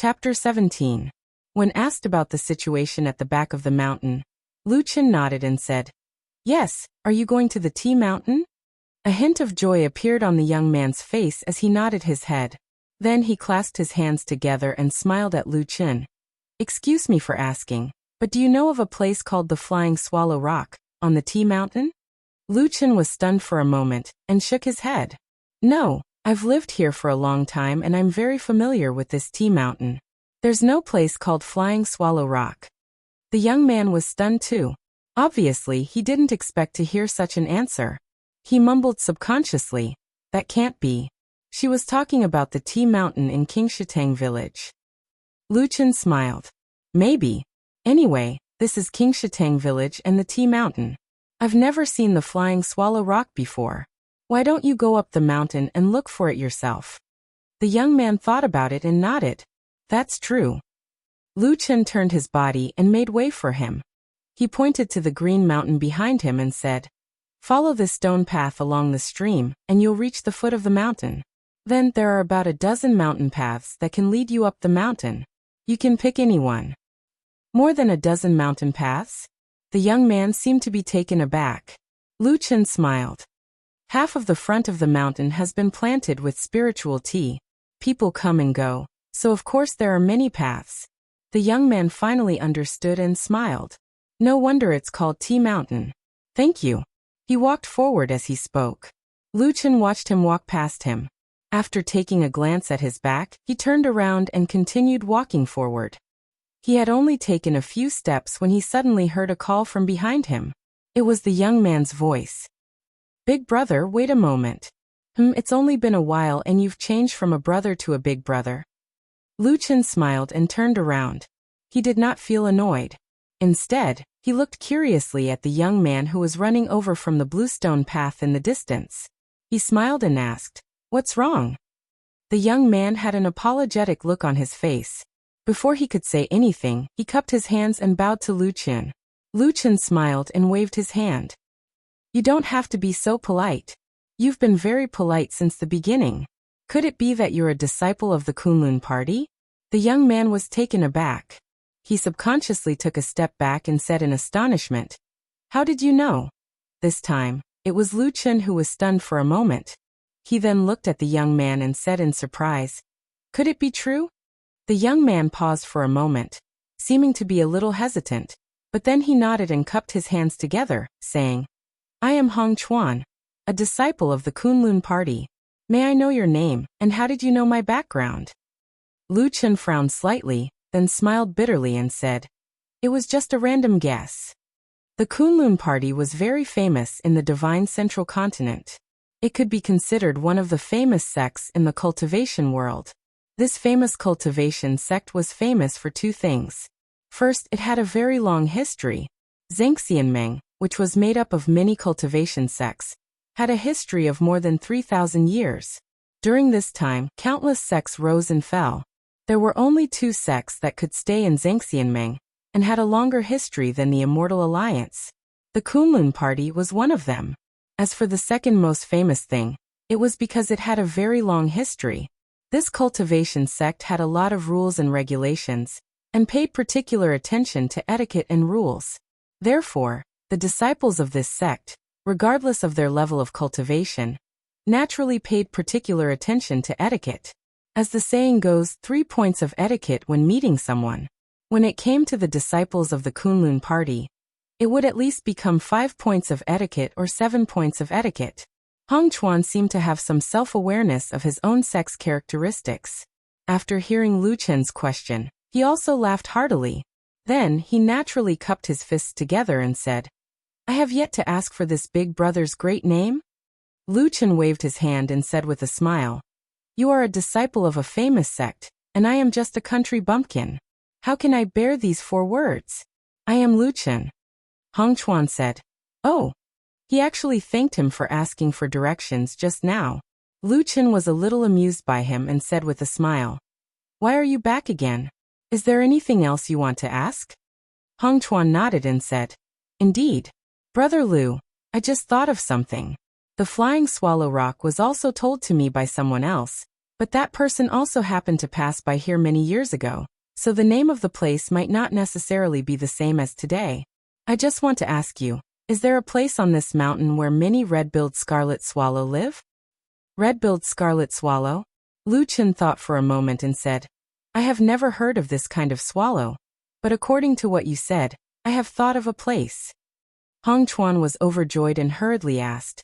Chapter 17. When asked about the situation at the back of the mountain, Lu Chen nodded and said, "Yes, are you going to the tea mountain?" A hint of joy appeared on the young man's face as he nodded his head. Then he clasped his hands together and smiled at Lu Chen. "Excuse me for asking, but do you know of a place called the Flying Swallow Rock, on the tea mountain?" Lu Chen was stunned for a moment, and shook his head. "No, I've lived here for a long time and I'm very familiar with this tea mountain. There's no place called Flying Swallow Rock." The young man was stunned too. Obviously, he didn't expect to hear such an answer. He mumbled subconsciously, "That can't be. She was talking about the tea mountain in Qingshitang village." Lu Chen smiled. "Maybe. Anyway, this is Qingshitang village and the tea mountain. I've never seen the Flying Swallow Rock before. Why don't you go up the mountain and look for it yourself?" The young man thought about it and nodded. "That's true." Lu Chen turned his body and made way for him. He pointed to the green mountain behind him and said, "Follow this stone path along the stream, and you'll reach the foot of the mountain. Then there are about a dozen mountain paths that can lead you up the mountain. You can pick any one." "More than a dozen mountain paths?" The young man seemed to be taken aback. Lu Chen smiled. "Half of the front of the mountain has been planted with spiritual tea. People come and go, so of course there are many paths." The young man finally understood and smiled. "No wonder it's called Tea Mountain. Thank you." He walked forward as he spoke. Lu Chen watched him walk past him. After taking a glance at his back, he turned around and continued walking forward. He had only taken a few steps when he suddenly heard a call from behind him. It was the young man's voice. "Big brother, wait a moment. It's only been a while and you've changed from a brother to a big brother." Lu Chen smiled and turned around. He did not feel annoyed. Instead, he looked curiously at the young man who was running over from the bluestone path in the distance. He smiled and asked, "What's wrong?" The young man had an apologetic look on his face. Before he could say anything, he cupped his hands and bowed to Lu Chen. Lu Chen smiled and waved his hand. "You don't have to be so polite. You've been very polite since the beginning. Could it be that you're a disciple of the Kunlun party?" The young man was taken aback. He subconsciously took a step back and said in astonishment, "How did you know?" This time, it was Lu Chen who was stunned for a moment. He then looked at the young man and said in surprise, "Could it be true?" The young man paused for a moment, seeming to be a little hesitant, but then he nodded and cupped his hands together, saying, "I am Hong Chuan, a disciple of the Kunlun party. May I know your name, and how did you know my background?" Lu Chen frowned slightly, then smiled bitterly and said, "It was just a random guess." The Kunlun party was very famous in the divine central continent. It could be considered one of the famous sects in the cultivation world. This famous cultivation sect was famous for two things. First, it had a very long history. Zhengxianmeng, which was made up of many cultivation sects, had a history of more than 3,000 years. During this time, countless sects rose and fell. There were only two sects that could stay in Zhengxianmeng, and had a longer history than the Immortal Alliance. The Kunlun party was one of them. As for the second most famous thing, it was because it had a very long history. This cultivation sect had a lot of rules and regulations, and paid particular attention to etiquette and rules. Therefore, the disciples of this sect, regardless of their level of cultivation, naturally paid particular attention to etiquette. As the saying goes, 3 points of etiquette when meeting someone. When it came to the disciples of the Kunlun party, it would at least become 5 points of etiquette or 7 points of etiquette. Hong Chuan seemed to have some self-awareness of his own sex characteristics. After hearing Lu Chen's question, he also laughed heartily. Then, he naturally cupped his fists together and said, "I have yet to ask for this big brother's great name?" Lu Chen waved his hand and said with a smile, "You are a disciple of a famous sect, and I am just a country bumpkin. How can I bear these 4 words? I am Lu Chen." Hong Chuan said, "Oh." He actually thanked him for asking for directions just now. Lu Chen was a little amused by him and said with a smile, "Why are you back again? Is there anything else you want to ask?" Hong Chuan nodded and said, "Indeed. Brother Lu, I just thought of something. The Flying Swallow Rock was also told to me by someone else, But that person also happened to pass by here many years ago, so the name of the place might not necessarily be the same as today. I just want to ask you, is there a place on this mountain where many red-billed scarlet swallow live? Red-billed scarlet swallow? Lu Chen thought for a moment and said, I have never heard of this kind of swallow, but according to what you said, I have thought of a place. Hong Chuan was overjoyed and hurriedly asked,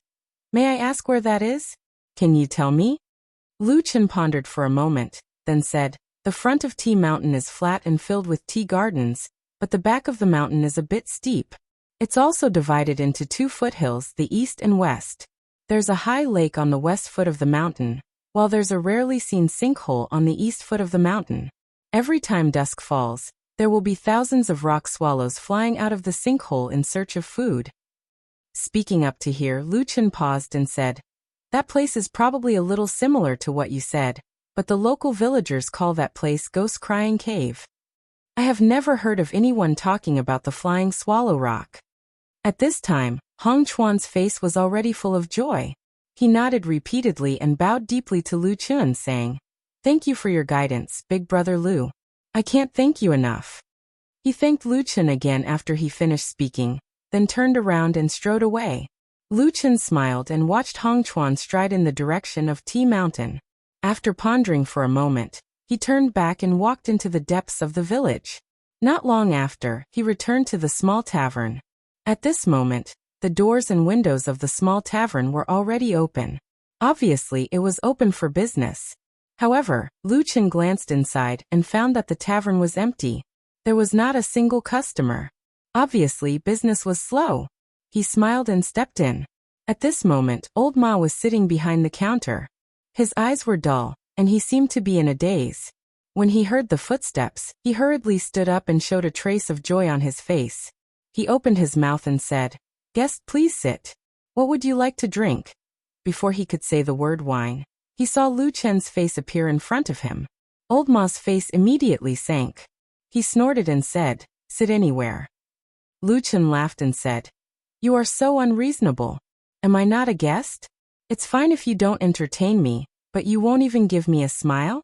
May I ask where that is? Can you tell me? Lu Chen pondered for a moment, then said, The front of Tea Mountain is flat and filled with tea gardens, but the back of the mountain is a bit steep. It's also divided into two foothills, the east and west. There's a high lake on the west foot of the mountain, while there's a rarely seen sinkhole on the east foot of the mountain. Every time dusk falls, there will be thousands of rock swallows flying out of the sinkhole in search of food. Speaking up to here, Lu Chen paused and said, That place is probably a little similar to what you said, but the local villagers call that place Ghost Crying Cave. I have never heard of anyone talking about the Flying Swallow Rock. At this time, Hong Chuan's face was already full of joy. He nodded repeatedly and bowed deeply to Lu Chen, saying, Thank you for your guidance, Big Brother Lu. I can't thank you enough. He thanked Lu Chen again after he finished speaking, then turned around and strode away. Lu Chen smiled and watched Hong Chuan stride in the direction of Tea Mountain. After pondering for a moment, he turned back and walked into the depths of the village. Not long after, he returned to the small tavern. At this moment, the doors and windows of the small tavern were already open. Obviously, it was open for business. However, Lu Chen glanced inside and found that the tavern was empty. There was not a single customer. Obviously, business was slow. He smiled and stepped in. At this moment, Old Ma was sitting behind the counter. His eyes were dull, and he seemed to be in a daze. When he heard the footsteps, he hurriedly stood up and showed a trace of joy on his face. He opened his mouth and said, Guest, please sit. What would you like to drink? Before he could say the word wine, he saw Lu Chen's face appear in front of him. Old Ma's face immediately sank. He snorted and said, Sit anywhere. Lu Chen laughed and said, You are so unreasonable. Am I not a guest? It's fine if you don't entertain me, but you won't even give me a smile?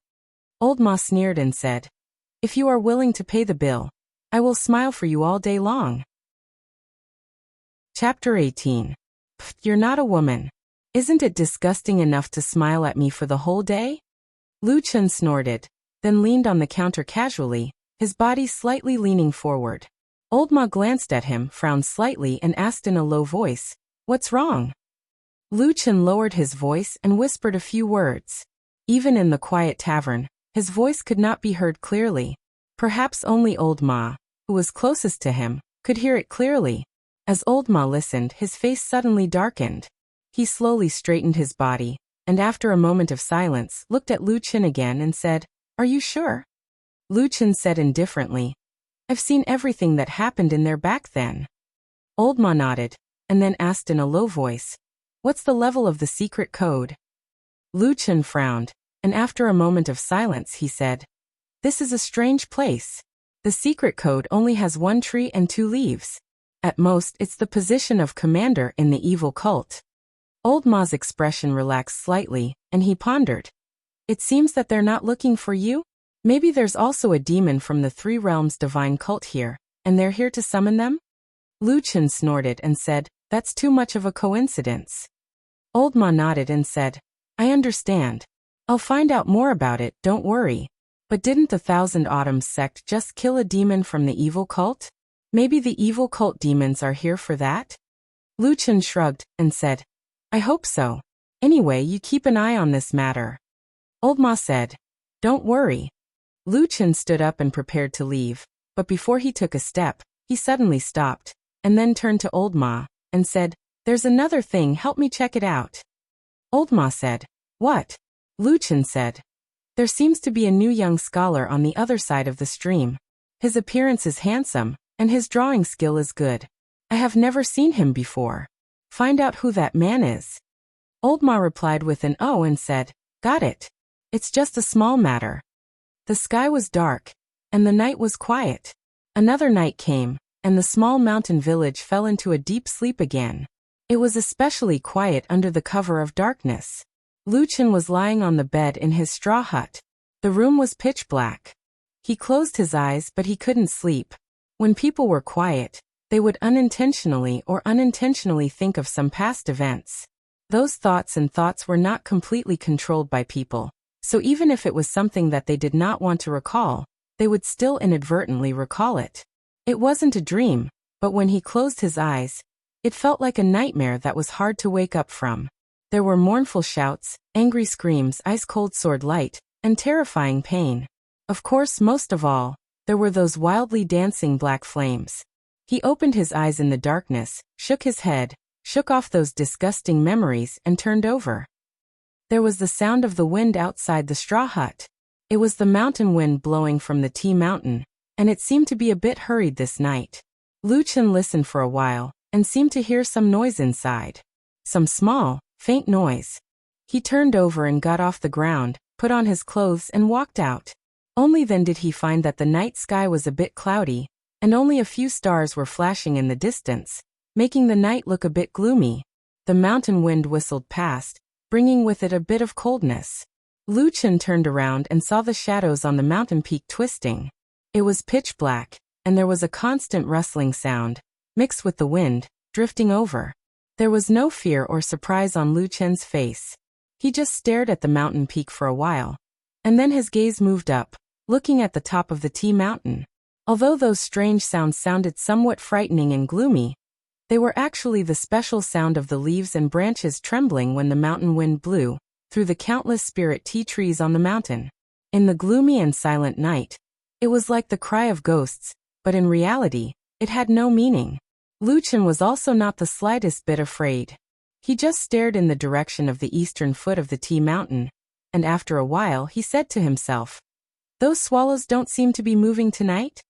Old Ma sneered and said, If you are willing to pay the bill, I will smile for you all day long. Chapter 18. Pfft, you're not a woman. Isn't it disgusting enough to smile at me for the whole day? Lu Chen snorted, then leaned on the counter casually, his body slightly leaning forward. Old Ma glanced at him, frowned slightly and asked in a low voice, What's wrong? Lu Chen lowered his voice and whispered a few words. Even in the quiet tavern, his voice could not be heard clearly. Perhaps only Old Ma, who was closest to him, could hear it clearly. As Old Ma listened, his face suddenly darkened. He slowly straightened his body, and after a moment of silence, looked at Lu Chen again and said, Are you sure? Lu Chen said indifferently, I've seen everything that happened in there back then. Old Ma nodded, and then asked in a low voice, What's the level of the secret code? Lu Chen frowned, and after a moment of silence he said, This is a strange place. The secret code only has 1 tree and 2 leaves. At most, it's the position of commander in the evil cult. Old Ma's expression relaxed slightly, and he pondered. It seems that they're not looking for you? Maybe there's also a demon from the 3 realms divine cult here, and they're here to summon them? Lu Chen snorted and said, That's too much of a coincidence. Old Ma nodded and said, I understand. I'll find out more about it, don't worry. But didn't the Thousand Autumns sect just kill a demon from the evil cult? Maybe the evil cult demons are here for that? Lu Chen shrugged and said, I hope so. Anyway, you keep an eye on this matter. Old Ma said, Don't worry. Lu Chen stood up and prepared to leave, but before he took a step, he suddenly stopped, and then turned to Old Ma, and said, There's another thing, help me check it out. Old Ma said, What? Lu Chen said, There seems to be a new young scholar on the other side of the stream. His appearance is handsome, and his drawing skill is good. I have never seen him before. Find out who that man is. Old Ma replied with an "Oh" and said, Got it. It's just a small matter. The sky was dark, and the night was quiet. Another night came, and the small mountain village fell into a deep sleep again. It was especially quiet under the cover of darkness. Lucien was lying on the bed in his straw hut. The room was pitch black. He closed his eyes, but he couldn't sleep. When people were quiet, they would unintentionally think of some past events. Those thoughts were not completely controlled by people, so even if it was something that they did not want to recall, they would still inadvertently recall it. It wasn't a dream, but when he closed his eyes, it felt like a nightmare that was hard to wake up from. There were mournful shouts, angry screams, ice-cold sword light, and terrifying pain. Of course, most of all, there were those wildly dancing black flames. He opened his eyes in the darkness, shook his head, shook off those disgusting memories, and turned over. There was the sound of the wind outside the straw hut. It was the mountain wind blowing from the Tea Mountain, and it seemed to be a bit hurried this night. Lucien listened for a while, and seemed to hear some noise inside. Some small, faint noise. He turned over and got off the ground, put on his clothes and walked out. Only then did he find that the night sky was a bit cloudy, and only a few stars were flashing in the distance, making the night look a bit gloomy. The mountain wind whistled past, bringing with it a bit of coldness. Lucien turned around and saw the shadows on the mountain peak twisting. It was pitch black, and there was a constant rustling sound, mixed with the wind, drifting over. There was no fear or surprise on Lucien's face. He just stared at the mountain peak for a while, and then his gaze moved up, looking at the top of the Tea Mountain. Although those strange sounds sounded somewhat frightening and gloomy, they were actually the special sound of the leaves and branches trembling when the mountain wind blew through the countless spirit tea trees on the mountain. In the gloomy and silent night, it was like the cry of ghosts, but in reality, it had no meaning. Lucien was also not the slightest bit afraid. He just stared in the direction of the eastern foot of the Tea Mountain, and after a while he said to himself, "Those swallows don't seem to be moving tonight?"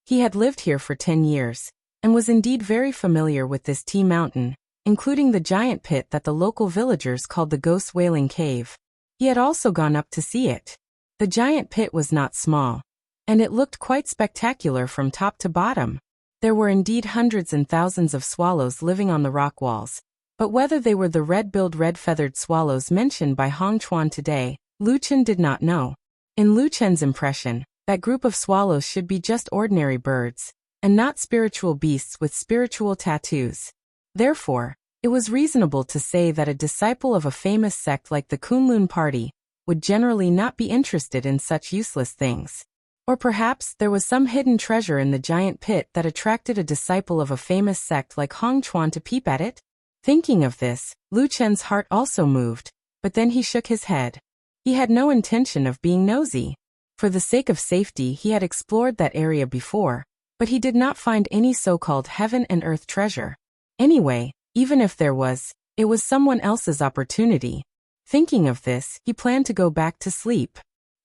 He had lived here for 10 years, and was indeed very familiar with this Tea Mountain, including the giant pit that the local villagers called the Ghost's Wailing Cave. He had also gone up to see it. The giant pit was not small, and it looked quite spectacular from top to bottom. There were indeed hundreds and thousands of swallows living on the rock walls, but whether they were the red-billed red-feathered swallows mentioned by Hong Chuan today, Lucien did not know. In Lucien's impression, that group of swallows should be just ordinary birds, and not spiritual beasts with spiritual tattoos. Therefore, it was reasonable to say that a disciple of a famous sect like the Kunlun Party would generally not be interested in such useless things. Or perhaps there was some hidden treasure in the giant pit that attracted a disciple of a famous sect like Hong Chuan to peep at it? Thinking of this, Lucien's heart also moved, but then he shook his head. He had no intention of being nosy. For the sake of safety, he had explored that area before, but he did not find any so-called heaven and earth treasure. Anyway, even if there was, it was someone else's opportunity. Thinking of this, he planned to go back to sleep.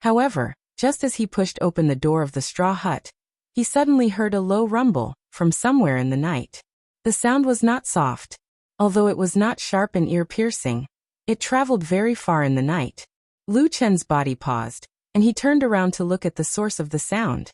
However, just as he pushed open the door of the straw hut, he suddenly heard a low rumble from somewhere in the night. The sound was not soft. Although it was not sharp and ear-piercing, it traveled very far in the night. Lucien's body paused, and he turned around to look at the source of the sound.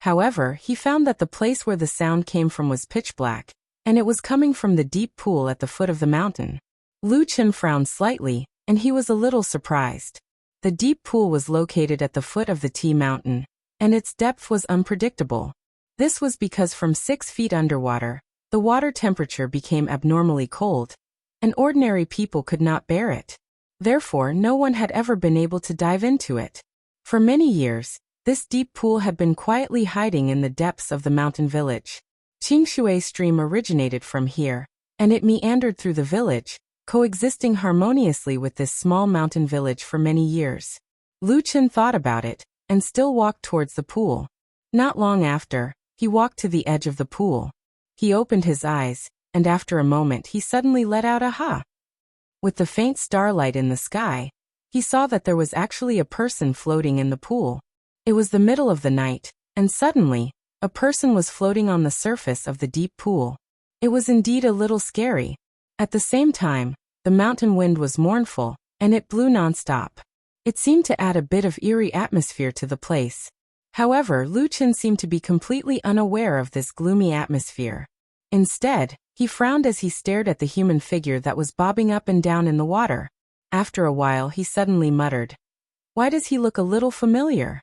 However, he found that the place where the sound came from was pitch black, and it was coming from the deep pool at the foot of the mountain. Lucien frowned slightly, and he was a little surprised. The deep pool was located at the foot of the Tea Mountain, and its depth was unpredictable. This was because from 6 feet underwater, the water temperature became abnormally cold, and ordinary people could not bear it. Therefore, no one had ever been able to dive into it. For many years, this deep pool had been quietly hiding in the depths of the mountain village. Qingshui stream originated from here, and it meandered through the village, coexisting harmoniously with this small mountain village for many years. Lucien thought about it, and still walked towards the pool. Not long after, he walked to the edge of the pool. He opened his eyes, and after a moment he suddenly let out a "ha." With the faint starlight in the sky, he saw that there was actually a person floating in the pool. It was the middle of the night, and suddenly, a person was floating on the surface of the deep pool. It was indeed a little scary. At the same time, the mountain wind was mournful, and it blew non-stop. It seemed to add a bit of eerie atmosphere to the place. However, Lucien seemed to be completely unaware of this gloomy atmosphere. Instead, he frowned as he stared at the human figure that was bobbing up and down in the water. After a while he suddenly muttered, "Why does he look a little familiar?"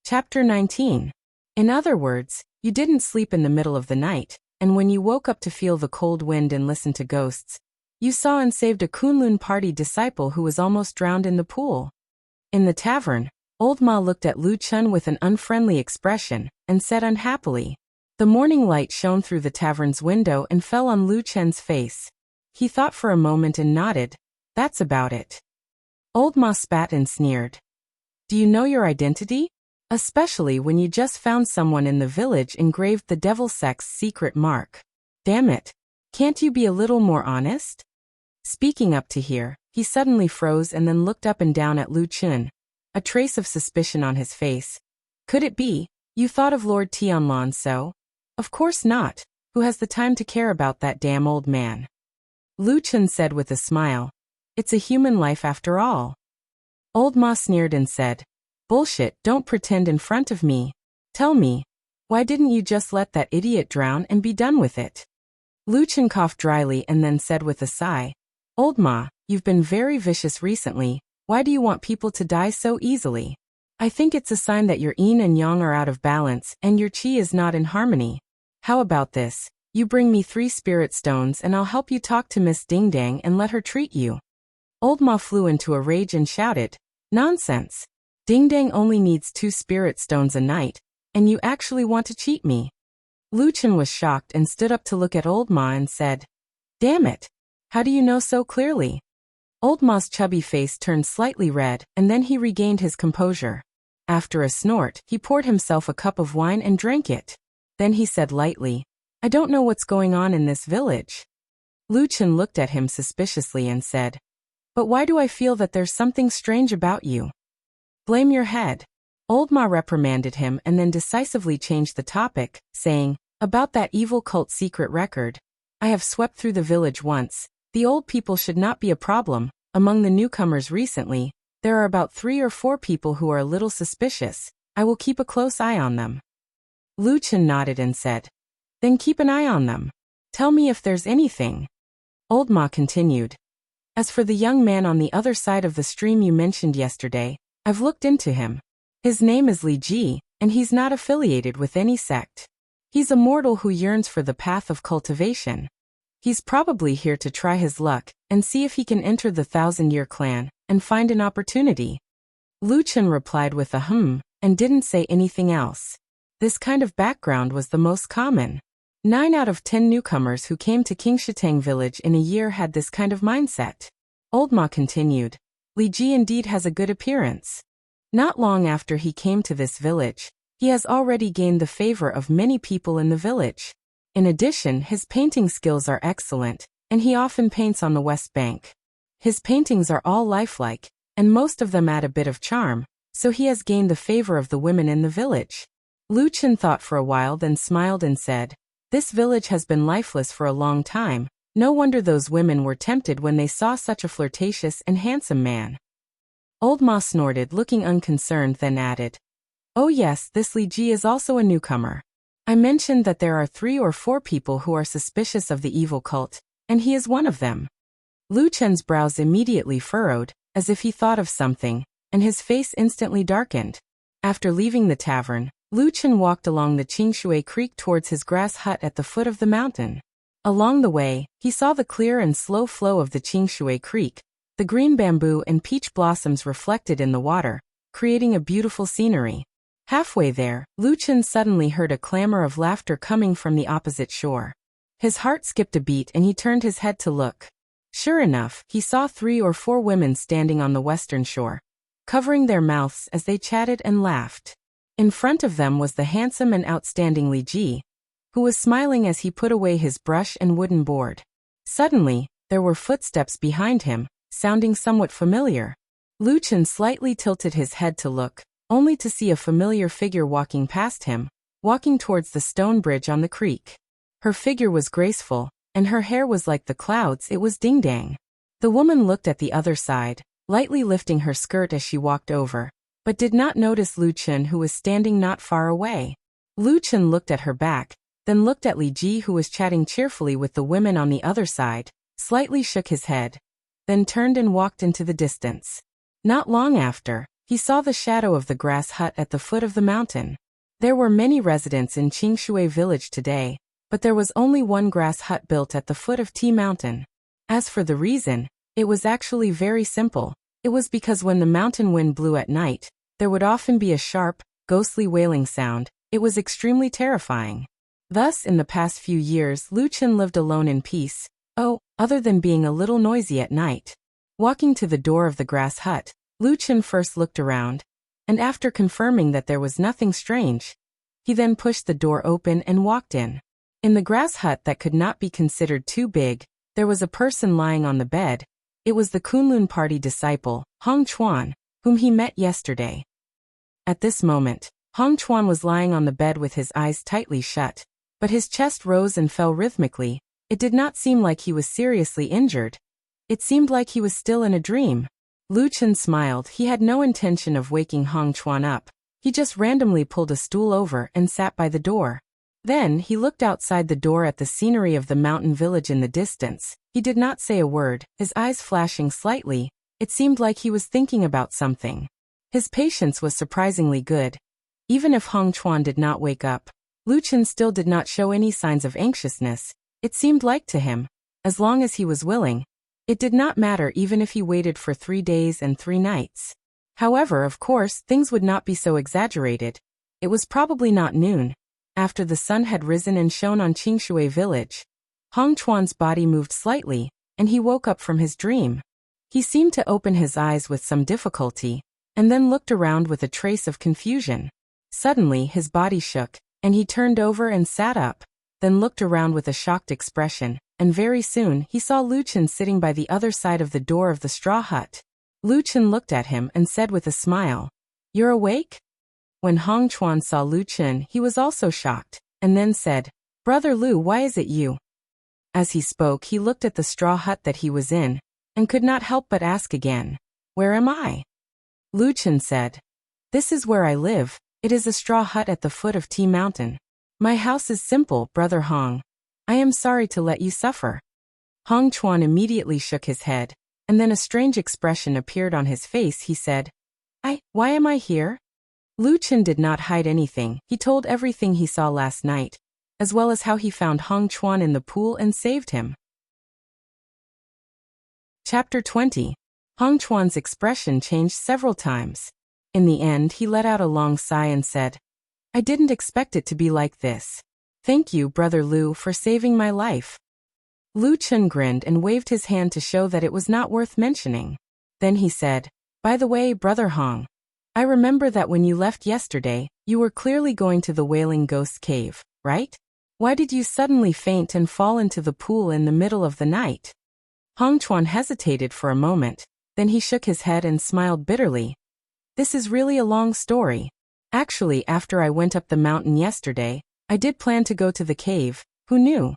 Chapter 19. In other words, you didn't sleep in the middle of the night, and when you woke up to feel the cold wind and listen to ghosts, you saw and saved a Kunlun party disciple who was almost drowned in the pool. In the tavern, Old Ma looked at Lu Chun with an unfriendly expression, and said unhappily. The morning light shone through the tavern's window and fell on Lu Chun's face. He thought for a moment and nodded. That's about it. Old Ma spat and sneered. Do you know your identity? Especially when you just found someone in the village engraved the devil sect's secret mark. Damn it. Can't you be a little more honest? Speaking up to here, he suddenly froze and then looked up and down at Lu Chun, a trace of suspicion on his face. Could it be, you thought of Lord Tianlan so? Of course not. Who has the time to care about that damn old man? Lu Chun said with a smile. It's a human life after all. Old Ma sneered and said, Bullshit, don't pretend in front of me. Tell me, why didn't you just let that idiot drown and be done with it? Lu Chun coughed dryly and then said with a sigh, Old Ma, you've been very vicious recently. Why do you want people to die so easily? I think it's a sign that your yin and yang are out of balance and your qi is not in harmony. How about this? You bring me 3 spirit stones and I'll help you talk to Miss Ding Dang and let her treat you. Old Ma flew into a rage and shouted, Nonsense! Ding Dang only needs 2 spirit stones a night, and you actually want to cheat me? Lu Chun was shocked and stood up to look at Old Ma and said, Damn it! How do you know so clearly? Old Ma's chubby face turned slightly red and then he regained his composure. After a snort, he poured himself a cup of wine and drank it. Then he said lightly, I don't know what's going on in this village. Lu Chun looked at him suspiciously and said, But why do I feel that there's something strange about you? Blame your head. Old Ma reprimanded him and then decisively changed the topic, saying, About that evil cult secret record. I have swept through the village once. The old people should not be a problem. Among the newcomers recently, there are about 3 or 4 people who are a little suspicious. I will keep a close eye on them. Lu Chun nodded and said, Then keep an eye on them. Tell me if there's anything. Old Ma continued. As for the young man on the other side of the stream you mentioned yesterday, I've looked into him. His name is Li Ji, and he's not affiliated with any sect. He's a mortal who yearns for the path of cultivation. He's probably here to try his luck and see if he can enter the 1,000-year clan and find an opportunity. Lu Chun replied with a and didn't say anything else. This kind of background was the most common. 9 out of 10 newcomers who came to Qingshitang village in a year had this kind of mindset. Old Ma continued, Li Ji indeed has a good appearance. Not long after he came to this village, he has already gained the favor of many people in the village. In addition, his painting skills are excellent, and he often paints on the west bank. His paintings are all lifelike, and most of them add a bit of charm, so he has gained the favor of the women in the village. Lu Chun thought for a while, then smiled and said, This village has been lifeless for a long time. No wonder those women were tempted when they saw such a flirtatious and handsome man. Old Ma snorted, looking unconcerned, then added, Oh yes, this Li Ji is also a newcomer. I mentioned that there are 3 or 4 people who are suspicious of the evil cult, and he is one of them. Lu Chun's brows immediately furrowed, as if he thought of something, and his face instantly darkened. After leaving the tavern, Lu Chun walked along the Qingshui Creek towards his grass hut at the foot of the mountain. Along the way, he saw the clear and slow flow of the Qingshui Creek, the green bamboo and peach blossoms reflected in the water, creating a beautiful scenery. Halfway there, Lu Chun suddenly heard a clamor of laughter coming from the opposite shore. His heart skipped a beat and he turned his head to look. Sure enough, he saw 3 or 4 women standing on the western shore, covering their mouths as they chatted and laughed. In front of them was the handsome and outstanding Li Ji, who was smiling as he put away his brush and wooden board. Suddenly, there were footsteps behind him, sounding somewhat familiar. Lu Chun slightly tilted his head to look, only to see a familiar figure walking past him, walking towards the stone bridge on the creek. Her figure was graceful, and her hair was like the clouds. It was Ding Dang. The woman looked at the other side, lightly lifting her skirt as she walked over, but did not notice Lu Chun, who was standing not far away. Lu Chun looked at her back, then looked at Li Ji, who was chatting cheerfully with the women on the other side, slightly shook his head, then turned and walked into the distance. Not long after, he saw the shadow of the grass hut at the foot of the mountain. There were many residents in Qingshui village today, but there was only one grass hut built at the foot of T Mountain. As for the reason, it was actually very simple. It was because when the mountain wind blew at night, there would often be a sharp, ghostly wailing sound. It was extremely terrifying. Thus, in the past few years, Lu Chen lived alone in peace, other than being a little noisy at night. Walking to the door of the grass hut, Lu Chen first looked around, and after confirming that there was nothing strange, he then pushed the door open and walked in. In the grass hut that could not be considered too big, there was a person lying on the bed. It was the Kunlun party disciple, Hong Chuan, whom he met yesterday. At this moment, Hong Chuan was lying on the bed with his eyes tightly shut, but his chest rose and fell rhythmically. It did not seem like he was seriously injured. It seemed like he was still in a dream. Lu Chen smiled. He had no intention of waking Hong Chuan up. He just randomly pulled a stool over and sat by the door. Then he looked outside the door at the scenery of the mountain village in the distance. He did not say a word, his eyes flashing slightly. It seemed like he was thinking about something. His patience was surprisingly good. Even if Hong Chuan did not wake up, Lu Chen still did not show any signs of anxiousness. It seemed like to him, as long as he was willing, it did not matter even if he waited for 3 days and 3 nights. However, of course, things would not be so exaggerated. It was probably not noon. After the sun had risen and shone on Qingshui village, Hong Chuan's body moved slightly, and he woke up from his dream. He seemed to open his eyes with some difficulty, and then looked around with a trace of confusion. Suddenly his body shook, and he turned over and sat up, then looked around with a shocked expression, and very soon he saw Lu Chen sitting by the other side of the door of the straw hut. Lu Chen looked at him and said with a smile, "You're awake?" When Hong Chuan saw Lu Chen, he was also shocked, and then said, "Brother Lu, why is it you?" As he spoke, he looked at the straw hut that he was in, and could not help but ask again, "Where am I?" Lu Chen said, "This is where I live. It is a straw hut at the foot of T Mountain. My house is simple, Brother Hong. I am sorry to let you suffer." Hong Chuan immediately shook his head, and then a strange expression appeared on his face. He said, Why am I here?" Lu Chen did not hide anything. He told everything he saw last night, as well as how he found Hong Chuan in the pool and saved him. Chapter 20. Hong Chuan's expression changed several times. In the end, he let out a long sigh and said, "I didn't expect it to be like this. Thank you, Brother Lu, for saving my life." Lu Chen grinned and waved his hand to show that it was not worth mentioning. Then he said, "By the way, Brother Hong, I remember that when you left yesterday, you were clearly going to the Wailing Ghost Cave, right? Why did you suddenly faint and fall into the pool in the middle of the night?" Hong Chuan hesitated for a moment, then he shook his head and smiled bitterly. "This is really a long story. Actually, after I went up the mountain yesterday, I did plan to go to the cave. Who knew?"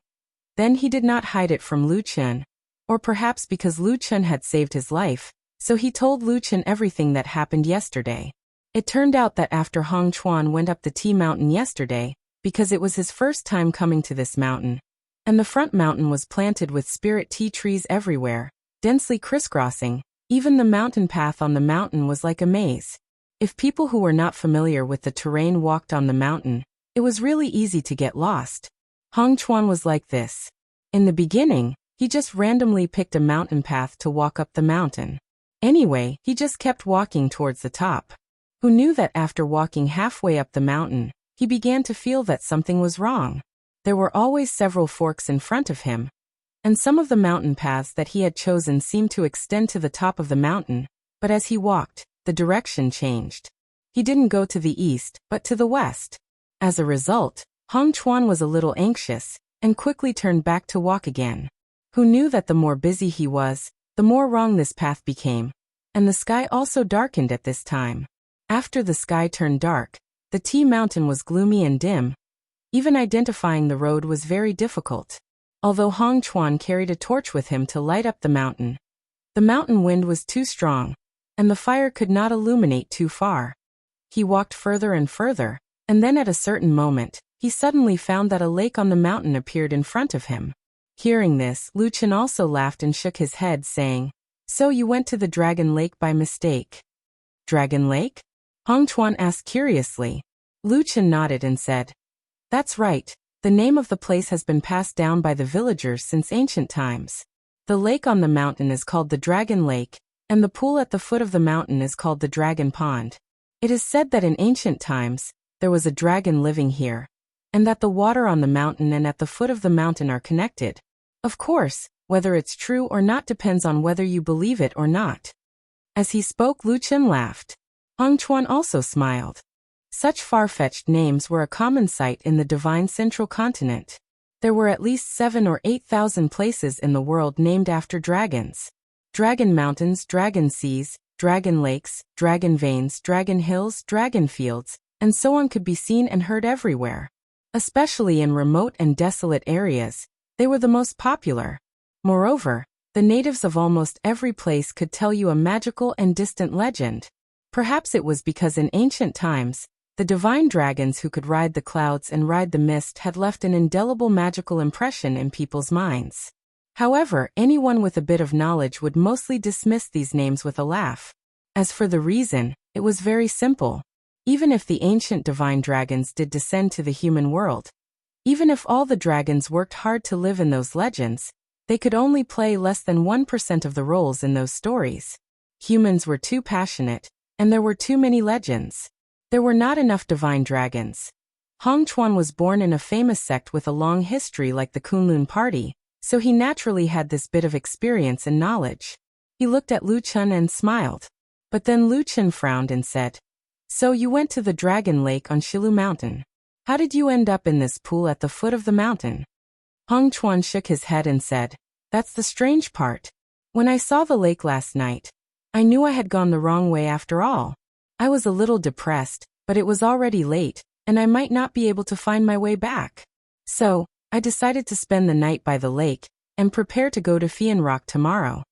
Then he did not hide it from Lu Chen, or perhaps because Lu Chen had saved his life, so he told Lu Chen everything that happened yesterday. It turned out that after Hong Chuan went up the T Mountain yesterday, because it was his first time coming to this mountain, and the front mountain was planted with spirit tea trees everywhere, densely crisscrossing. Even the mountain path on the mountain was like a maze. If people who were not familiar with the terrain walked on the mountain, it was really easy to get lost. Hong Chuan was like this. In the beginning, he just randomly picked a mountain path to walk up the mountain. Anyway, he just kept walking towards the top. Who knew that after walking halfway up the mountain, he began to feel that something was wrong. There were always several forks in front of him, and some of the mountain paths that he had chosen seemed to extend to the top of the mountain, but as he walked, the direction changed. He didn't go to the east, but to the west. As a result, Hong Chuan was a little anxious, and quickly turned back to walk again. Who knew that the more busy he was, the more wrong this path became, and the sky also darkened at this time. After the sky turned dark, the T Mountain was gloomy and dim. Even identifying the road was very difficult. Although Hong Chuan carried a torch with him to light up the mountain wind was too strong, and the fire could not illuminate too far. He walked further and further, and then at a certain moment, he suddenly found that a lake on the mountain appeared in front of him. Hearing this, Lu Chen also laughed and shook his head, saying, So you went to the Dragon Lake by mistake. Dragon Lake? Hong Chuan asked curiously. Lu Chen nodded and said, That's right. The name of the place has been passed down by the villagers since ancient times. The lake on the mountain is called the Dragon Lake, and the pool at the foot of the mountain is called the Dragon Pond. It is said that in ancient times, there was a dragon living here, and that the water on the mountain and at the foot of the mountain are connected. Of course, whether it's true or not depends on whether you believe it or not. As he spoke, Lu Chen laughed. Hong Chuan also smiled. Such far-fetched names were a common sight in the divine central continent. There were at least 7,000 or 8,000 places in the world named after dragons. Dragon mountains, dragon seas, dragon lakes, dragon veins, dragon hills, dragon fields, and so on could be seen and heard everywhere. Especially in remote and desolate areas, they were the most popular. Moreover, the natives of almost every place could tell you a magical and distant legend. Perhaps it was because in ancient times, the divine dragons who could ride the clouds and ride the mist had left an indelible magical impression in people's minds. However, anyone with a bit of knowledge would mostly dismiss these names with a laugh. As for the reason, it was very simple. Even if the ancient divine dragons did descend to the human world, even if all the dragons worked hard to live in those legends, they could only play less than 1% of the roles in those stories. Humans were too passionate, and there were too many legends. There were not enough divine dragons. Hong Chuan was born in a famous sect with a long history like the Kunlun party, so he naturally had this bit of experience and knowledge. He looked at Lu Chen and smiled. But then Lu Chen frowned and said, So you went to the Dragon Lake on Shilu Mountain. How did you end up in this pool at the foot of the mountain? Hong Chuan shook his head and said, That's the strange part. When I saw the lake last night, I knew I had gone the wrong way after all. I was a little depressed, but it was already late, and I might not be able to find my way back. So, I decided to spend the night by the lake, and prepare to go to Fian Rock tomorrow.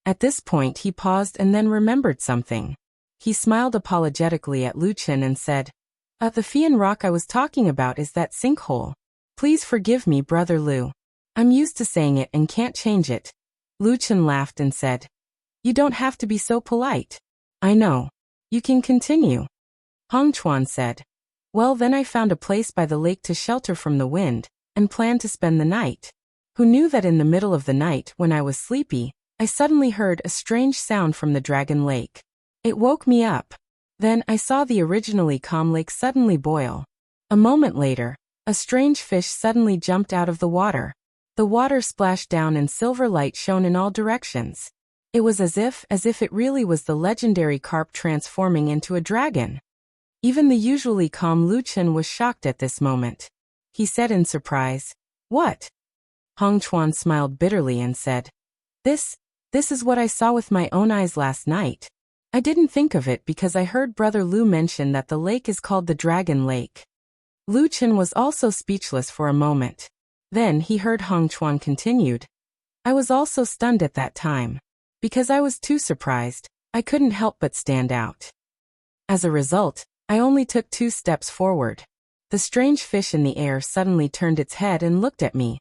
At this point he paused and then remembered something. He smiled apologetically at Lu Chen and said, The Fian Rock I was talking about is that sinkhole. Please forgive me, Brother Lu. I'm used to saying it and can't change it. Lu Chen laughed and said, You don't have to be so polite. I know. You can continue. Hong Chuan said, Well, then I found a place by the lake to shelter from the wind, and planned to spend the night. Who knew that in the middle of the night, when I was sleepy, I suddenly heard a strange sound from the Dragon Lake. It woke me up. Then I saw the originally calm lake suddenly boil. A moment later, a strange fish suddenly jumped out of the water. The water splashed down and silver light shone in all directions. It was as if it really was the legendary carp transforming into a dragon. Even the usually calm Lu Chen was shocked at this moment. He said in surprise, What? Hong Chuan smiled bitterly and said, This is what I saw with my own eyes last night. I didn't think of it because I heard Brother Lu mention that the lake is called the Dragon Lake. Lu Chen was also speechless for a moment. Then he heard Hong Chuan continued, I was also stunned at that time. Because I was too surprised, I couldn't help but stand out. As a result, I only took 2 steps forward. The strange fish in the air suddenly turned its head and looked at me.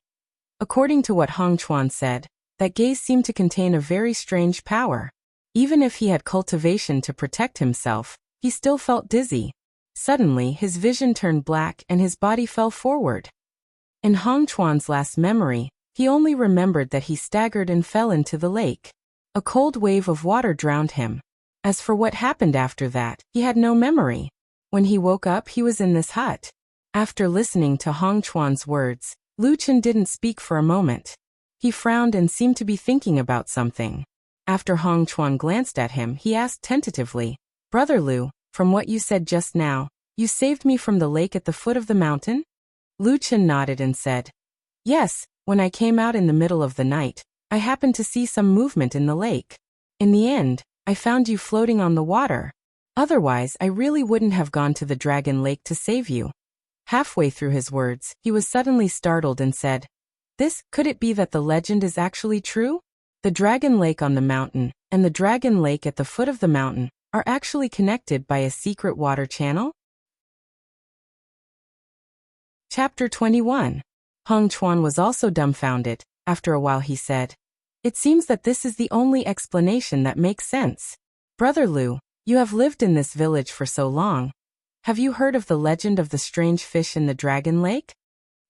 According to what Hong Chuan said, that gaze seemed to contain a very strange power. Even if he had cultivation to protect himself, he still felt dizzy. Suddenly his vision turned black and his body fell forward. In Hong Chuan's last memory, he only remembered that he staggered and fell into the lake. A cold wave of water drowned him. As for what happened after that, he had no memory. When he woke up, he was in this hut. After listening to Hong Chuan's words, Lu Chen didn't speak for a moment. He frowned and seemed to be thinking about something. After Hong Chuan glanced at him, he asked tentatively, Brother Lu, from what you said just now, you saved me from the lake at the foot of the mountain? Lu Chen nodded and said, Yes, when I came out in the middle of the night, I happened to see some movement in the lake. In the end, I found you floating on the water. Otherwise, I really wouldn't have gone to the Dragon Lake to save you. Halfway through his words, he was suddenly startled and said, Could it be that the legend is actually true? The Dragon Lake on the mountain, and the Dragon Lake at the foot of the mountain, are actually connected by a secret water channel? Chapter 21. Hong Chuan was also dumbfounded. After a while he said, It seems that this is the only explanation that makes sense. Brother Lu, you have lived in this village for so long. Have you heard of the legend of the strange fish in the Dragon Lake?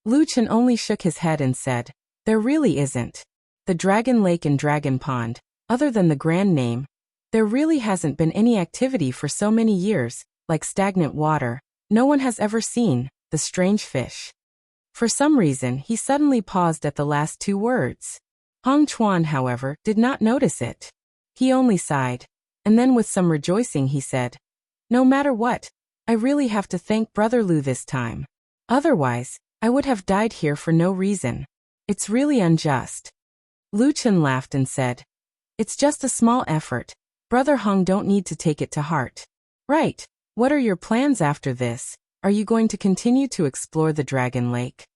Lu Chen only shook his head and said, there really isn't. The Dragon Lake and Dragon Pond, other than the grand name, there really hasn't been any activity for so many years, like stagnant water. No one has ever seen the strange fish. For some reason, he suddenly paused at the last two words. Hong Chuan, however, did not notice it. He only sighed, and then with some rejoicing he said, no matter what, I really have to thank Brother Lu this time. Otherwise, I would have died here for no reason. It's really unjust. Lu Chen laughed and said, it's just a small effort. Brother Hong don't need to take it to heart. Right, what are your plans after this? Are you going to continue to explore the Dragon Lake?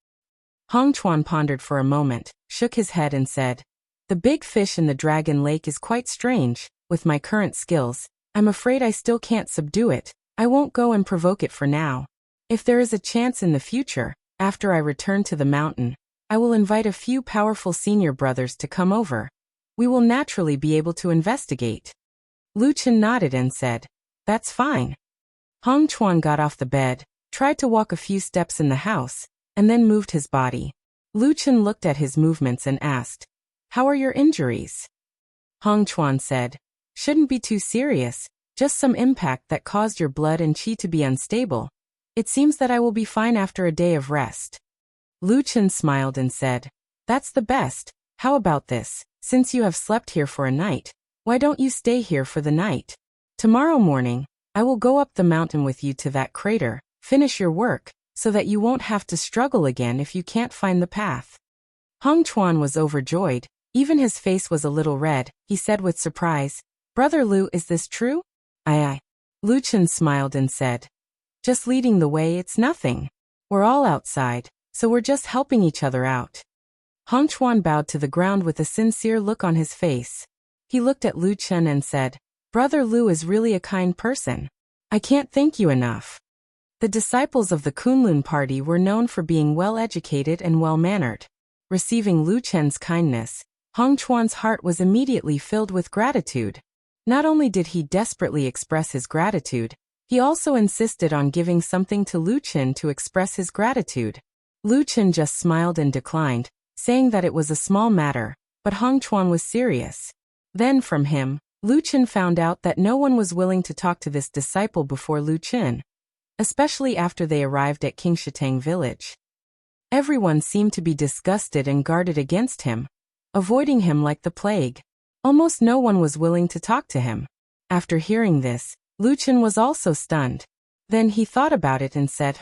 Hong Chuan pondered for a moment, shook his head and said, the big fish in the Dragon Lake is quite strange. With my current skills, I'm afraid I still can't subdue it. I won't go and provoke it for now. If there is a chance in the future, after I return to the mountain, I will invite a few powerful senior brothers to come over. We will naturally be able to investigate. Lu Chen nodded and said, that's fine. Hong Chuan got off the bed, tried to walk a few steps in the house, and then moved his body. Lu Chen looked at his movements and asked, how are your injuries? Hong Chuan said, shouldn't be too serious, just some impact that caused your blood and qi to be unstable. It seems that I will be fine after a day of rest. Lu Chen smiled and said, that's the best. How about this? Since you have slept here for a night, why don't you stay here for the night? Tomorrow morning, I will go up the mountain with you to that crater, finish your work, so that you won't have to struggle again if you can't find the path. Hong Chuan was overjoyed, even his face was a little red. He said with surprise, Brother Lu, is this true? Aye. Lu Chen smiled and said, just leading the way, it's nothing. We're all outside, so we're just helping each other out. Hong Chuan bowed to the ground with a sincere look on his face. He looked at Lu Chen and said, Brother Lu is really a kind person. I can't thank you enough. The disciples of the Kunlun party were known for being well-educated and well-mannered. Receiving Lu Chen's kindness, Hong Chuan's heart was immediately filled with gratitude. Not only did he desperately express his gratitude, he also insisted on giving something to Lu Chen to express his gratitude. Lu Chen just smiled and declined, saying that it was a small matter, but Hong Chuan was serious. Then from him, Lu Chen found out that no one was willing to talk to this disciple before Lu Chen, especially after they arrived at Qingshitang village. Everyone seemed to be disgusted and guarded against him, avoiding him like the plague. Almost no one was willing to talk to him. After hearing this, Lu Chen was also stunned. Then he thought about it and said,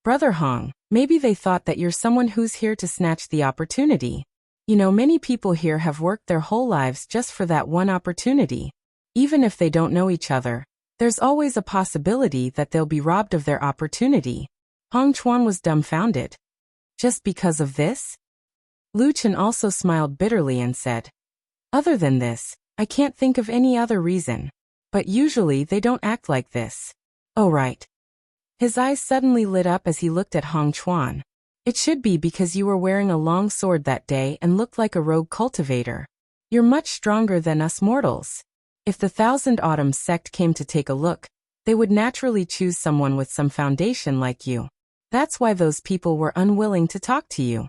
Brother Hong, maybe they thought that you're someone who's here to snatch the opportunity. You know, many people here have worked their whole lives just for that one opportunity. Even if they don't know each other, there's always a possibility that they'll be robbed of their opportunity. Hong Chuan was dumbfounded. Just because of this? Lu Chen also smiled bitterly and said, Other than this, I can't think of any other reason. But usually they don't act like this. Oh right. His eyes suddenly lit up as he looked at Hong Chuan. It should be because you were wearing a long sword that day and looked like a rogue cultivator. You're much stronger than us mortals. If the Thousand Autumns sect came to take a look, they would naturally choose someone with some foundation like you. That's why those people were unwilling to talk to you.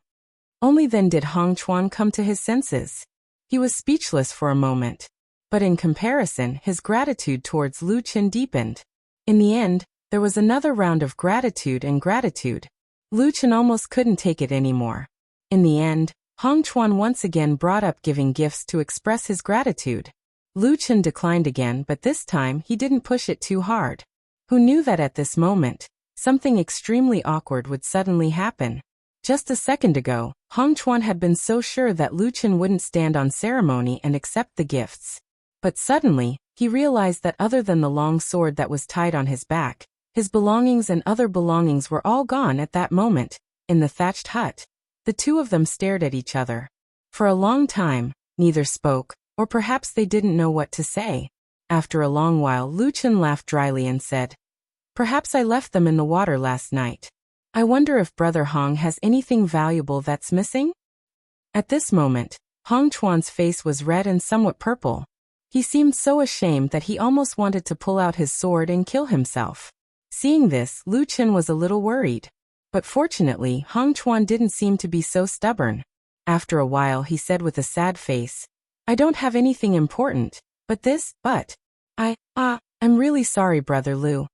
Only then did Hong Chuan come to his senses. He was speechless for a moment. But in comparison, his gratitude towards Lu Chen deepened. In the end, there was another round of gratitude and gratitude. Lu Chen almost couldn't take it anymore. In the end, Hong Chuan once again brought up giving gifts to express his gratitude. Lu Chen declined again, but this time he didn't push it too hard. Who knew that at this moment, something extremely awkward would suddenly happen? Just a second ago, Hong Chuan had been so sure that Lu Chen wouldn't stand on ceremony and accept the gifts. But suddenly, he realized that other than the long sword that was tied on his back, his belongings and other belongings were all gone at that moment. In the thatched hut, the two of them stared at each other. For a long time, neither spoke, or perhaps they didn't know what to say. After a long while, Lu Chen laughed dryly and said, Perhaps I left them in the water last night. I wonder if Brother Hong has anything valuable that's missing? At this moment, Hong Chuan's face was red and somewhat purple. He seemed so ashamed that he almost wanted to pull out his sword and kill himself. Seeing this, Lu Chen was a little worried. But fortunately, Hong Chuan didn't seem to be so stubborn. After a while he said with a sad face, "I don't have anything important, I'm really sorry, Brother Lu."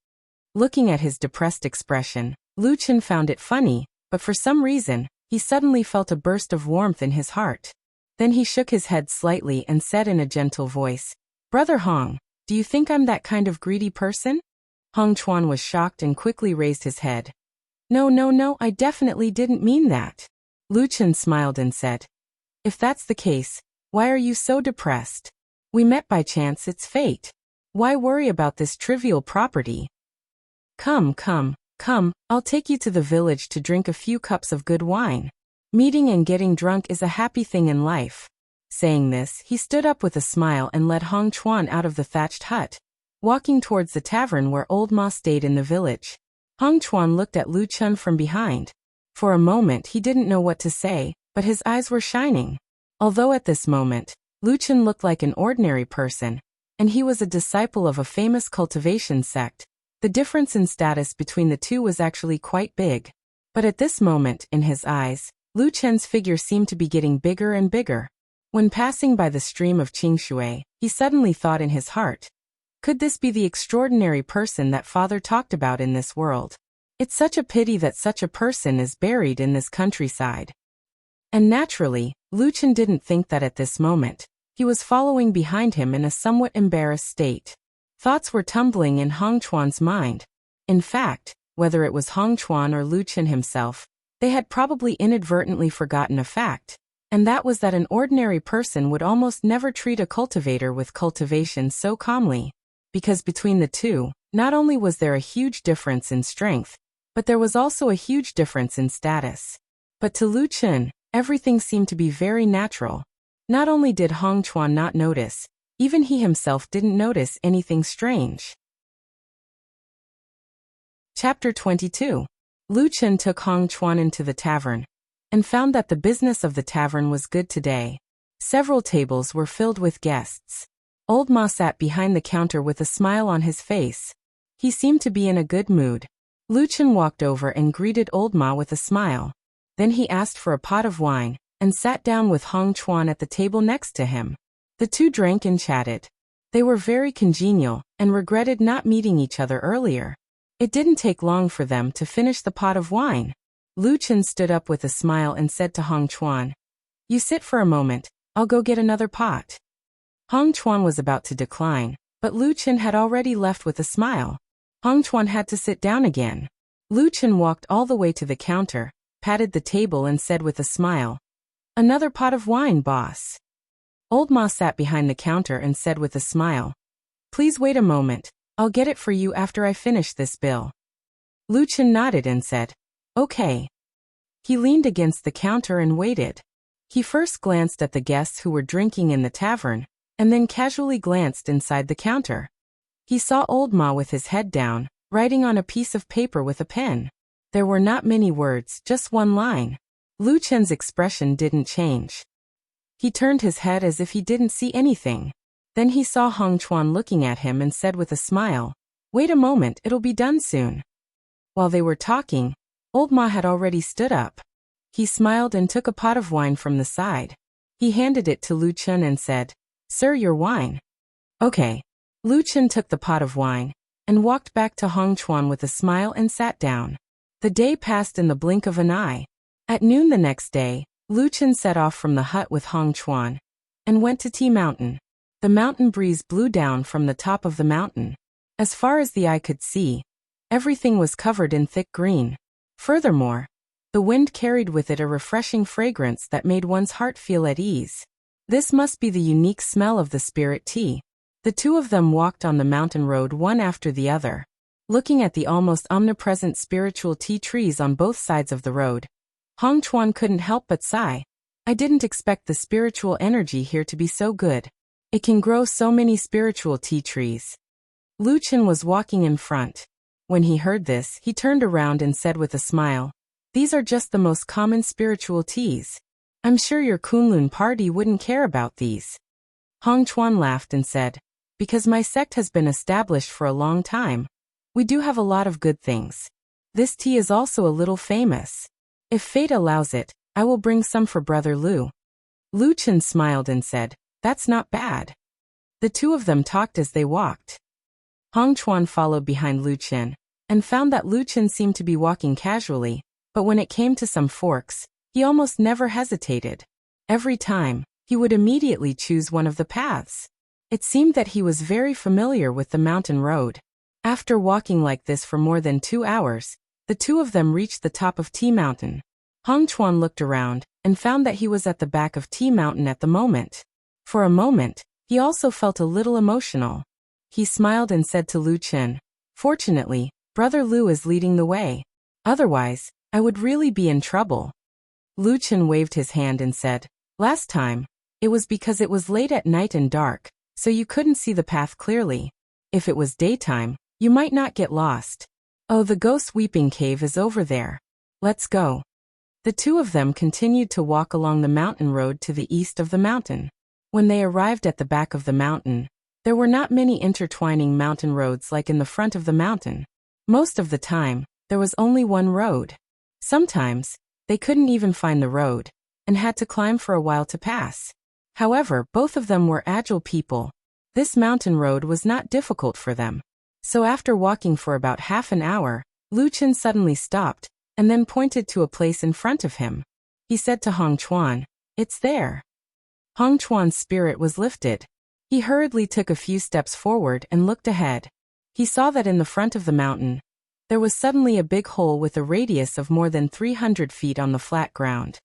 Looking at his depressed expression, Lu Chen found it funny, but for some reason, he suddenly felt a burst of warmth in his heart. Then he shook his head slightly and said in a gentle voice, "Brother Hong, do you think I'm that kind of greedy person?" Hong Chuan was shocked and quickly raised his head. No, I definitely didn't mean that." Lu Chen smiled and said, "If that's the case, why are you so depressed? We met by chance, it's fate. Why worry about this trivial property? Come, I'll take you to the village to drink a few cups of good wine. Meeting and getting drunk is a happy thing in life." Saying this, he stood up with a smile and led Hong Chuan out of the thatched hut, walking towards the tavern where old Ma stayed in the village. Hong Chuan looked at Lu Chen from behind. For a moment he didn't know what to say, but his eyes were shining. Although at this moment, Lu Chen looked like an ordinary person, and he was a disciple of a famous cultivation sect, the difference in status between the two was actually quite big. But at this moment, in his eyes, Lu Chen's figure seemed to be getting bigger and bigger. When passing by the stream of Qingshui, he suddenly thought in his heart, could this be the extraordinary person that father talked about in this world? It's such a pity that such a person is buried in this countryside. And naturally, Lu Chen didn't think that at this moment. He was following behind him in a somewhat embarrassed state. Thoughts were tumbling in Hong Chuan's mind. In fact, whether it was Hong Chuan or Lu Chen himself, they had probably inadvertently forgotten a fact, and that was that an ordinary person would almost never treat a cultivator with cultivation so calmly. Because between the two, not only was there a huge difference in strength, but there was also a huge difference in status. But to Lu Chen, everything seemed to be very natural. Not only did Hong Chuan not notice, even he himself didn't notice anything strange. Chapter 22. Lu Chen took Hong Chuan into the tavern, and found that the business of the tavern was good today. Several tables were filled with guests. Old Ma sat behind the counter with a smile on his face. He seemed to be in a good mood. Lu Chen walked over and greeted Old Ma with a smile. Then he asked for a pot of wine, and sat down with Hong Chuan at the table next to him. The two drank and chatted. They were very congenial, and regretted not meeting each other earlier. It didn't take long for them to finish the pot of wine. Lu Chen stood up with a smile and said to Hong Chuan, "You sit for a moment, I'll go get another pot." Hong Chuan was about to decline, but Lu Chen had already left with a smile. Hong Chuan had to sit down again. Lu Chen walked all the way to the counter, patted the table and said with a smile, "Another pot of wine, boss." Old Ma sat behind the counter and said with a smile, "Please wait a moment, I'll get it for you after I finish this bill." Lu Chen nodded and said, "Okay." He leaned against the counter and waited. He first glanced at the guests who were drinking in the tavern, and then casually glanced inside the counter. He saw Old Ma with his head down, writing on a piece of paper with a pen. There were not many words, just one line. Lu Chen's expression didn't change. He turned his head as if he didn't see anything. Then he saw Hong Chuan looking at him and said with a smile, "Wait a moment, it'll be done soon." While they were talking, Old Ma had already stood up. He smiled and took a pot of wine from the side. He handed it to Lu Chen and said, "Sir, your wine." "Okay." Lu Chen took the pot of wine, and walked back to Hong Chuan with a smile and sat down. The day passed in the blink of an eye. At noon the next day, Lu Chen set off from the hut with Hong Chuan, and went to Tea Mountain. The mountain breeze blew down from the top of the mountain. As far as the eye could see, everything was covered in thick green. Furthermore, the wind carried with it a refreshing fragrance that made one's heart feel at ease. This must be the unique smell of the spirit tea. The two of them walked on the mountain road one after the other, looking at the almost omnipresent spiritual tea trees on both sides of the road. Hong Chuan couldn't help but sigh. "I didn't expect the spiritual energy here to be so good. It can grow so many spiritual tea trees." Lu Chen was walking in front. When he heard this, he turned around and said with a smile, "These are just the most common spiritual teas. I'm sure your Kunlun party wouldn't care about these. Hong Chuan laughed and said, because my sect has been established for a long time. We do have a lot of good things. This tea is also a little famous. If fate allows it, I will bring some for Brother Lu. Lu Chen smiled and said, that's not bad. The two of them talked as they walked. Hong Chuan followed behind Lu Chen, and found that Lu Chen seemed to be walking casually, but when it came to some forks, he almost never hesitated. Every time, he would immediately choose one of the paths. It seemed that he was very familiar with the mountain road. After walking like this for more than 2 hours, the two of them reached the top of Tea Mountain. Hong Chuan looked around, and found that he was at the back of Tea Mountain at the moment. For a moment, he also felt a little emotional. He smiled and said to Lu Chen, fortunately, Brother Lu is leading the way. Otherwise, I would really be in trouble. Lu Chen waved his hand and said, last time, it was because it was late at night and dark, so you couldn't see the path clearly. If it was daytime, you might not get lost. Oh, the Ghost Weeping Cave is over there. Let's go. The two of them continued to walk along the mountain road to the east of the mountain. When they arrived at the back of the mountain, there were not many intertwining mountain roads like in the front of the mountain. Most of the time, there was only one road. Sometimes, they couldn't even find the road, and had to climb for a while to pass. However, both of them were agile people. This mountain road was not difficult for them. So after walking for about half an hour, Lu Chen suddenly stopped, and then pointed to a place in front of him. He said to Hong Chuan, it's there. Hong Chuan's spirit was lifted. He hurriedly took a few steps forward and looked ahead. He saw that in the front of the mountain, there was suddenly a big hole with a radius of more than 300 feet on the flat ground.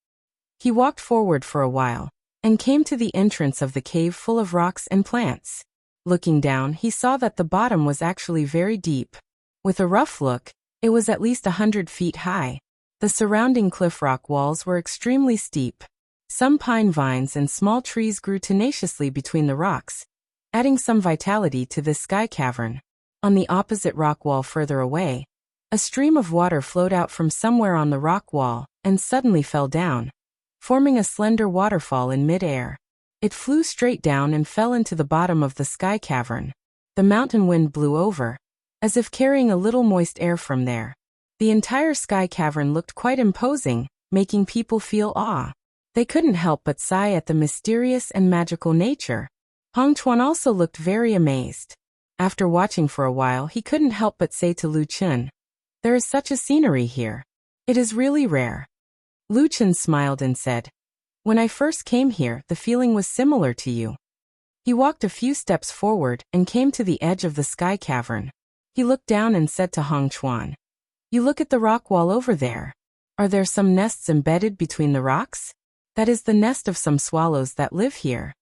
He walked forward for a while, and came to the entrance of the cave full of rocks and plants. Looking down, he saw that the bottom was actually very deep. With a rough look, it was at least 100 feet high. The surrounding cliff rock walls were extremely steep. Some pine vines and small trees grew tenaciously between the rocks, adding some vitality to this sky cavern. On the opposite rock wall further away, a stream of water flowed out from somewhere on the rock wall and suddenly fell down, forming a slender waterfall in mid-air. It flew straight down and fell into the bottom of the sky cavern. The mountain wind blew over, as if carrying a little moist air from there. The entire sky cavern looked quite imposing, making people feel awe. They couldn't help but sigh at the mysterious and magical nature. Hong Chuan also looked very amazed. After watching for a while, he couldn't help but say to Lu Chen, there is such a scenery here. It is really rare. Lu Chen smiled and said, when I first came here, the feeling was similar to you. He walked a few steps forward and came to the edge of the sky cavern. He looked down and said to Hong Chuan, you look at the rock wall over there. Are there some nests embedded between the rocks? That is the nest of some swallows that live here.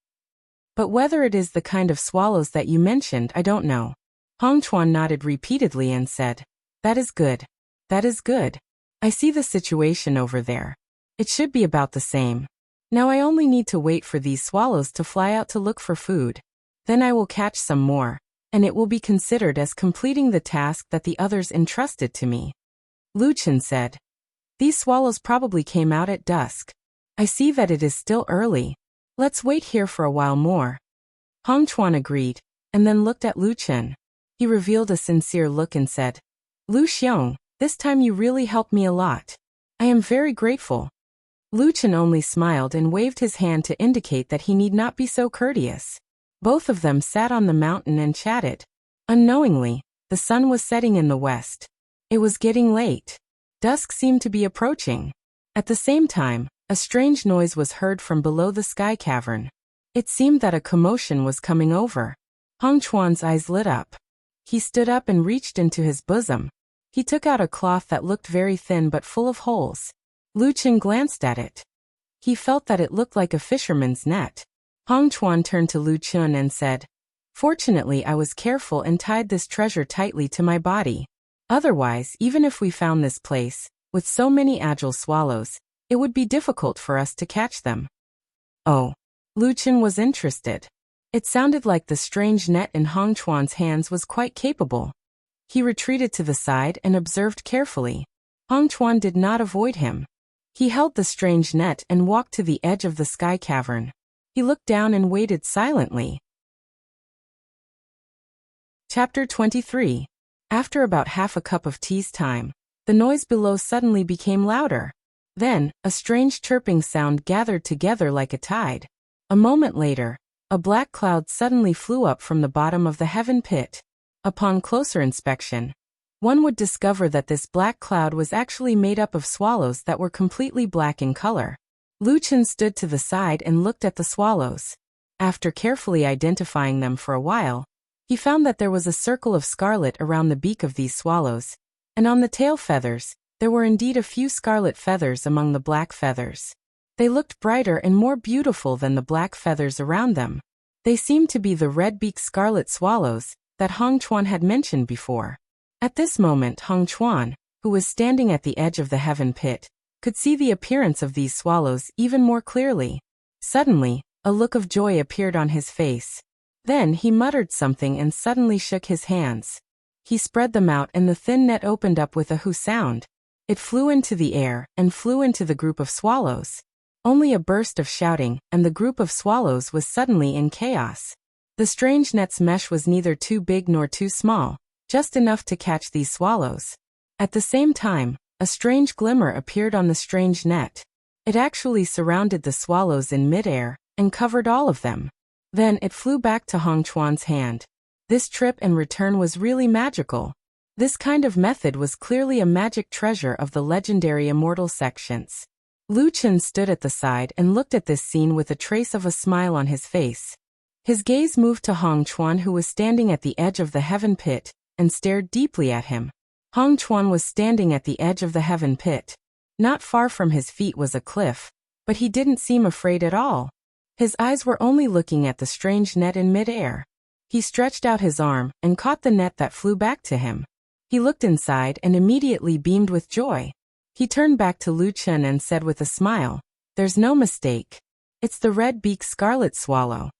But whether it is the kind of swallows that you mentioned, I don't know. Hong Chuan nodded repeatedly and said, that is good. That is good. I see the situation over there. It should be about the same. Now I only need to wait for these swallows to fly out to look for food. Then I will catch some more, and it will be considered as completing the task that the others entrusted to me. Lu Chen said, these swallows probably came out at dusk. I see that it is still early. Let's wait here for a while more. Hong Chuan agreed, and then looked at Lu Chen. He revealed a sincere look and said, Lu Xiong, this time you really helped me a lot. I am very grateful. Lu Chen only smiled and waved his hand to indicate that he need not be so courteous. Both of them sat on the mountain and chatted. Unknowingly, the sun was setting in the west. It was getting late. Dusk seemed to be approaching. At the same time, a strange noise was heard from below the sky cavern. It seemed that a commotion was coming over. Hong Chuan's eyes lit up. He stood up and reached into his bosom. He took out a cloth that looked very thin but full of holes. Lu Chen glanced at it. He felt that it looked like a fisherman's net. Hong Chuan turned to Lu Chen and said, fortunately I was careful and tied this treasure tightly to my body. Otherwise, even if we found this place, with so many agile swallows, it would be difficult for us to catch them. Oh. Lu Chen was interested. It sounded like the strange net in Hong Chuan's hands was quite capable. He retreated to the side and observed carefully. Hong Chuan did not avoid him. He held the strange net and walked to the edge of the sky cavern. He looked down and waited silently. Chapter 23. After about half a cup of tea's time, the noise below suddenly became louder. Then, a strange chirping sound gathered together like a tide. A moment later, a black cloud suddenly flew up from the bottom of the heaven pit. Upon closer inspection, one would discover that this black cloud was actually made up of swallows that were completely black in color. Lu Chen stood to the side and looked at the swallows. After carefully identifying them for a while, he found that there was a circle of scarlet around the beak of these swallows, and on the tail feathers, there were indeed a few scarlet feathers among the black feathers. They looked brighter and more beautiful than the black feathers around them. They seemed to be the red-beaked scarlet swallows that Hong Chuan had mentioned before. At this moment Hong Chuan, who was standing at the edge of the heaven pit, could see the appearance of these swallows even more clearly. Suddenly, a look of joy appeared on his face. Then he muttered something and suddenly shook his hands. He spread them out and the thin net opened up with a hoo sound. It flew into the air and flew into the group of swallows. Only a burst of shouting, and the group of swallows was suddenly in chaos. The strange net's mesh was neither too big nor too small, just enough to catch these swallows. At the same time, a strange glimmer appeared on the strange net. It actually surrounded the swallows in midair and covered all of them. Then it flew back to Hong Chuan's hand. This trip and return was really magical. This kind of method was clearly a magic treasure of the legendary immortal sections. Lu Chen stood at the side and looked at this scene with a trace of a smile on his face. His gaze moved to Hong Chuan, who was standing at the edge of the heaven pit, and stared deeply at him. Hong Chuan was standing at the edge of the heaven pit. Not far from his feet was a cliff, but he didn't seem afraid at all. His eyes were only looking at the strange net in midair. He stretched out his arm and caught the net that flew back to him. He looked inside and immediately beamed with joy. He turned back to Lu Chen and said with a smile, "There's no mistake. It's the red-beaked scarlet swallow."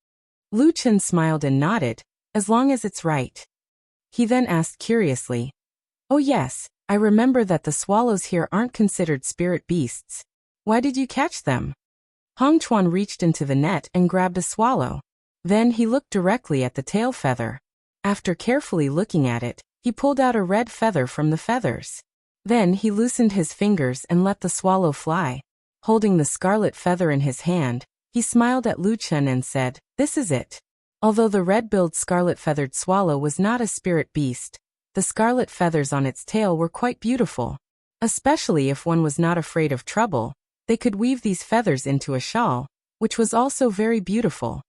Lu Chen smiled and nodded, "As long as it's right." He then asked curiously, "Oh yes, I remember that the swallows here aren't considered spirit beasts. Why did you catch them?" Hong Chuan reached into the net and grabbed a swallow. Then he looked directly at the tail feather. After carefully looking at it, he pulled out a red feather from the feathers. Then he loosened his fingers and let the swallow fly. Holding the scarlet feather in his hand, he smiled at Lu Chen and said, "This is it." Although the red-billed scarlet-feathered swallow was not a spirit beast, the scarlet feathers on its tail were quite beautiful. Especially if one was not afraid of trouble, they could weave these feathers into a shawl, which was also very beautiful.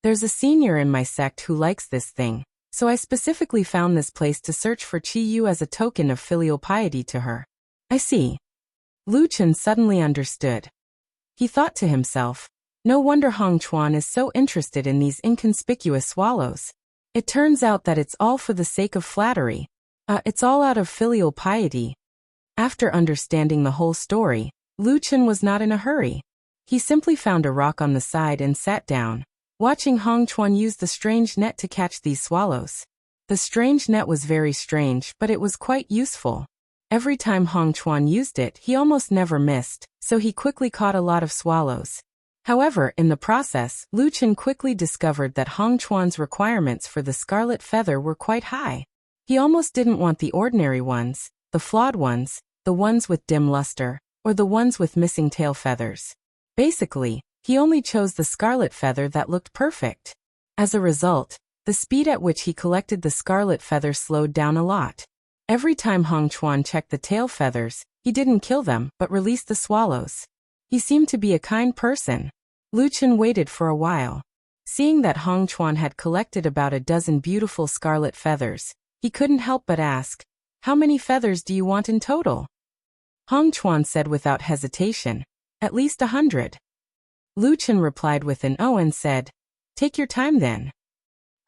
There's a senior in my sect who likes this thing, so I specifically found this place to search for Chi Yu as a token of filial piety to her. I see. Lu Chen suddenly understood. He thought to himself, no wonder Hong Chuan is so interested in these inconspicuous swallows. It turns out that it's all for the sake of flattery. It's all out of filial piety. After understanding the whole story, Lu Chen was not in a hurry. He simply found a rock on the side and sat down, watching Hong Chuan use the strange net to catch these swallows. The strange net was very strange, but it was quite useful. Every time Hong Chuan used it, he almost never missed, so he quickly caught a lot of swallows. However, in the process, Lu Chen quickly discovered that Hong Chuan's requirements for the scarlet feather were quite high. He almost didn't want the ordinary ones, the flawed ones, the ones with dim luster, or the ones with missing tail feathers. Basically, he only chose the scarlet feather that looked perfect. As a result, the speed at which he collected the scarlet feather slowed down a lot. Every time Hong Chuan checked the tail feathers, he didn't kill them but released the swallows. He seemed to be a kind person. Lu Chen waited for a while. Seeing that Hong Chuan had collected about a dozen beautiful scarlet feathers, he couldn't help but ask, "How many feathers do you want in total?" Hong Chuan said without hesitation, "At least 100. Lu Chen replied with an "oh" and said, "Take your time then."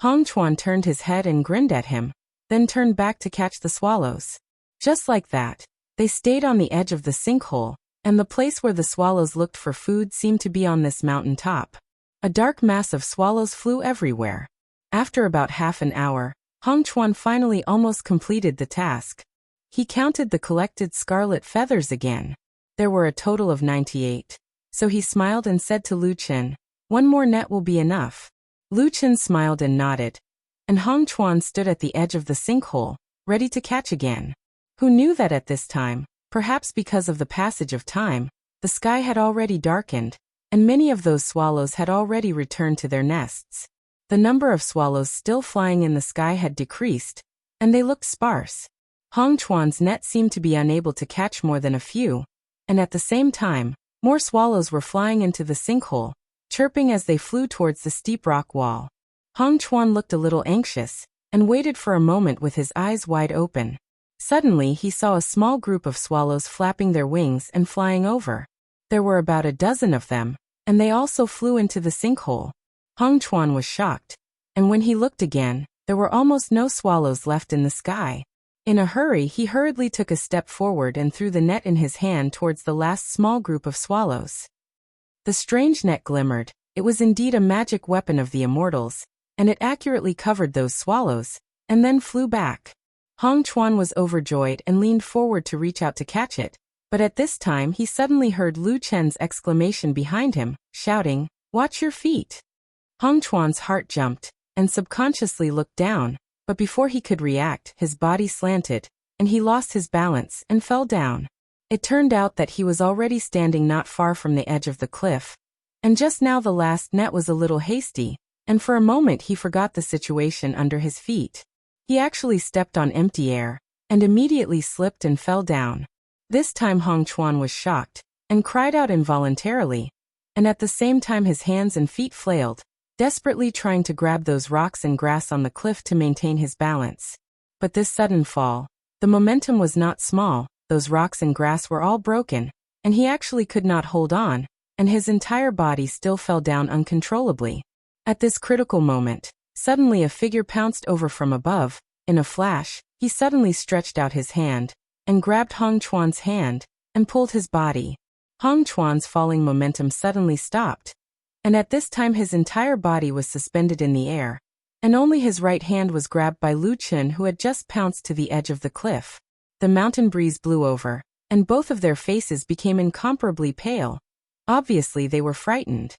Hong Chuan turned his head and grinned at him, then turned back to catch the swallows. Just like that, they stayed on the edge of the sinkhole, and the place where the swallows looked for food seemed to be on this mountain top. A dark mass of swallows flew everywhere. After about half an hour, Hong Chuan finally almost completed the task. He counted the collected scarlet feathers again. There were a total of 98. So he smiled and said to Lu Chen, "One more net will be enough." Lu Chen smiled and nodded, and Hong Chuan stood at the edge of the sinkhole, ready to catch again. Who knew that at this time, perhaps because of the passage of time, the sky had already darkened, and many of those swallows had already returned to their nests. The number of swallows still flying in the sky had decreased, and they looked sparse. Hong Chuan's net seemed to be unable to catch more than a few, and at the same time, more swallows were flying into the sinkhole, chirping as they flew towards the steep rock wall. Hong Chuan looked a little anxious, and waited for a moment with his eyes wide open. Suddenly he saw a small group of swallows flapping their wings and flying over. There were about a dozen of them, and they also flew into the sinkhole. Hong Chuan was shocked, and when he looked again, there were almost no swallows left in the sky. In a hurry, he hurriedly took a step forward and threw the net in his hand towards the last small group of swallows. The strange net glimmered. It was indeed a magic weapon of the immortals, and it accurately covered those swallows, and then flew back. Hong Chuan was overjoyed and leaned forward to reach out to catch it, but at this time he suddenly heard Lu Chen's exclamation behind him, shouting, "Watch your feet!" Hong Chuan's heart jumped, and subconsciously looked down, but before he could react, his body slanted, and he lost his balance and fell down. It turned out that he was already standing not far from the edge of the cliff, and just now the last net was a little hasty, and for a moment he forgot the situation under his feet. He actually stepped on empty air, and immediately slipped and fell down. This time Hong Chuan was shocked, and cried out involuntarily, and at the same time his hands and feet flailed, desperately trying to grab those rocks and grass on the cliff to maintain his balance. But this sudden fall, the momentum was not small, those rocks and grass were all broken, and he actually could not hold on, and his entire body still fell down uncontrollably. At this critical moment, suddenly a figure pounced over from above. In a flash, he suddenly stretched out his hand, and grabbed Hong Chuan's hand, and pulled his body. Hong Chuan's falling momentum suddenly stopped, and at this time his entire body was suspended in the air, and only his right hand was grabbed by Lu Chen, who had just pounced to the edge of the cliff. The mountain breeze blew over, and both of their faces became incomparably pale. Obviously they were frightened.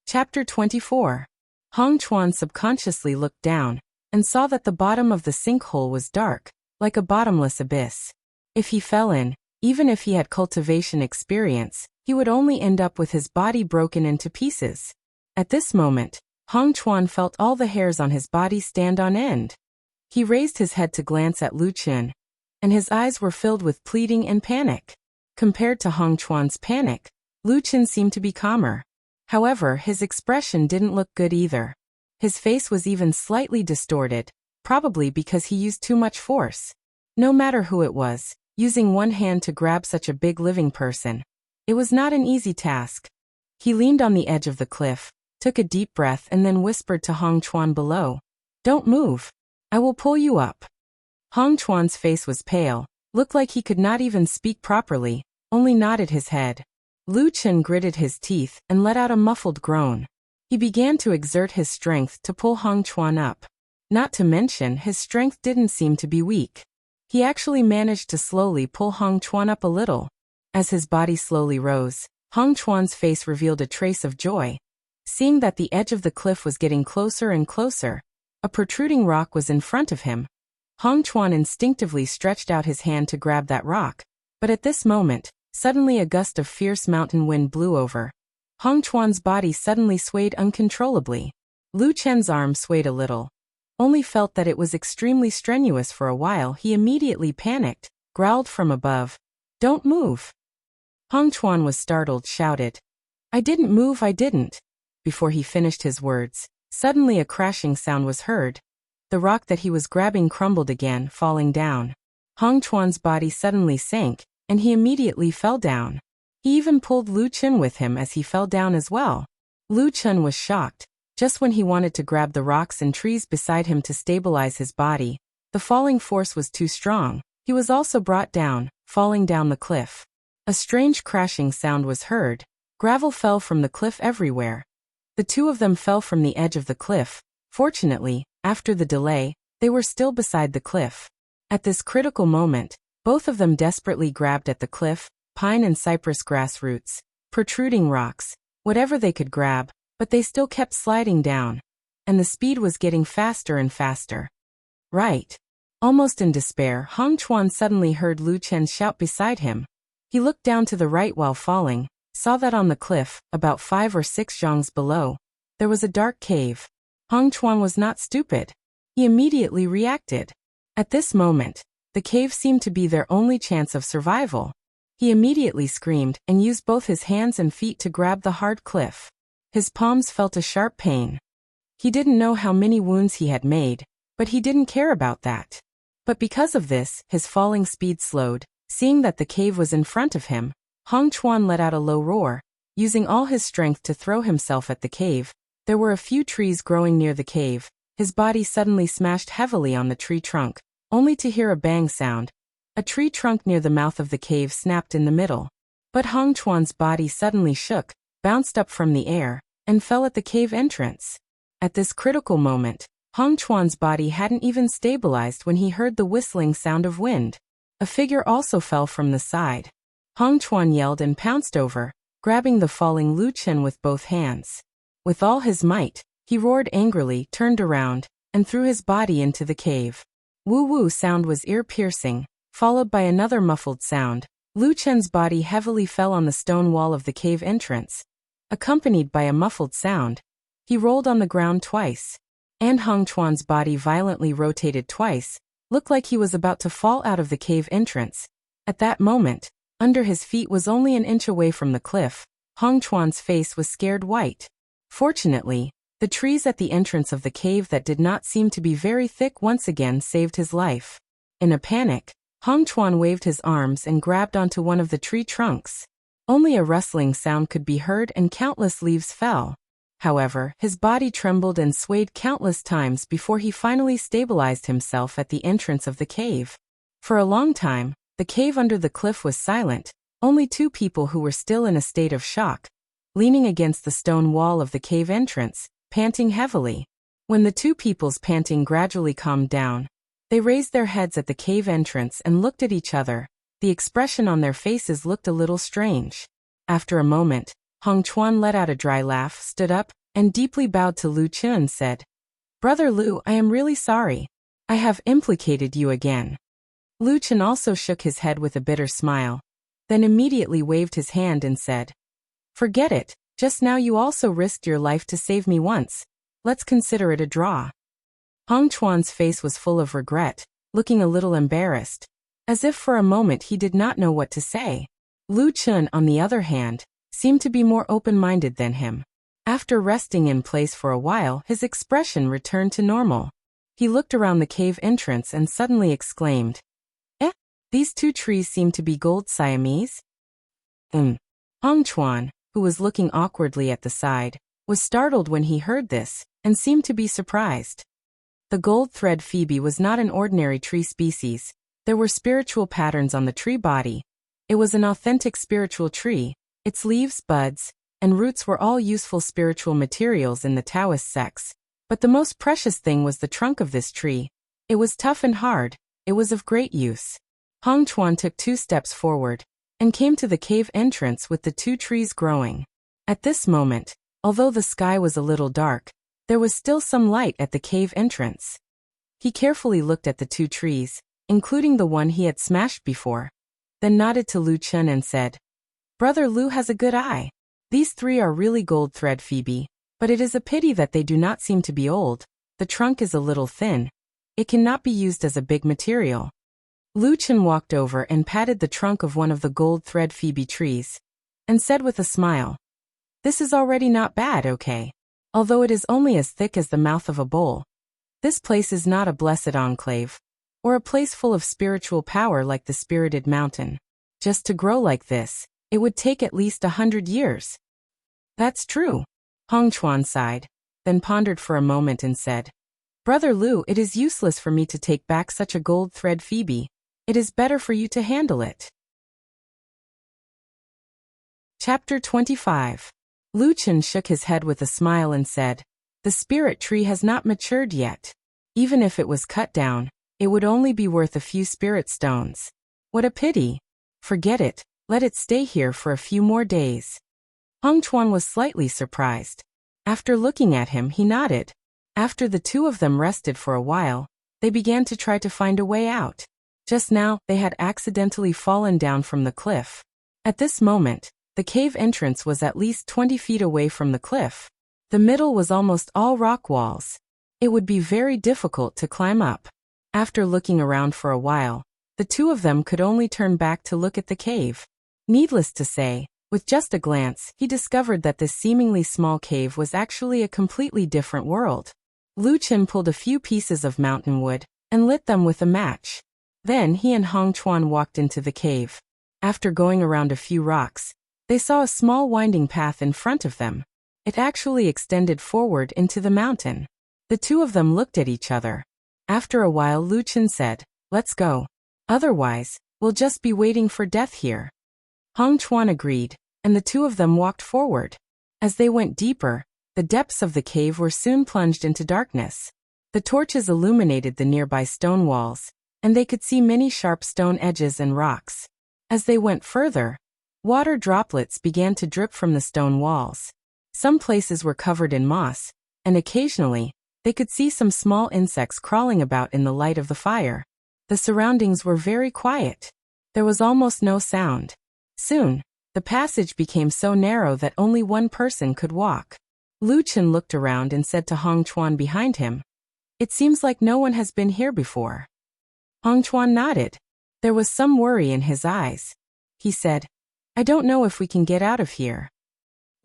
Chapter 24. Hong Chuan subconsciously looked down, and saw that the bottom of the sinkhole was dark, like a bottomless abyss. If he fell in, even if he had cultivation experience, he would only end up with his body broken into pieces. At this moment, Hong Chuan felt all the hairs on his body stand on end. He raised his head to glance at Lu Chen, and his eyes were filled with pleading and panic. Compared to Hong Chuan's panic, Lu Chen seemed to be calmer. However, his expression didn't look good either. His face was even slightly distorted, probably because he used too much force. No matter who it was, using one hand to grab such a big living person, it was not an easy task. He leaned on the edge of the cliff, took a deep breath and then whispered to Hong Chuan below, "Don't move. I will pull you up." Hong Chuan's face was pale, looked like he could not even speak properly, only nodded his head. Lu Chen gritted his teeth and let out a muffled groan. He began to exert his strength to pull Hong Chuan up. Not to mention, his strength didn't seem to be weak. He actually managed to slowly pull Hong Chuan up a little. As his body slowly rose, Hong Chuan's face revealed a trace of joy. Seeing that the edge of the cliff was getting closer and closer, a protruding rock was in front of him. Hong Chuan instinctively stretched out his hand to grab that rock, but at this moment, suddenly a gust of fierce mountain wind blew over. Hong Chuan's body suddenly swayed uncontrollably. Lu Chen's arm swayed a little, only felt that it was extremely strenuous for a while. He immediately panicked, growled from above, "Don't move." Hong Chuan was startled, shouted, "I didn't move, I didn't." Before he finished his words, suddenly a crashing sound was heard. The rock that he was grabbing crumbled again, falling down. Hong Chuan's body suddenly sank, and he immediately fell down. He even pulled Lu Chen with him as he fell down as well. Lu Chen was shocked. Just when he wanted to grab the rocks and trees beside him to stabilize his body, the falling force was too strong. He was also brought down, falling down the cliff. A strange crashing sound was heard. Gravel fell from the cliff everywhere. The two of them fell from the edge of the cliff. Fortunately, after the delay, they were still beside the cliff. At this critical moment, Both of them desperately grabbed at the cliff, pine and cypress grass roots, protruding rocks, whatever they could grab, but they still kept sliding down. And the speed was getting faster and faster. Right. Almost in despair, Hong Chuan suddenly heard Lu Chen shout beside him. He looked down to the right while falling, saw that on the cliff, about 5 or 6 zhongs below, there was a dark cave. Hong Chuan was not stupid. He immediately reacted. At this moment, the cave seemed to be their only chance of survival. He immediately screamed and used both his hands and feet to grab the hard cliff. His palms felt a sharp pain. He didn't know how many wounds he had made, but he didn't care about that. But because of this, his falling speed slowed. Seeing that the cave was in front of him, Hong Chuan let out a low roar, using all his strength to throw himself at the cave. There were a few trees growing near the cave. His body suddenly smashed heavily on the tree trunk, only to hear a bang sound. A tree trunk near the mouth of the cave snapped in the middle. But Hong Chuan's body suddenly shook, bounced up from the air, and fell at the cave entrance. At this critical moment, Hong Chuan's body hadn't even stabilized when he heard the whistling sound of wind. A figure also fell from the side. Hong Chuan yelled and pounced over, grabbing the falling Lu Chen with both hands. With all his might, he roared angrily, turned around, and threw his body into the cave. Woo-woo sound was ear-piercing, followed by another muffled sound. Lu Chen's body heavily fell on the stone wall of the cave entrance, accompanied by a muffled sound. He rolled on the ground twice, and Hong Chuan's body violently rotated twice, looked like he was about to fall out of the cave entrance. At that moment, under his feet was only an inch away from the cliff. Hong Chuan's face was scared white. Fortunately, the trees at the entrance of the cave that did not seem to be very thick once again saved his life. In a panic, Hong Chuan waved his arms and grabbed onto one of the tree trunks. Only a rustling sound could be heard and countless leaves fell. However, his body trembled and swayed countless times before he finally stabilized himself at the entrance of the cave. For a long time, the cave under the cliff was silent, only 2 people who were still in a state of shock, leaning against the stone wall of the cave entrance, panting heavily. When the 2 people's panting gradually calmed down, they raised their heads at the cave entrance and looked at each other. The expression on their faces looked a little strange. After a moment, Hong Chuan let out a dry laugh, stood up, and deeply bowed to Lu Chen and said, "Brother Lu, I am really sorry. I have implicated you again." Lu Chen also shook his head with a bitter smile, then immediately waved his hand and said, "Forget it, just now you also risked your life to save me once. Let's consider it a draw." Hong Chuan's face was full of regret, looking a little embarrassed, as if for a moment he did not know what to say. Lu Chen, on the other hand, seemed to be more open-minded than him. After resting in place for a while, his expression returned to normal. He looked around the cave entrance and suddenly exclaimed, These 2 trees seem to be gold Siamese?" Hong Chuan, who was looking awkwardly at the side, was startled when he heard this, and seemed to be surprised. The gold thread phoebe was not an ordinary tree species. There were spiritual patterns on the tree body. It was an authentic spiritual tree. Its leaves, buds, and roots were all useful spiritual materials in the Taoist sects. But the most precious thing was the trunk of this tree. It was tough and hard. It was of great use. Hong Chuan took 2 steps forward, and came to the cave entrance with the 2 trees growing. At this moment, although the sky was a little dark, there was still some light at the cave entrance. He carefully looked at the 2 trees, including the one he had smashed before, then nodded to Lu Chen and said, "Brother Lu has a good eye. These 3 are really gold thread phoebe, but it is a pity that they do not seem to be old. The trunk is a little thin. It cannot be used as a big material." Lu Chen walked over and patted the trunk of one of the gold thread phoebe trees, and said with a smile, "This is already not bad, okay? Although it is only as thick as the mouth of a bowl. This place is not a blessed enclave, or a place full of spiritual power like the Spirited Mountain. Just to grow like this, it would take at least 100 years. "That's true." Hong Chuan sighed, then pondered for a moment and said, "Brother Lu, it is useless for me to take back such a gold thread phoebe. It is better for you to handle it." Chapter 25. Lu Chen shook his head with a smile and said, "The spirit tree has not matured yet. Even if it was cut down, it would only be worth a few spirit stones. What a pity. Forget it, let it stay here for a few more days. Hong Chuan was slightly surprised. After looking at him, he nodded. After the two of them rested for a while, they began to try to find a way out. Just now, they had accidentally fallen down from the cliff. At this moment, the cave entrance was at least 20 feet away from the cliff. The middle was almost all rock walls. It would be very difficult to climb up. After looking around for a while, the two of them could only turn back to look at the cave. Needless to say, with just a glance, he discovered that this seemingly small cave was actually a completely different world. Lu Chen pulled a few pieces of mountain wood and lit them with a match. Then he and Hong Chuan walked into the cave. After going around a few rocks, they saw a small winding path in front of them. It actually extended forward into the mountain. The two of them looked at each other. After a while, Lu Chen said, "Let's go. Otherwise, we'll just be waiting for death here." Hong Chuan agreed, and the two of them walked forward. As they went deeper, the depths of the cave were soon plunged into darkness. The torches illuminated the nearby stone walls, and they could see many sharp stone edges and rocks. As they went further, water droplets began to drip from the stone walls. Some places were covered in moss, and occasionally, they could see some small insects crawling about in the light of the fire. The surroundings were very quiet. There was almost no sound. Soon, the passage became so narrow that only one person could walk. Lu Chen looked around and said to Hong Chuan behind him, "It seems like no one has been here before." Hong Chuan nodded. There was some worry in his eyes. He said, "I don't know if we can get out of here."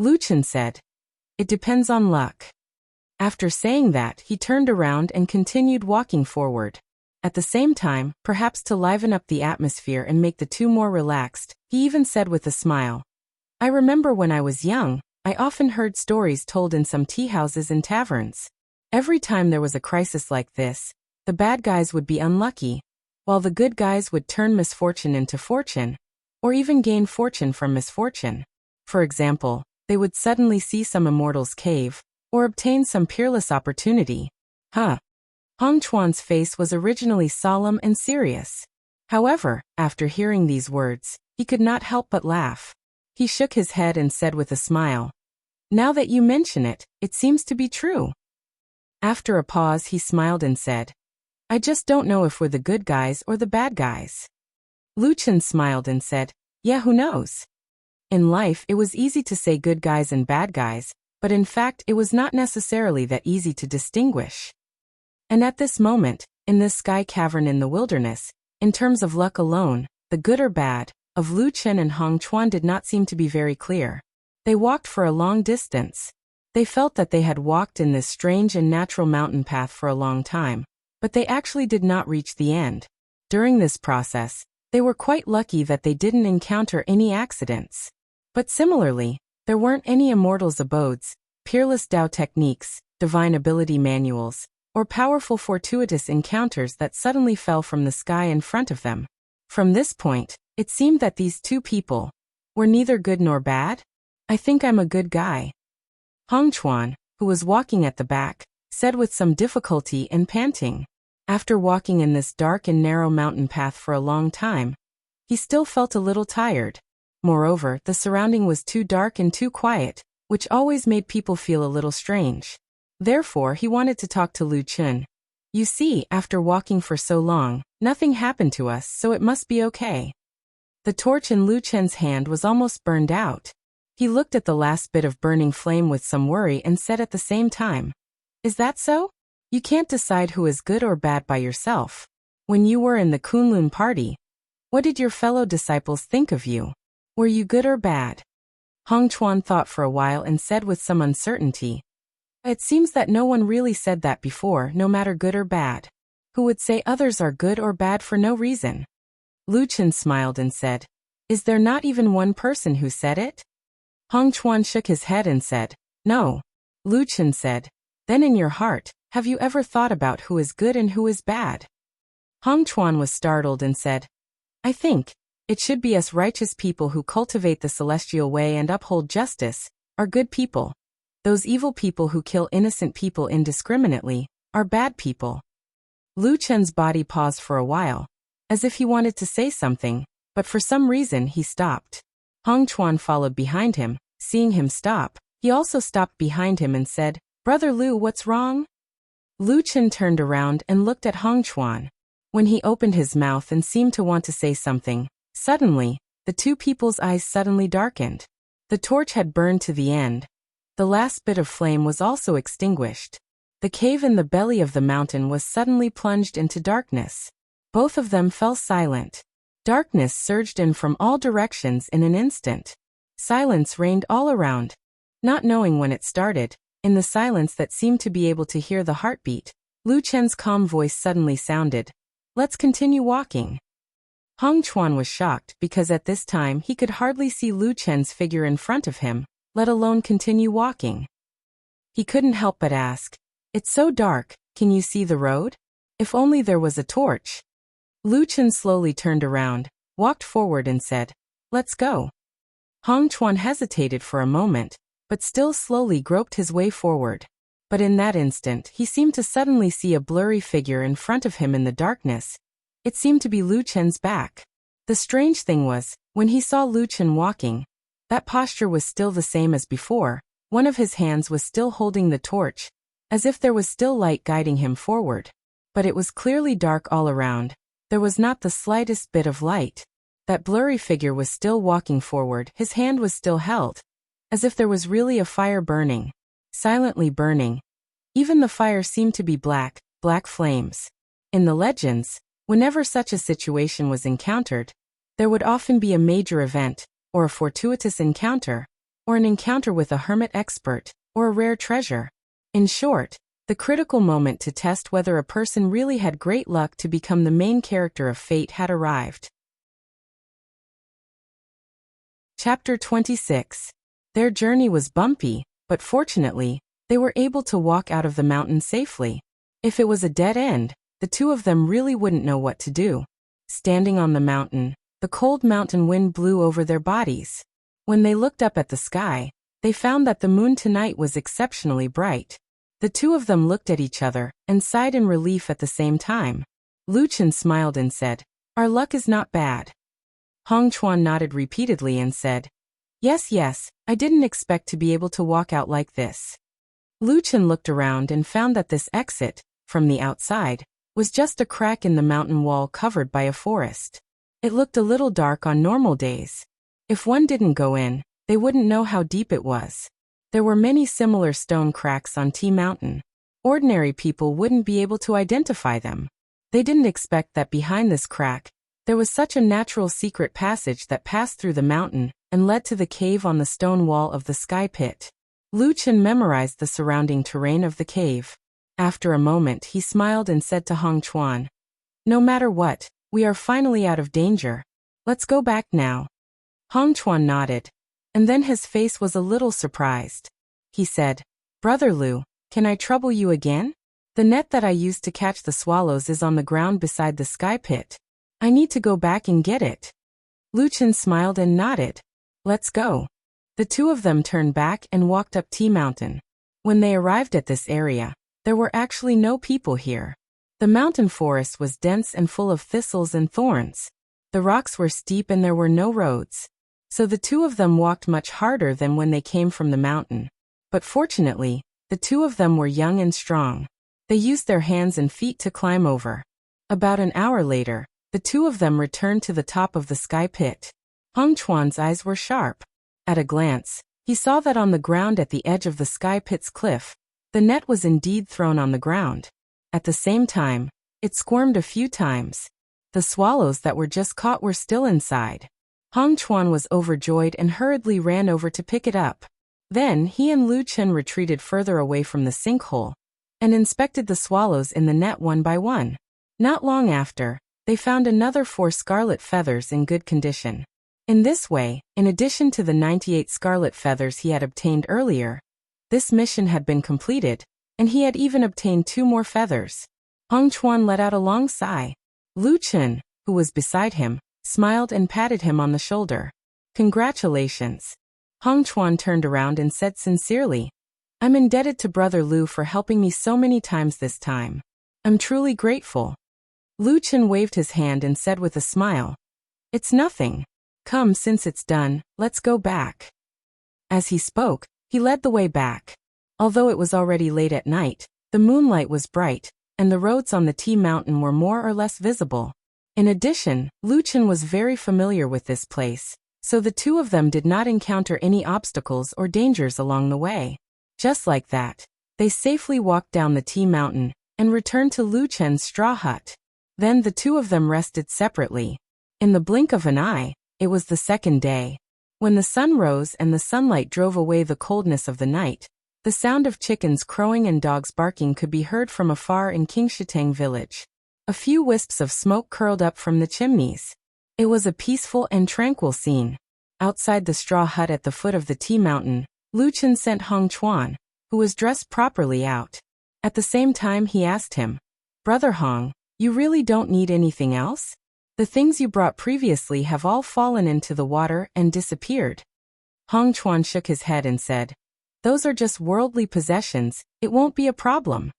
Lu Chen said, "It depends on luck." After saying that, he turned around and continued walking forward. At the same time, perhaps to liven up the atmosphere and make the two more relaxed, he even said with a smile, "I remember when I was young, I often heard stories told in some tea houses and taverns. Every time there was a crisis like this, the bad guys would be unlucky, while the good guys would turn misfortune into fortune, or even gain fortune from misfortune. For example, they would suddenly see some immortal's cave, or obtain some peerless opportunity." Hong Chuan's face was originally solemn and serious. However, after hearing these words, he could not help but laugh. He shook his head and said with a smile, "Now that you mention it, it seems to be true." After a pause, he smiled and said, "I just don't know if we're the good guys or the bad guys." Lu Chen smiled and said, "Yeah, who knows?" In life, it was easy to say good guys and bad guys, but in fact, it was not necessarily that easy to distinguish. And at this moment, in this sky cavern in the wilderness, in terms of luck alone, the good or bad of Lu Chen and Hong Chuan did not seem to be very clear. They walked for a long distance. They felt that they had walked in this strange and natural mountain path for a long time, but they actually did not reach the end. During this process, they were quite lucky that they didn't encounter any accidents. But similarly, there weren't any immortals' abodes, peerless Dao techniques, divine ability manuals, or powerful fortuitous encounters that suddenly fell from the sky in front of them. From this point, it seemed that these two people were neither good nor bad. "I think I'm a good guy," Hong Chuan, who was walking at the back, said with some difficulty and panting. After walking in this dark and narrow mountain path for a long time, he still felt a little tired. Moreover, the surrounding was too dark and too quiet, which always made people feel a little strange. Therefore, he wanted to talk to Lu Chen. "You see, after walking for so long, nothing happened to us, so it must be okay." The torch in Lu Chen's hand was almost burned out. He looked at the last bit of burning flame with some worry and said at the same time, "Is that so? You can't decide who is good or bad by yourself. When you were in the Kunlun party, what did your fellow disciples think of you? Were you good or bad?" Hong Chuan thought for a while and said with some uncertainty, "It seems that no one really said that before, no matter good or bad. Who would say others are good or bad for no reason?" Lu Chen smiled and said, "Is there not even one person who said it?" Hong Chuan shook his head and said, "No." Lu Chen said, "Then in your heart, have you ever thought about who is good and who is bad?" Hong Chuan was startled and said, "I think it should be us righteous people who cultivate the celestial way and uphold justice, are good people. Those evil people who kill innocent people indiscriminately are bad people." Lu Chen's body paused for a while. as if he wanted to say something, but for some reason he stopped. Hong Chuan followed behind him. Seeing him stop, he also stopped behind him and said, "Brother Lu, what's wrong?" Lu Chen turned around and looked at Hong Chuan. When he opened his mouth and seemed to want to say something, suddenly, the two people's eyes suddenly darkened. The torch had burned to the end. The last bit of flame was also extinguished. The cave in the belly of the mountain was suddenly plunged into darkness. Both of them fell silent. Darkness surged in from all directions in an instant. Silence reigned all around. Not knowing when it started, in the silence that seemed to be able to hear the heartbeat, Lu Chen's calm voice suddenly sounded, "Let's continue walking." Hong Chuan was shocked because at this time he could hardly see Lu Chen's figure in front of him, let alone continue walking. He couldn't help but ask, "It's so dark, can you see the road? If only there was a torch." Lu Chen slowly turned around, walked forward and said, "Let's go." Hong Chuan hesitated for a moment, but still slowly groped his way forward. But in that instant he seemed to suddenly see a blurry figure in front of him in the darkness. It seemed to be Lu Chen's back. The strange thing was, when he saw Lu Chen walking, that posture was still the same as before. One of his hands was still holding the torch, as if there was still light guiding him forward. But it was clearly dark all around. There was not the slightest bit of light. That blurry figure was still walking forward, his hand was still held, as if there was really a fire burning, silently burning. Even the fire seemed to be black flames. In the legends, whenever such a situation was encountered, there would often be a major event, or a fortuitous encounter, or an encounter with a hermit expert, or a rare treasure. In short, the critical moment to test whether a person really had great luck to become the main character of fate had arrived. Chapter 26. Their journey was bumpy, but fortunately, they were able to walk out of the mountain safely. If it was a dead end, the two of them really wouldn't know what to do. Standing on the mountain, the cold mountain wind blew over their bodies. When they looked up at the sky, they found that the moon tonight was exceptionally bright. The two of them looked at each other and sighed in relief at the same time. Lu Chen smiled and said, "Our luck is not bad." Hong Chuan nodded repeatedly and said, Yes, I didn't expect to be able to walk out like this." Lu Chen looked around and found that this exit, from the outside, was just a crack in the mountain wall covered by a forest. It looked a little dark on normal days. If one didn't go in, they wouldn't know how deep it was. There were many similar stone cracks on T Mountain. Ordinary people wouldn't be able to identify them. They didn't expect that behind this crack, there was such a natural secret passage that passed through the mountain and led to the cave on the stone wall of the sky pit. Lu Chen memorized the surrounding terrain of the cave. After a moment he smiled and said to Hong Chuan, "No matter what, we are finally out of danger. Let's go back now." Hong Chuan nodded, and then his face was a little surprised. He said, "Brother Lu, can I trouble you again? The net that I used to catch the swallows is on the ground beside the sky pit. I need to go back and get it." Lu Chen smiled and nodded. "Let's go." The two of them turned back and walked up T Mountain. When they arrived at this area, there were actually no people here. The mountain forest was dense and full of thistles and thorns. The rocks were steep and there were no roads. So the two of them walked much harder than when they came from the mountain. But fortunately, the two of them were young and strong. They used their hands and feet to climb over. About an hour later, the two of them returned to the top of the sky pit. Hong Chuan's eyes were sharp. At a glance, he saw that on the ground at the edge of the sky pit's cliff, the net was indeed thrown on the ground. At the same time, it squirmed a few times. The swallows that were just caught were still inside. Hong Chuan was overjoyed and hurriedly ran over to pick it up. Then he and Lu Chen retreated further away from the sinkhole and inspected the swallows in the net one by one. Not long after, they found another 4 scarlet feathers in good condition. In this way, in addition to the 98 scarlet feathers he had obtained earlier, this mission had been completed, and he had even obtained 2 more feathers. Hong Chuan let out a long sigh. Lu Chen, who was beside him, smiled and patted him on the shoulder. "Congratulations." Hong Chuan turned around and said sincerely, "I'm indebted to Brother Lu for helping me so many times this time. I'm truly grateful." Lu Chen waved his hand and said with a smile, "It's nothing. Come, since it's done, let's go back." As he spoke, he led the way back. Although it was already late at night, the moonlight was bright, and the roads on the Tea Mountain were more or less visible. In addition, Lu Chen was very familiar with this place, so the two of them did not encounter any obstacles or dangers along the way. Just like that, they safely walked down the Tea Mountain and returned to Lu Chen's straw hut. Then the two of them rested separately. In the blink of an eye, it was the second day. When the sun rose and the sunlight drove away the coldness of the night, the sound of chickens crowing and dogs barking could be heard from afar in Qingshitang village. A few wisps of smoke curled up from the chimneys. It was a peaceful and tranquil scene. Outside the straw hut at the foot of the Tea Mountain, Lu Chen sent Hong Chuan, who was dressed properly, out. At the same time he asked him, "Brother Hong, you really don't need anything else? The things you brought previously have all fallen into the water and disappeared." Hong Chuan shook his head and said, "Those are just worldly possessions, it won't be a problem."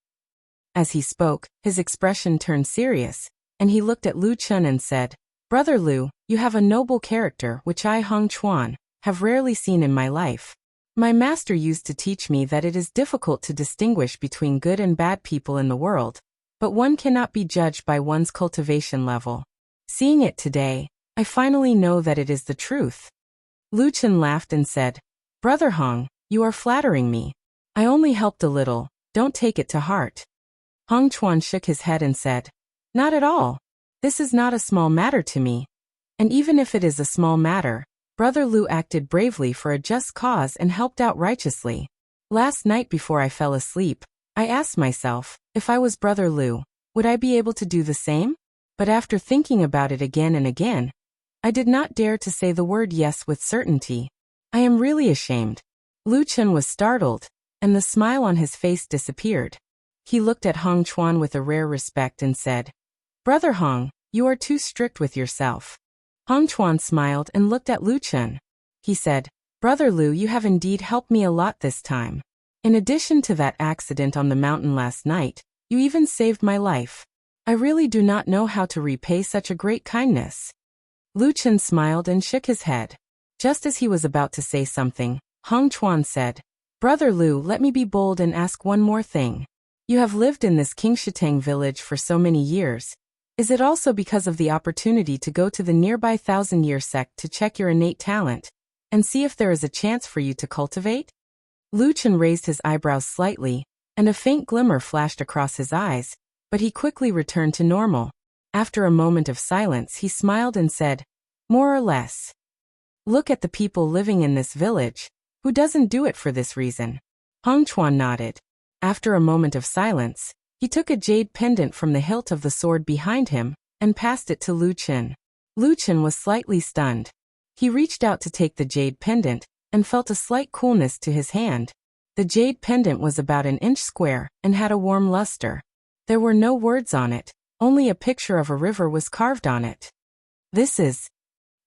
As he spoke, his expression turned serious, and he looked at Lu Chen and said, "Brother Lu, you have a noble character which I, Hong Chuan, have rarely seen in my life. My master used to teach me that it is difficult to distinguish between good and bad people in the world, but one cannot be judged by one's cultivation level. Seeing it today, I finally know that it is the truth." Lu Chen laughed and said, "Brother Hong, you are flattering me. I only helped a little, don't take it to heart." Hong Chuan shook his head and said, "Not at all. This is not a small matter to me. And even if it is a small matter, Brother Lu acted bravely for a just cause and helped out righteously. Last night before I fell asleep, I asked myself, if I was Brother Lu, would I be able to do the same? But after thinking about it again and again, I did not dare to say the word yes with certainty. I am really ashamed." Lu Chen was startled, and the smile on his face disappeared. He looked at Hong Chuan with a rare respect and said, "Brother Hong, you are too strict with yourself." Hong Chuan smiled and looked at Lu Chen. He said, "Brother Lu, you have indeed helped me a lot this time. In addition to that accident on the mountain last night, you even saved my life. I really do not know how to repay such a great kindness." Lu Chen smiled and shook his head. Just as he was about to say something, Hong Chuan said, "Brother Lu, let me be bold and ask one more thing. You have lived in this Qingshitang village for so many years. Is it also because of the opportunity to go to the nearby 1,000-year sect to check your innate talent, and see if there is a chance for you to cultivate?" Lu Chen raised his eyebrows slightly, and a faint glimmer flashed across his eyes, but he quickly returned to normal. After a moment of silence he smiled and said, "More or less. Look at the people living in this village. Who doesn't do it for this reason?" Hong Chuan nodded. After a moment of silence, he took a jade pendant from the hilt of the sword behind him and passed it to Lu Chen. Lu Chen was slightly stunned. He reached out to take the jade pendant and felt a slight coolness to his hand. The jade pendant was about an inch square and had a warm luster. There were no words on it, only a picture of a river was carved on it. "This is..."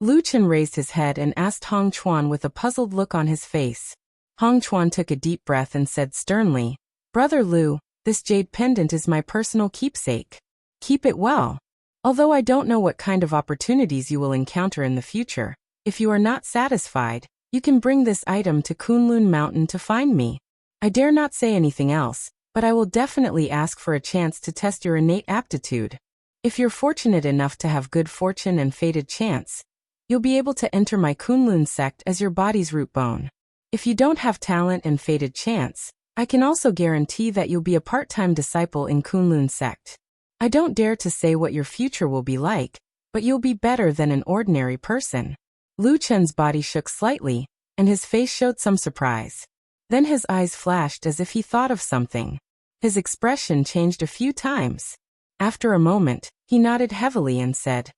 Lu Chen raised his head and asked Hong Chuan with a puzzled look on his face. Hong Chuan took a deep breath and said sternly, "Brother Lu, this jade pendant is my personal keepsake. Keep it well. Although I don't know what kind of opportunities you will encounter in the future, if you are not satisfied, you can bring this item to Kunlun Mountain to find me. I dare not say anything else, but I will definitely ask for a chance to test your innate aptitude. If you're fortunate enough to have good fortune and fated chance, you'll be able to enter my Kunlun sect as your body's root bone. If you don't have talent and fated chance, I can also guarantee that you'll be a part-time disciple in Kunlun sect. I don't dare to say what your future will be like, but you'll be better than an ordinary person." Lu Chen's body shook slightly, and his face showed some surprise. Then his eyes flashed as if he thought of something. His expression changed a few times. After a moment, he nodded heavily and said,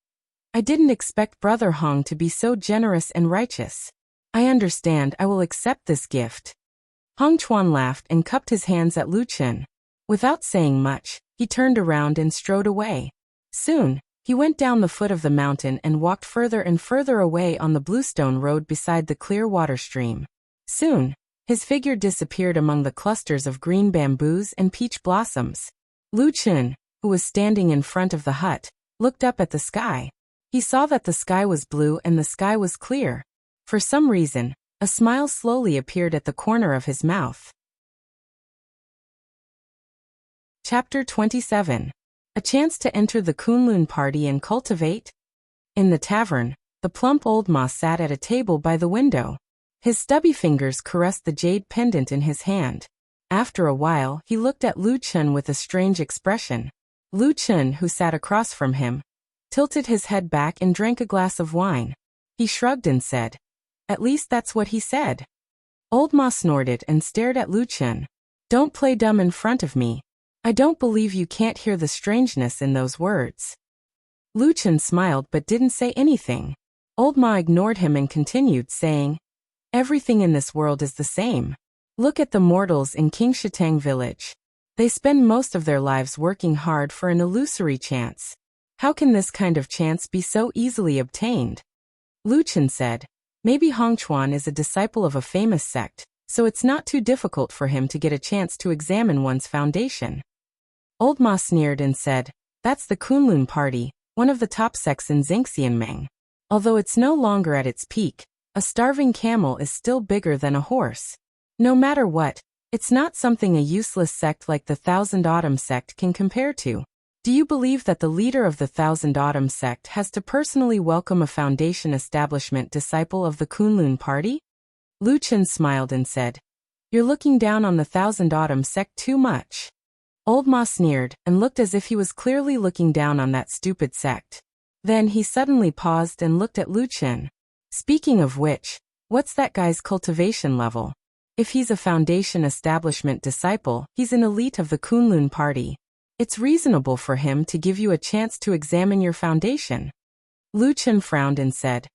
"I didn't expect Brother Hong to be so generous and righteous. I understand, I will accept this gift." Hong Chuan laughed and cupped his hands at Lu Chen. Without saying much, he turned around and strode away. Soon, he went down the foot of the mountain and walked further and further away on the bluestone road beside the clear water stream. Soon, his figure disappeared among the clusters of green bamboos and peach blossoms. "Lu Chen, who was standing in front of the hut, looked up at the sky. He saw that the sky was blue and the sky was clear. For some reason, a smile slowly appeared at the corner of his mouth. Chapter 27. A chance to enter the Kunlun party and cultivate? In the tavern, the plump old ma sat at a table by the window. His stubby fingers caressed the jade pendant in his hand. After a while, he looked at Lu Chun with a strange expression. Lu Chun, who sat across from him, tilted his head back and drank a glass of wine. He shrugged and said, "At least that's what he said." Old Ma snorted and stared at Lu Chun. "Don't play dumb in front of me. I don't believe you can't hear the strangeness in those words." Lu Chun smiled but didn't say anything. Old Ma ignored him and continued, saying, "Everything in this world is the same. Look at the mortals in Qingshatang village. They spend most of their lives working hard for an illusory chance. How can this kind of chance be so easily obtained?" Lu Chun said, "Maybe Hongchuan is a disciple of a famous sect, so it's not too difficult for him to get a chance to examine one's foundation." Old Ma sneered and said, "That's the Kunlun party, one of the top sects in Xingxianmeng. Although it's no longer at its peak, a starving camel is still bigger than a horse. No matter what, it's not something a useless sect like the Thousand Autumn sect can compare to. Do you believe that the leader of the Thousand Autumn sect has to personally welcome a foundation establishment disciple of the Kunlun party?" Lu Chun smiled and said, "You're looking down on the Thousand Autumn sect too much." Old Ma sneered and looked as if he was clearly looking down on that stupid sect. Then he suddenly paused and looked at Lu Chun. "Speaking of which, what's that guy's cultivation level? If he's a foundation establishment disciple, he's an elite of the Kunlun party. It's reasonable for him to give you a chance to examine your foundation." Lu Chun frowned and said,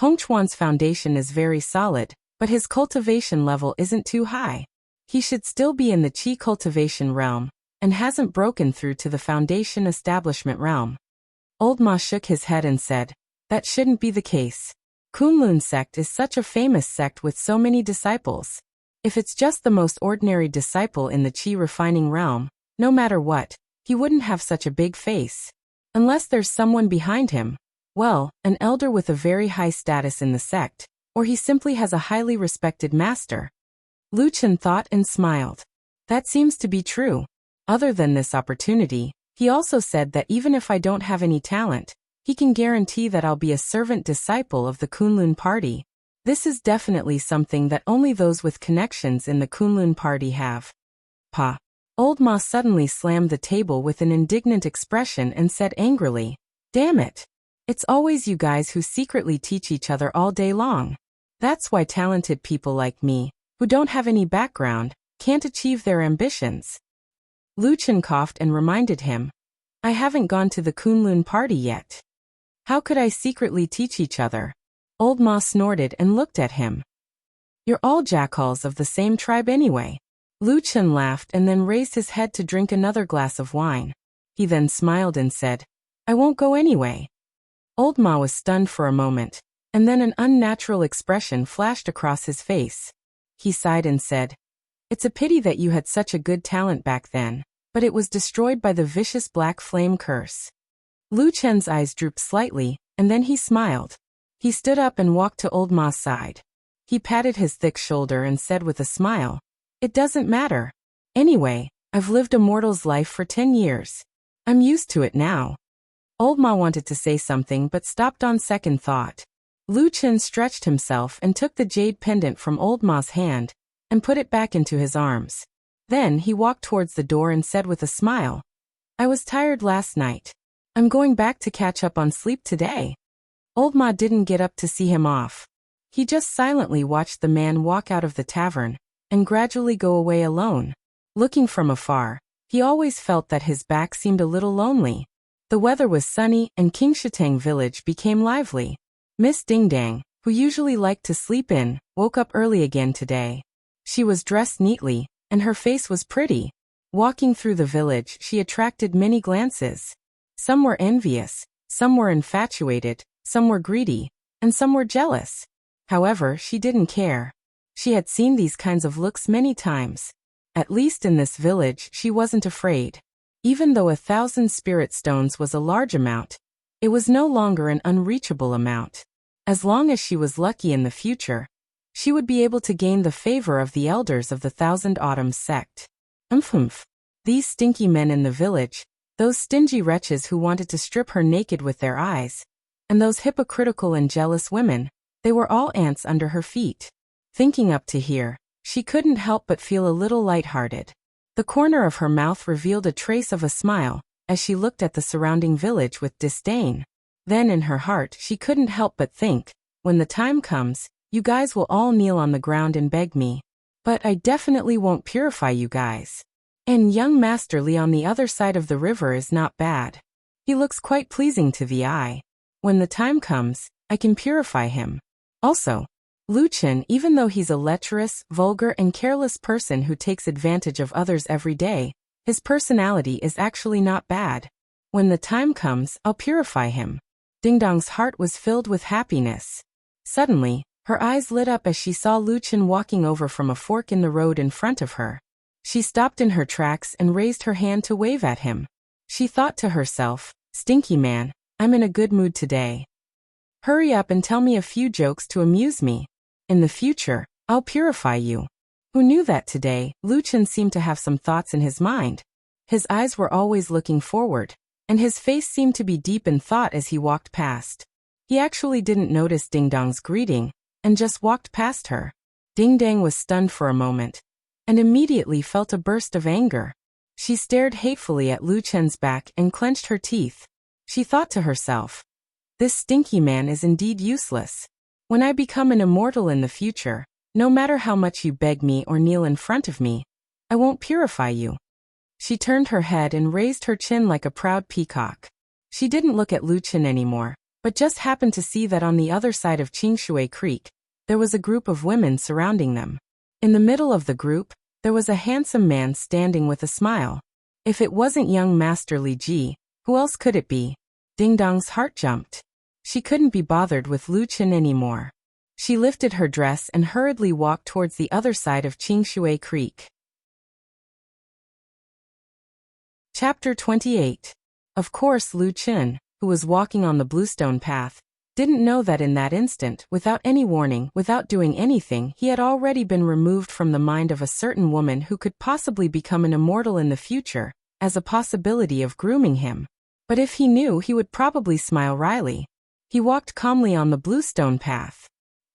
"Hongchuan's foundation is very solid, but his cultivation level isn't too high. He should still be in the Qi cultivation realm, and hasn't broken through to the foundation establishment realm." Old Ma shook his head and said, "That shouldn't be the case. Kunlun sect is such a famous sect with so many disciples. If it's just the most ordinary disciple in the Qi refining realm, no matter what, he wouldn't have such a big face. Unless there's someone behind him, well, an elder with a very high status in the sect, or he simply has a highly respected master." Lu Chun thought and smiled. "That seems to be true. Other than this opportunity, he also said that even if I don't have any talent, he can guarantee that I'll be a servant disciple of the Kunlun party. This is definitely something that only those with connections in the Kunlun party have." "Pa." Old Ma suddenly slammed the table with an indignant expression and said angrily, "Damn it. It's always you guys who secretly teach each other all day long. That's why talented people like me, who don't have any background, can't achieve their ambitions." Lu Chun coughed and reminded him, "I haven't gone to the Kunlun party yet. How could I secretly teach each other?" Old Ma snorted and looked at him. "You're all jackals of the same tribe anyway." Lu Chun laughed and then raised his head to drink another glass of wine. He then smiled and said, "I won't go anyway." Old Ma was stunned for a moment, and then an unnatural expression flashed across his face. He sighed and said, "It's a pity that you had such a good talent back then, but it was destroyed by the vicious black flame curse." Lu Chun's eyes drooped slightly, and then he smiled. He stood up and walked to Old Ma's side. He patted his thick shoulder and said with a smile, "It doesn't matter. Anyway, I've lived a mortal's life for 10 years. I'm used to it now." Old Ma wanted to say something but stopped on second thought. Lu Chun stretched himself and took the jade pendant from Old Ma's hand and put it back into his arms. Then he walked towards the door and said with a smile, "I was tired last night. I'm going back to catch up on sleep today." Old Ma didn't get up to see him off. He just silently watched the man walk out of the tavern and gradually go away alone. Looking from afar, he always felt that his back seemed a little lonely. The weather was sunny and Qingshatang village became lively. Miss Dingdang, who usually liked to sleep in, woke up early again today. She was dressed neatly, and her face was pretty. Walking through the village, she attracted many glances. Some were envious, some were infatuated, some were greedy, and some were jealous. However, she didn't care. She had seen these kinds of looks many times. At least in this village, she wasn't afraid. Even though 1,000 spirit stones was a large amount, it was no longer an unreachable amount. As long as she was lucky in the future, she would be able to gain the favor of the elders of the Thousand Autumns sect. Umph. These stinky men in the village, those stingy wretches who wanted to strip her naked with their eyes, and those hypocritical and jealous women, they were all ants under her feet. Thinking up to here, she couldn't help but feel a little light-hearted. The corner of her mouth revealed a trace of a smile as she looked at the surrounding village with disdain. Then in her heart she couldn't help but think, when the time comes, you guys will all kneel on the ground and beg me. But I definitely won't purify you guys. And young Master Li on the other side of the river is not bad. He looks quite pleasing to the eye. When the time comes, I can purify him. Also, Lu Chen, even though he's a lecherous, vulgar and careless person who takes advantage of others every day, his personality is actually not bad. When the time comes, I'll purify him. Ding Dong's heart was filled with happiness. Suddenly, her eyes lit up as she saw Lu Chen walking over from a fork in the road in front of her. She stopped in her tracks and raised her hand to wave at him. She thought to herself, "Stinky man, I'm in a good mood today. Hurry up and tell me a few jokes to amuse me. In the future, I'll purify you." Who knew that today, Lu Chen seemed to have some thoughts in his mind. His eyes were always looking forward, and his face seemed to be deep in thought as he walked past. He actually didn't notice Ding Dong's greeting, and just walked past her. Ding Dong was stunned for a moment, and immediately felt a burst of anger. She stared hatefully at Lu Chen's back and clenched her teeth. She thought to herself, "This stinky man is indeed useless. When I become an immortal in the future, no matter how much you beg me or kneel in front of me, I won't purify you." She turned her head and raised her chin like a proud peacock. She didn't look at Lu Chen anymore, but just happened to see that on the other side of Qingshui Creek, there was a group of women surrounding them. In the middle of the group, there was a handsome man standing with a smile. If it wasn't young Master Li Ji, who else could it be? Ding Dong's heart jumped. She couldn't be bothered with Lu Chen anymore. She lifted her dress and hurriedly walked towards the other side of Qingshui Creek. Chapter 28. Of course Lu Chen, who was walking on the bluestone path, didn't know that in that instant, without any warning, without doing anything, he had already been removed from the mind of a certain woman who could possibly become an immortal in the future, as a possibility of grooming him. But if he knew, he would probably smile wryly. He walked calmly on the bluestone path.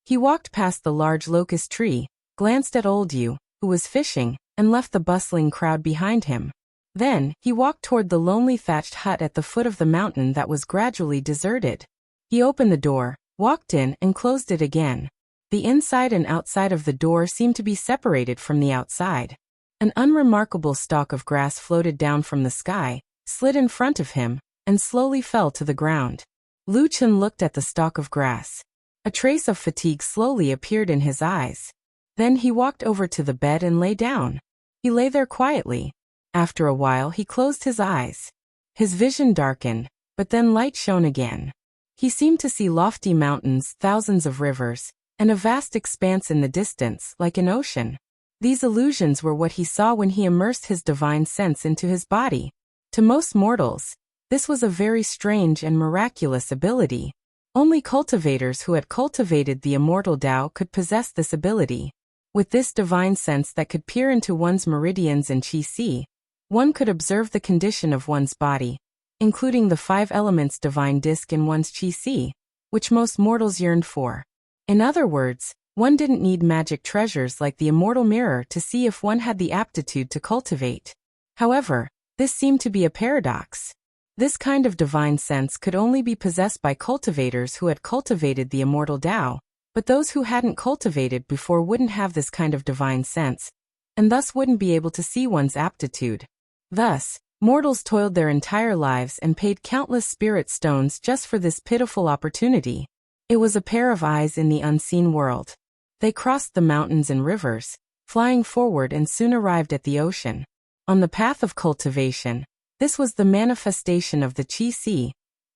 He walked past the large locust tree, glanced at old Yu, who was fishing, and left the bustling crowd behind him. Then, he walked toward the lonely thatched hut at the foot of the mountain that was gradually deserted. He opened the door, walked in, and closed it again. The inside and outside of the door seemed to be separated from the outside. An unremarkable stalk of grass floated down from the sky, slid in front of him, and slowly fell to the ground. Lu Chen looked at the stalk of grass. A trace of fatigue slowly appeared in his eyes. Then he walked over to the bed and lay down. He lay there quietly. After a while he closed his eyes. His vision darkened, but then light shone again. He seemed to see lofty mountains, thousands of rivers, and a vast expanse in the distance, like an ocean. These illusions were what he saw when he immersed his divine sense into his body. To most mortals, this was a very strange and miraculous ability. Only cultivators who had cultivated the immortal Tao could possess this ability. With this divine sense that could peer into one's meridians and qi, one could observe the condition of one's body, including the 5 elements divine disk in one's qi, which most mortals yearned for. In other words, one didn't need magic treasures like the immortal mirror to see if one had the aptitude to cultivate. However, this seemed to be a paradox. This kind of divine sense could only be possessed by cultivators who had cultivated the immortal Tao, but those who hadn't cultivated before wouldn't have this kind of divine sense, and thus wouldn't be able to see one's aptitude. Thus, mortals toiled their entire lives and paid countless spirit stones just for this pitiful opportunity. It was a pair of eyes in the unseen world. They crossed the mountains and rivers, flying forward, and soon arrived at the ocean. On the path of cultivation, this was the manifestation of the qi,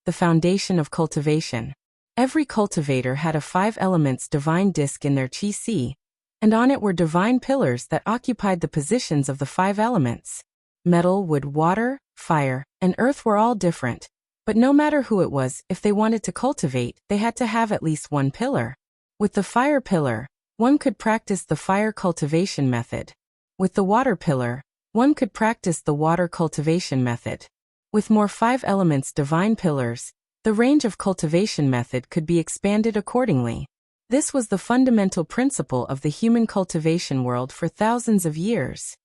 the foundation of cultivation. Every cultivator had a 5 elements divine disk in their qi, and on it were divine pillars that occupied the positions of the 5 elements: metal, wood, water, fire, and earth were all different. But no matter who it was, if they wanted to cultivate, they had to have at least one pillar. With the fire pillar, one could practice the fire cultivation method. With the water pillar, one could practice the water cultivation method. With more 5 elements divine pillars, the range of cultivation method could be expanded accordingly. This was the fundamental principle of the human cultivation world for thousands of years.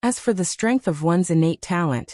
As for the strength of one's innate talent,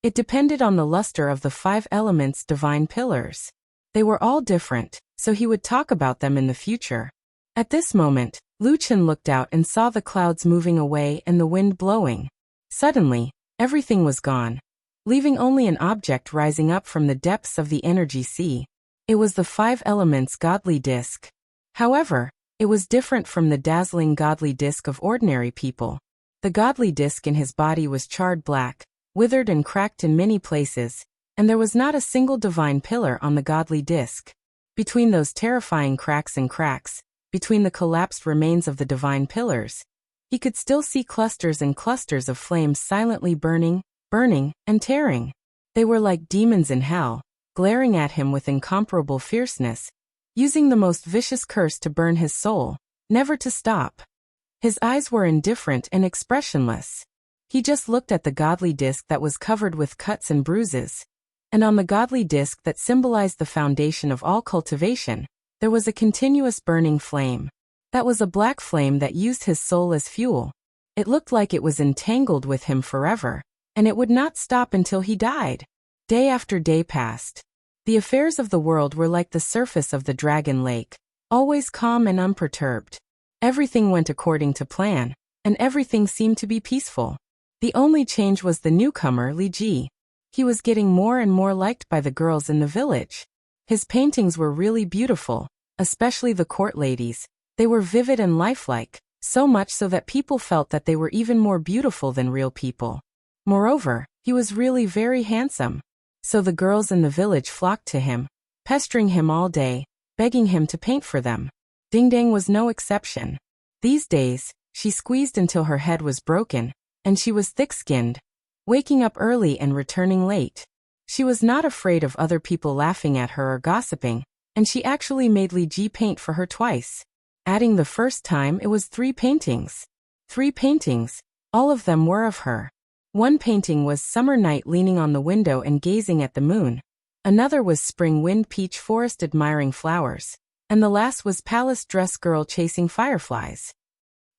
it depended on the luster of the 5 elements divine pillars. They were all different, so he would talk about them in the future. At this moment, Luchin looked out and saw the clouds moving away and the wind blowing. Suddenly, everything was gone, leaving only an object rising up from the depths of the energy sea. It was the 5 elements godly disk. However, it was different from the dazzling godly disk of ordinary people. The godly disk in his body was charred black, withered and cracked in many places, and there was not a single divine pillar on the godly disk. Between those terrifying cracks, between the collapsed remains of the divine pillars, he could still see clusters and clusters of flames silently burning, and tearing. They were like demons in hell, glaring at him with incomparable fierceness, using the most vicious curse to burn his soul, never to stop. His eyes were indifferent and expressionless. He just looked at the godly disk that was covered with cuts and bruises. And on the godly disk that symbolized the foundation of all cultivation, there was a continuous burning flame. That was a black flame that used his soul as fuel. It looked like it was entangled with him forever, and it would not stop until he died. Day after day passed. The affairs of the world were like the surface of the dragon lake, always calm and unperturbed. Everything went according to plan, and everything seemed to be peaceful. The only change was the newcomer Li Ji. He was getting more and more liked by the girls in the village. His paintings were really beautiful, especially the court ladies. They were vivid and lifelike, so much so that people felt that they were even more beautiful than real people. Moreover, he was really very handsome. So the girls in the village flocked to him, pestering him all day, begging him to paint for them. Ding Dang was no exception. These days, she squeezed until her head was broken, and she was thick-skinned, waking up early and returning late. She was not afraid of other people laughing at her or gossiping, and she actually made Li Ji paint for her twice. Adding the first time, it was 3 paintings. 3 paintings, all of them were of her. One painting was Summer Night leaning on the window and gazing at the moon. Another was Spring Wind Peach Forest admiring flowers. And the last was Palace Dress Girl chasing fireflies.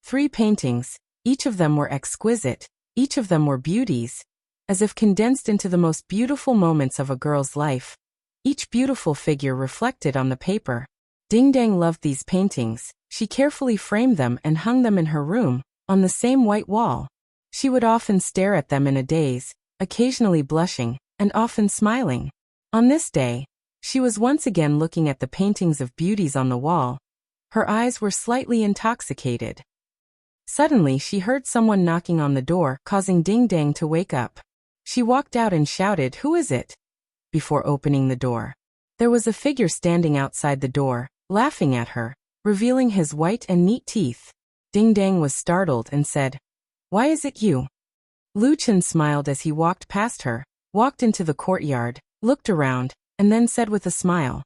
3 paintings, each of them were exquisite, each of them were beauties, as if condensed into the most beautiful moments of a girl's life. Each beautiful figure reflected on the paper. Ding Dang loved these paintings. She carefully framed them and hung them in her room, on the same white wall. She would often stare at them in a daze, occasionally blushing, and often smiling. On this day, she was once again looking at the paintings of beauties on the wall. Her eyes were slightly intoxicated. Suddenly she heard someone knocking on the door, causing Ding Dang to wake up. She walked out and shouted, "Who is it?" before opening the door. There was a figure standing outside the door, laughing at her, revealing his white and neat teeth. Ding Dang was startled and said, "Why is it you?" Luchin smiled as he walked past her, walked into the courtyard, looked around, and then said with a smile,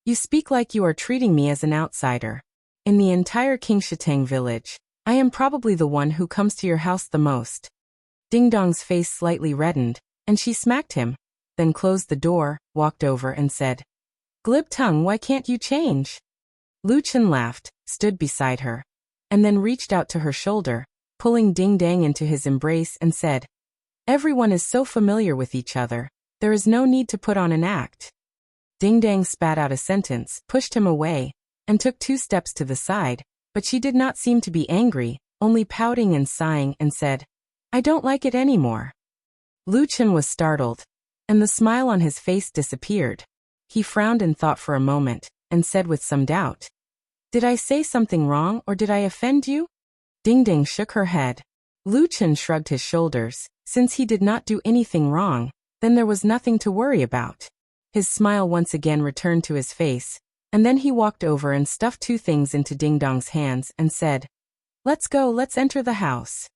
"You speak like you are treating me as an outsider. In the entire Qingshatang village, I am probably the one who comes to your house the most." Ding Dong's face slightly reddened, and she smacked him, then closed the door, walked over and said, "Glib tongue, why can't you change?" Luchin laughed, stood beside her, and then reached out to her shoulder, pulling Ding Dang into his embrace and said, "Everyone is so familiar with each other, there is no need to put on an act." Ding Dang spat out a sentence, pushed him away, and took 2 steps to the side, but she did not seem to be angry, only pouting and sighing, and said, "I don't like it anymore." Luchin was startled, and the smile on his face disappeared. He frowned and thought for a moment, and said with some doubt, "Did I say something wrong or did I offend you?" Ding Dang shook her head. Luchin shrugged his shoulders. Since he did not do anything wrong, then there was nothing to worry about. His smile once again returned to his face, and then he walked over and stuffed 2 things into Ding Dong's hands and said, "Let's go, let's enter the house."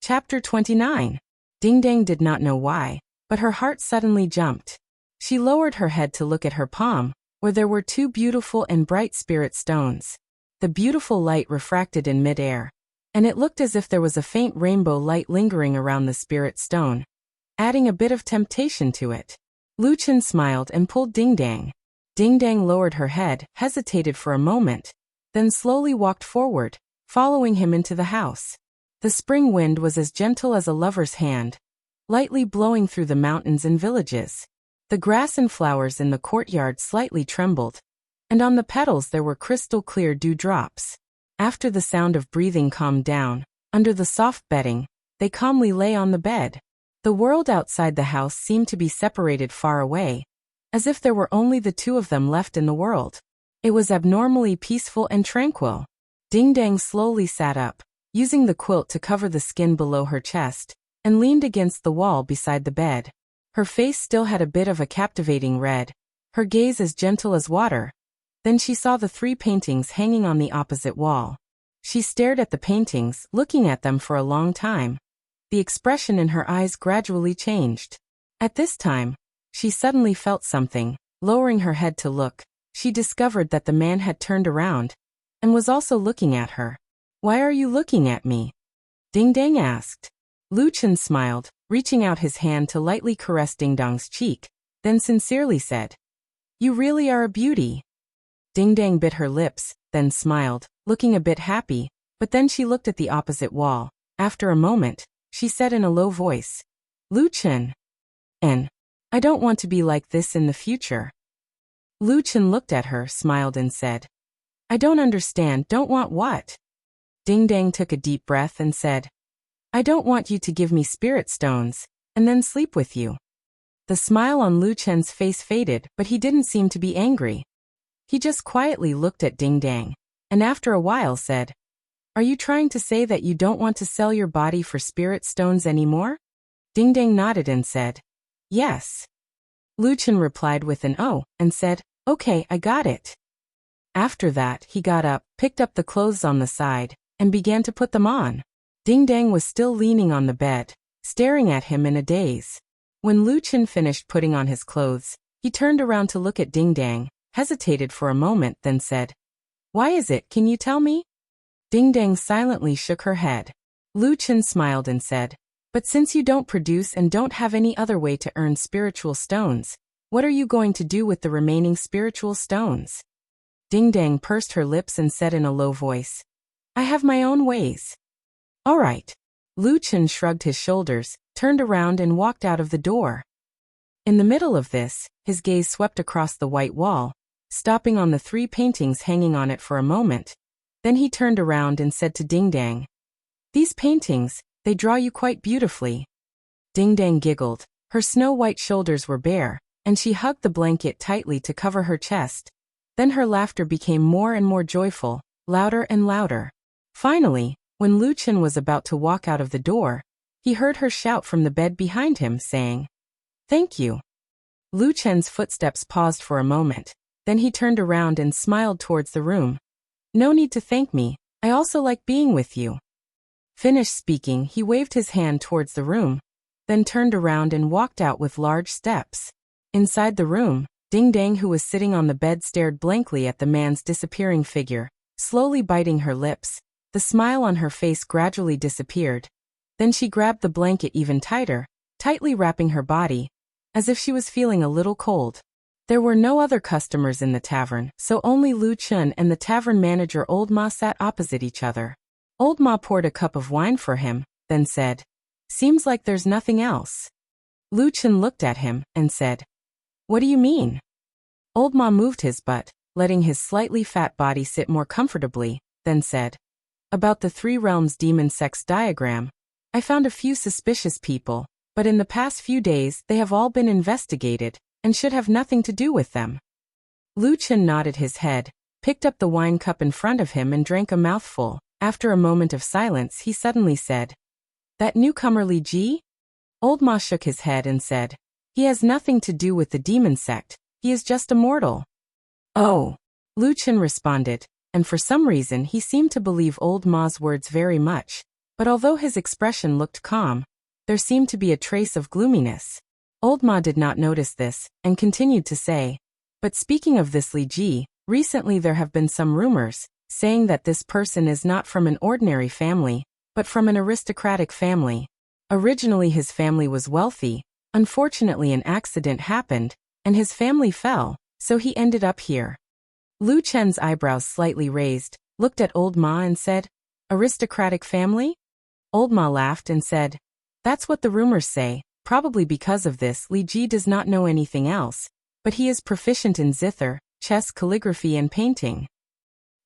Chapter 29. Ding Dang did not know why, but her heart suddenly jumped. She lowered her head to look at her palm, where there were two beautiful and bright spirit stones. The beautiful light refracted in mid-air, and it looked as if there was a faint rainbow light lingering around the spirit stone, adding a bit of temptation to it. Lu Chen smiled and pulled Ding Dang. Ding Dang lowered her head, hesitated for a moment, then slowly walked forward, following him into the house. The spring wind was as gentle as a lover's hand, lightly blowing through the mountains and villages. The grass and flowers in the courtyard slightly trembled, and on the petals there were crystal-clear dewdrops. After the sound of breathing calmed down, under the soft bedding, they calmly lay on the bed. The world outside the house seemed to be separated far away, as if there were only the two of them left in the world. It was abnormally peaceful and tranquil. Ding Dang slowly sat up, using the quilt to cover the skin below her chest, and leaned against the wall beside the bed. Her face still had a bit of a captivating red, her gaze as gentle as water. Then she saw the three paintings hanging on the opposite wall. She stared at the paintings, looking at them for a long time. The expression in her eyes gradually changed. At this time, she suddenly felt something. Lowering her head to look, she discovered that the man had turned around and was also looking at her. "Why are you looking at me?" Ding Dang asked. Lu Chen smiled, reaching out his hand to lightly caress Ding Dong's cheek, then sincerely said, "You really are a beauty." Ding Dang bit her lips, then smiled, looking a bit happy, but then she looked at the opposite wall. After a moment, she said in a low voice, "Lu Chen. I don't want to be like this in the future." Lu Chen looked at her, smiled and said, "I don't understand, don't want what?" Ding Dang took a deep breath and said, "I don't want you to give me spirit stones, and then sleep with you." The smile on Lu Chen's face faded, but he didn't seem to be angry. He just quietly looked at Ding Dang, and after a while said, "Are you trying to say that you don't want to sell your body for spirit stones anymore?" Ding Dang nodded and said, "Yes." Lu Chen replied with an "oh," and said, "Okay, I got it." After that, he got up, picked up the clothes on the side, and began to put them on. Ding Dang was still leaning on the bed, staring at him in a daze. When Lu Chen finished putting on his clothes, he turned around to look at Ding Dang, hesitated for a moment, then said, "Why is it, can you tell me?" Ding Dang silently shook her head. Lu Chen smiled and said, "But since you don't produce and don't have any other way to earn spiritual stones, what are you going to do with the remaining spiritual stones?" Ding Dang pursed her lips and said in a low voice, "I have my own ways." "All right." Lu Chen shrugged his shoulders, turned around and walked out of the door. In the middle of this, his gaze swept across the white wall, stopping on the three paintings hanging on it for a moment. Then he turned around and said to Ding Dang, "These paintings, they draw you quite beautifully." Ding Dang giggled. Her snow-white shoulders were bare, and she hugged the blanket tightly to cover her chest. Then her laughter became more and more joyful, louder and louder. Finally, when Lu Chen was about to walk out of the door, he heard her shout from the bed behind him, saying, "Thank you." Lu Chen's footsteps paused for a moment. Then he turned around and smiled towards the room. "No need to thank me, I also like being with you." Finished speaking, he waved his hand towards the room, then turned around and walked out with large steps. Inside the room, Ding Dang, who was sitting on the bed, stared blankly at the man's disappearing figure, slowly biting her lips. The smile on her face gradually disappeared. Then she grabbed the blanket even tighter, tightly wrapping her body, as if she was feeling a little cold. There were no other customers in the tavern, so only Lu Chen and the tavern manager Old Ma sat opposite each other. Old Ma poured a cup of wine for him, then said, "Seems like there's nothing else." Lu Chen looked at him and said, "What do you mean?" Old Ma moved his butt, letting his slightly fat body sit more comfortably, then said, "About the Three Realms demon sex diagram, I found a few suspicious people, but in the past few days they have all been investigated, and should have nothing to do with them." Lu Chen nodded his head, picked up the wine cup in front of him and drank a mouthful. After a moment of silence, he suddenly said, "That newcomer Li Ji?" Old Ma shook his head and said, "He has nothing to do with the demon sect, he is just a mortal." "Oh," Lu Chen responded, and for some reason he seemed to believe Old Ma's words very much, But although his expression looked calm, there seemed to be a trace of gloominess. Old Ma did not notice this, and continued to say, "But speaking of this Li Ji, recently there have been some rumors, saying that this person is not from an ordinary family, but from an aristocratic family. Originally his family was wealthy, unfortunately an accident happened, and his family fell, so he ended up here." Lu Chen's eyebrows slightly raised, looked at Old Ma and said, "Aristocratic family?" Old Ma laughed and said, "That's what the rumors say. Probably because of this Li Ji does not know anything else, but he is proficient in zither, chess, calligraphy and painting.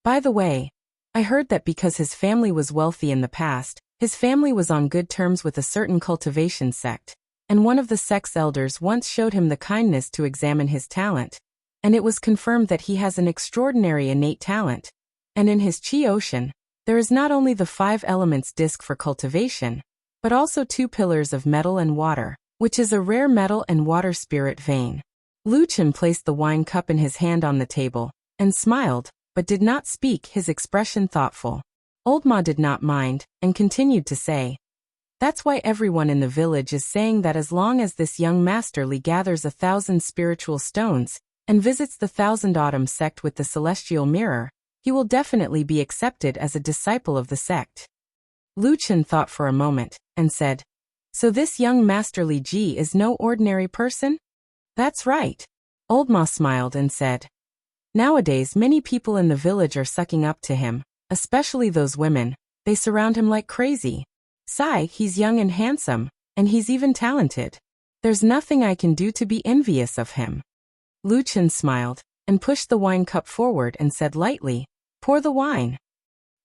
By the way, I heard that because his family was wealthy in the past, his family was on good terms with a certain cultivation sect, and one of the sect's elders once showed him the kindness to examine his talent, and it was confirmed that he has an extraordinary innate talent, and in his Qi ocean, there is not only the 5 elements disc for cultivation, but also 2 pillars of metal and water, which is a rare metal and water spirit vein." Lu Chen placed the wine cup in his hand on the table, and smiled, but did not speak, his expression thoughtful. Old Ma did not mind, and continued to say, "That's why everyone in the village is saying that as long as this young Master Li gathers 1,000 spiritual stones, and visits the Thousand Autumn sect with the celestial mirror, he will definitely be accepted as a disciple of the sect." Lu Chen thought for a moment, and said, "So this young Master Li Ji is no ordinary person?" "That's right." Old Ma smiled and said, "Nowadays many people in the village are sucking up to him, especially those women. They surround him like crazy. Sai, he's young and handsome, and he's even talented. There's nothing I can do to be envious of him." Lu Chen smiled, and pushed the wine cup forward and said lightly, "Pour the wine."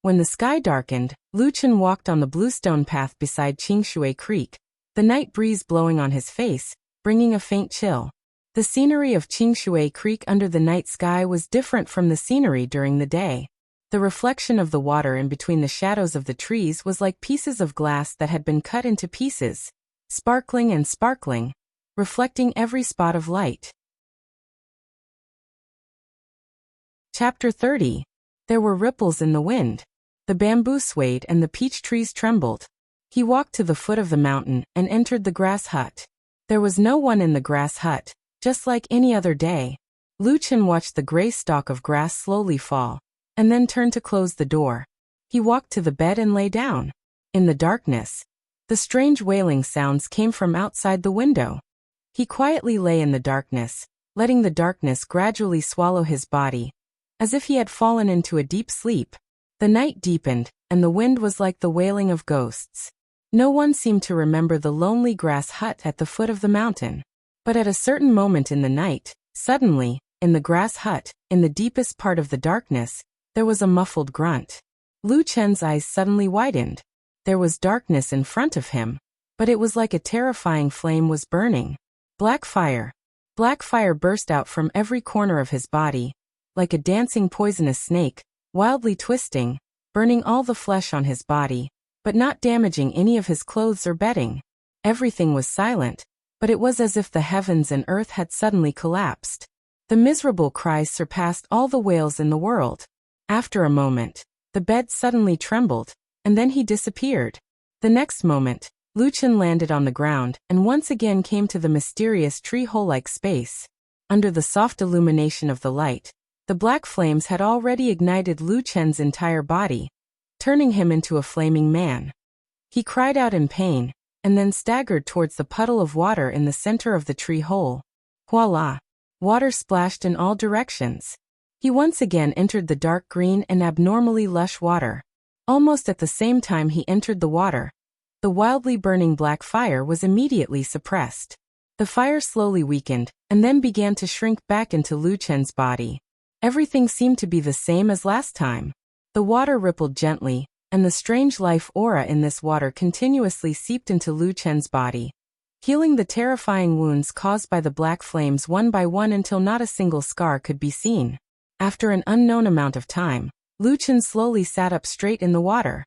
When the sky darkened, Lu Chen walked on the bluestone path beside Qingshui Creek, the night breeze blowing on his face, bringing a faint chill. The scenery of Qingshui Creek under the night sky was different from the scenery during the day. The reflection of the water in between the shadows of the trees was like pieces of glass that had been cut into pieces, sparkling and sparkling, reflecting every spot of light. Chapter 30. There were ripples in the wind. The bamboo swayed and the peach trees trembled. He walked to the foot of the mountain and entered the grass hut. There was no one in the grass hut, just like any other day. Lu Chen watched the gray stalk of grass slowly fall, and then turned to close the door. He walked to the bed and lay down. In the darkness, the strange wailing sounds came from outside the window. He quietly lay in the darkness, letting the darkness gradually swallow his body, as if he had fallen into a deep sleep. The night deepened, and the wind was like the wailing of ghosts. No one seemed to remember the lonely grass hut at the foot of the mountain. But at a certain moment in the night, suddenly, in the grass hut, in the deepest part of the darkness, there was a muffled grunt. Lu Chen's eyes suddenly widened. There was darkness in front of him, but it was like a terrifying flame was burning. Black fire. Black fire burst out from every corner of his body, like a dancing poisonous snake, wildly twisting, burning all the flesh on his body, but not damaging any of his clothes or bedding. Everything was silent, but it was as if the heavens and earth had suddenly collapsed. The miserable cries surpassed all the wails in the world. After a moment, the bed suddenly trembled, and then he disappeared. The next moment, Lu Chen landed on the ground and once again came to the mysterious tree-hole-like space. Under the soft illumination of the light, the black flames had already ignited Lu Chen's entire body, turning him into a flaming man. He cried out in pain, and then staggered towards the puddle of water in the center of the tree hole. Voila! Water splashed in all directions. He once again entered the dark green and abnormally lush water. Almost at the same time he entered the water, the wildly burning black fire was immediately suppressed. The fire slowly weakened, and then began to shrink back into Lu Chen's body. Everything seemed to be the same as last time. The water rippled gently, and the strange life aura in this water continuously seeped into Lu Chen's body, healing the terrifying wounds caused by the black flames one by one until not a single scar could be seen. After an unknown amount of time, Lu Chen slowly sat up straight in the water.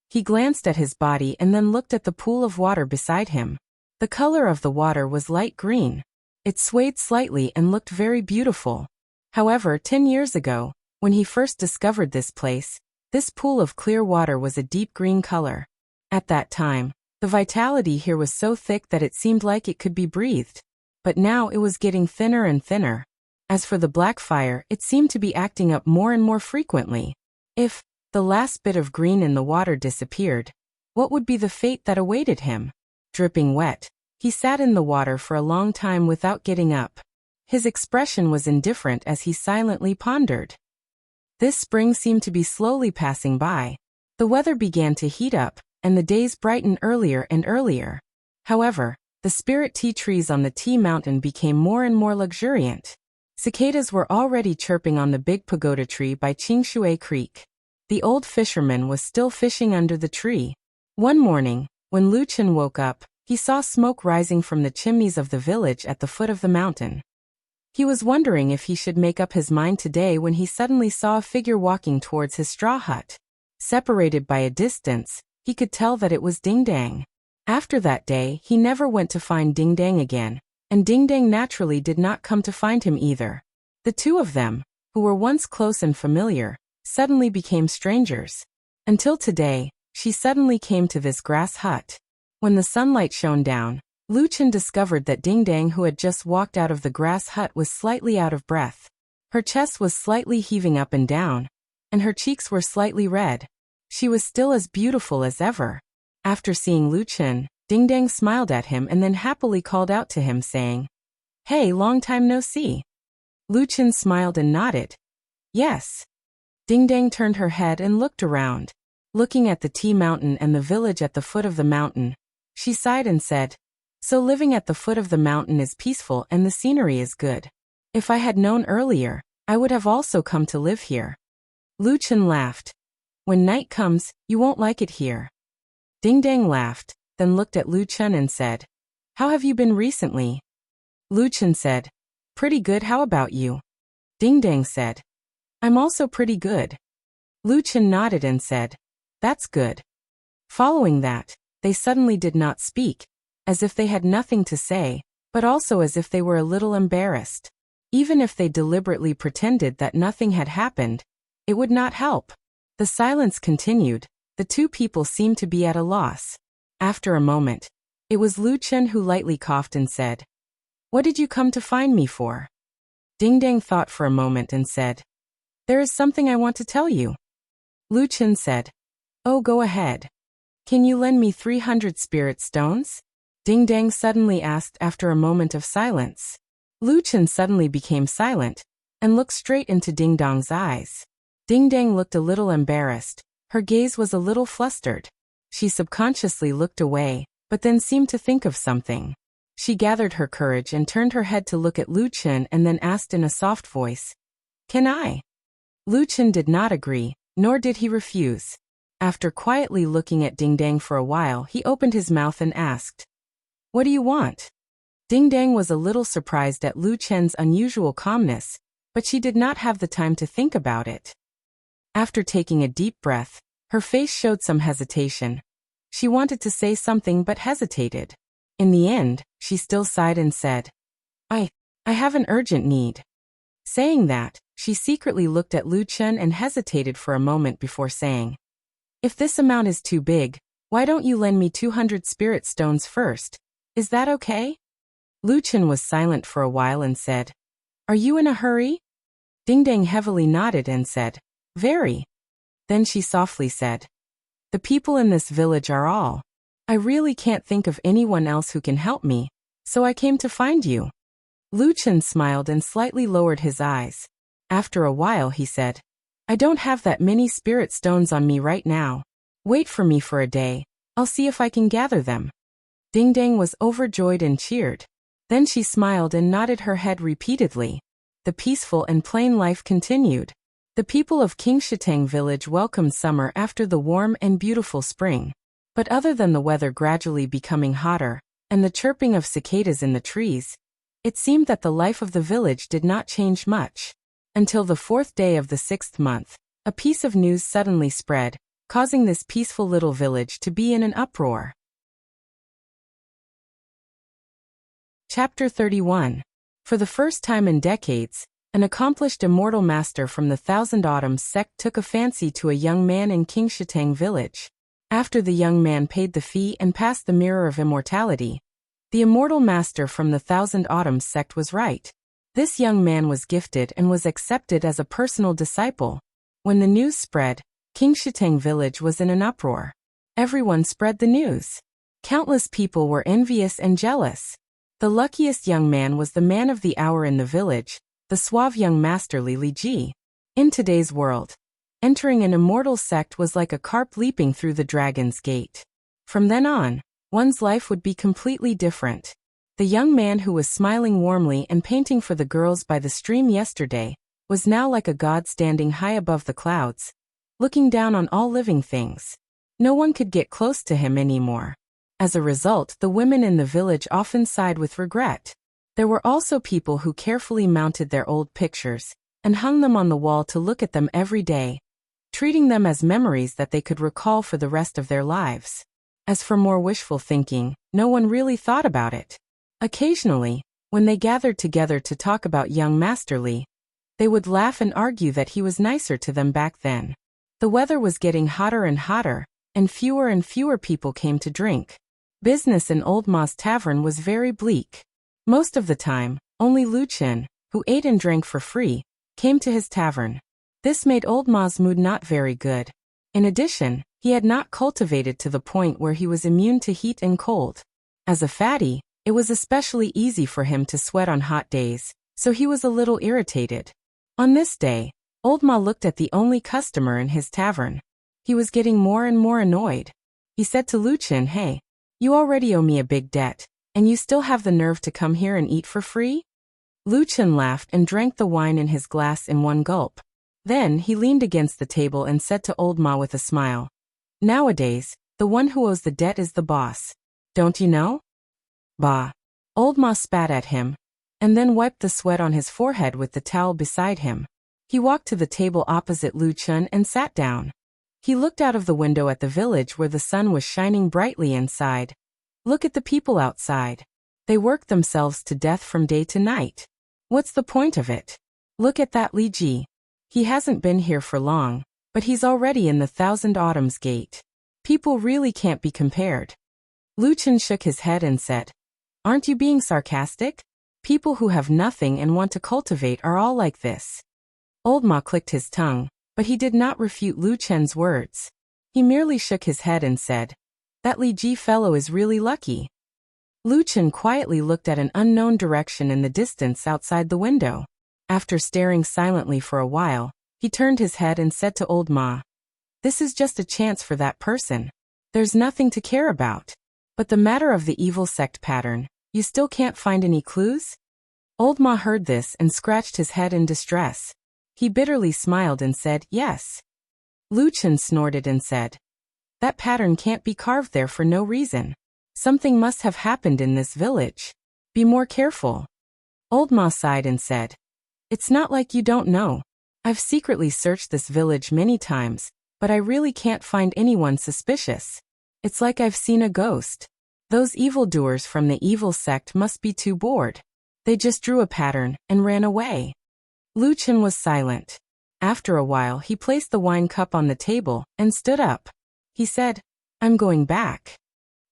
He glanced at his body and then looked at the pool of water beside him. The color of the water was light green. It swayed slightly and looked very beautiful. However, 10 years ago, when he first discovered this place, this pool of clear water was a deep green color. At that time, the vitality here was so thick that it seemed like it could be breathed. But now it was getting thinner and thinner. As for the black fire, it seemed to be acting up more and more frequently. If the last bit of green in the water disappeared, what would be the fate that awaited him? Dripping wet, he sat in the water for a long time without getting up. His expression was indifferent as he silently pondered. This spring seemed to be slowly passing by. The weather began to heat up, and the days brightened earlier and earlier. However, the spirit tea trees on the tea mountain became more and more luxuriant. Cicadas were already chirping on the big pagoda tree by Qingshui Creek. The old fisherman was still fishing under the tree. One morning, when Lu Chen woke up, he saw smoke rising from the chimneys of the village at the foot of the mountain. He was wondering if he should make up his mind today when he suddenly saw a figure walking towards his straw hut. Separated by a distance, he could tell that it was Ding Dang. After that day, he never went to find Ding Dang again, and Ding Dang naturally did not come to find him either. The two of them, who were once close and familiar, suddenly became strangers. Until today, she suddenly came to this grass hut. When the sunlight shone down, Lu Chen discovered that Ding Dang, who had just walked out of the grass hut, was slightly out of breath. Her chest was slightly heaving up and down, and her cheeks were slightly red. She was still as beautiful as ever. After seeing Lu Chen, Ding Dang smiled at him and then happily called out to him, saying, "Hey, long time no see." Lu Chen smiled and nodded. "Yes." Ding Dang turned her head and looked around. Looking at the tea mountain and the village at the foot of the mountain, she sighed and said, "So living at the foot of the mountain is peaceful and the scenery is good. If I had known earlier, I would have also come to live here." Lu Chen laughed. "When night comes, you won't like it here." Ding Dang laughed, then looked at Lu Chen and said, "How have you been recently?" Lu Chen said, "Pretty good, how about you?" Ding Dang said, "I'm also pretty good." Lu Chen nodded and said, "That's good." Following that, they suddenly did not speak, as if they had nothing to say, but also as if they were a little embarrassed. Even if they deliberately pretended that nothing had happened, it would not help. The silence continued. The two people seemed to be at a loss. After a moment, it was Lu Chen who lightly coughed and said, "What did you come to find me for?" Ding Dang thought for a moment and said, "There is something I want to tell you." Lu Chen said, "Oh, go ahead. Can you lend me 300 spirit stones?" Ding Dang suddenly asked after a moment of silence. Lu Chen suddenly became silent and looked straight into Ding Dong's eyes. Ding Dang looked a little embarrassed. Her gaze was a little flustered. She subconsciously looked away, but then seemed to think of something. She gathered her courage and turned her head to look at Lu Chen and then asked in a soft voice, "Can I?" Lu Chen did not agree, nor did he refuse. After quietly looking at Ding Dang for a while, he opened his mouth and asked, "What do you want?" Ding Dang was a little surprised at Lu Chen's unusual calmness, but she did not have the time to think about it. After taking a deep breath, her face showed some hesitation. She wanted to say something but hesitated. In the end, she still sighed and said, I have an urgent need." Saying that, she secretly looked at Lu Chen and hesitated for a moment before saying, "If this amount is too big, why don't you lend me 200 spirit stones first? Is that okay?" Lu Chen was silent for a while and said, "Are you in a hurry?" Ding Dang heavily nodded and said, "Very." Then she softly said, "The people in this village are all. I really can't think of anyone else who can help me, so I came to find you." Lu Chen smiled and slightly lowered his eyes. After a while he said, "I don't have that many spirit stones on me right now. Wait for me for a day, I'll see if I can gather them." Ding Dang was overjoyed and cheered. Then she smiled and nodded her head repeatedly. The peaceful and plain life continued. The people of Qingshui village welcomed summer after the warm and beautiful spring. But other than the weather gradually becoming hotter, and the chirping of cicadas in the trees, it seemed that the life of the village did not change much. Until the 4th day of the 6th month, a piece of news suddenly spread, causing this peaceful little village to be in an uproar. Chapter 31. For the first time in decades, an accomplished immortal master from the Thousand Autumns sect took a fancy to a young man in Qingshui village. After the young man paid the fee and passed the mirror of immortality, the immortal master from the Thousand Autumns sect was right. This young man was gifted and was accepted as a personal disciple. When the news spread, King Shitang village was in an uproar. Everyone spread the news. Countless people were envious and jealous. The luckiest young man was the man of the hour in the village, the suave young master Li Ji. In today's world, entering an immortal sect was like a carp leaping through the dragon's gate. From then on, one's life would be completely different. The young man who was smiling warmly and painting for the girls by the stream yesterday was now like a god standing high above the clouds, looking down on all living things. No one could get close to him anymore. As a result, the women in the village often sighed with regret. There were also people who carefully mounted their old pictures and hung them on the wall to look at them every day, treating them as memories that they could recall for the rest of their lives. As for more wishful thinking, no one really thought about it. Occasionally, when they gathered together to talk about young Master Li, they would laugh and argue that he was nicer to them back then. The weather was getting hotter and fewer people came to drink. Business in Old Ma's tavern was very bleak. Most of the time, only Lu Chen, who ate and drank for free, came to his tavern. This made Old Ma's mood not very good. In addition, he had not cultivated to the point where he was immune to heat and cold. As a fatty, it was especially easy for him to sweat on hot days, so he was a little irritated. On this day, Old Ma looked at the only customer in his tavern. He was getting more and more annoyed. He said to Lu Chen, "Hey, you already owe me a big debt, and you still have the nerve to come here and eat for free?" Lu Chen laughed and drank the wine in his glass in one gulp. Then he leaned against the table and said to Old Ma with a smile, "Nowadays, the one who owes the debt is the boss. Don't you know?" Bah. Old Ma spat at him, and then wiped the sweat on his forehead with the towel beside him. He walked to the table opposite Lu Chen and sat down. He looked out of the window at the village where the sun was shining brightly and sighed. Look at the people outside. They work themselves to death from day to night. What's the point of it? Look at that Li Ji. He hasn't been here for long, but he's already in the Thousand Autumns gate. People really can't be compared. Lu Chen shook his head and said, "Aren't you being sarcastic? People who have nothing and want to cultivate are all like this." Old Ma clicked his tongue, but he did not refute Lu Chen's words. He merely shook his head and said, "That Li Ji fellow is really lucky." Lu Chen quietly looked at an unknown direction in the distance outside the window. After staring silently for a while, he turned his head and said to Old Ma, "This is just a chance for that person. There's nothing to care about. But the matter of the evil sect pattern, you still can't find any clues?" Old Ma heard this and scratched his head in distress. He bitterly smiled and said, "Yes." Lu Chen snorted and said, "That pattern can't be carved there for no reason. Something must have happened in this village. Be more careful." Old Ma sighed and said, "It's not like you don't know. I've secretly searched this village many times, but I really can't find anyone suspicious. It's like I've seen a ghost. Those evildoers from the evil sect must be too bored. They just drew a pattern and ran away." Lu Chen was silent. After a while he placed the wine cup on the table and stood up. He said, "I'm going back."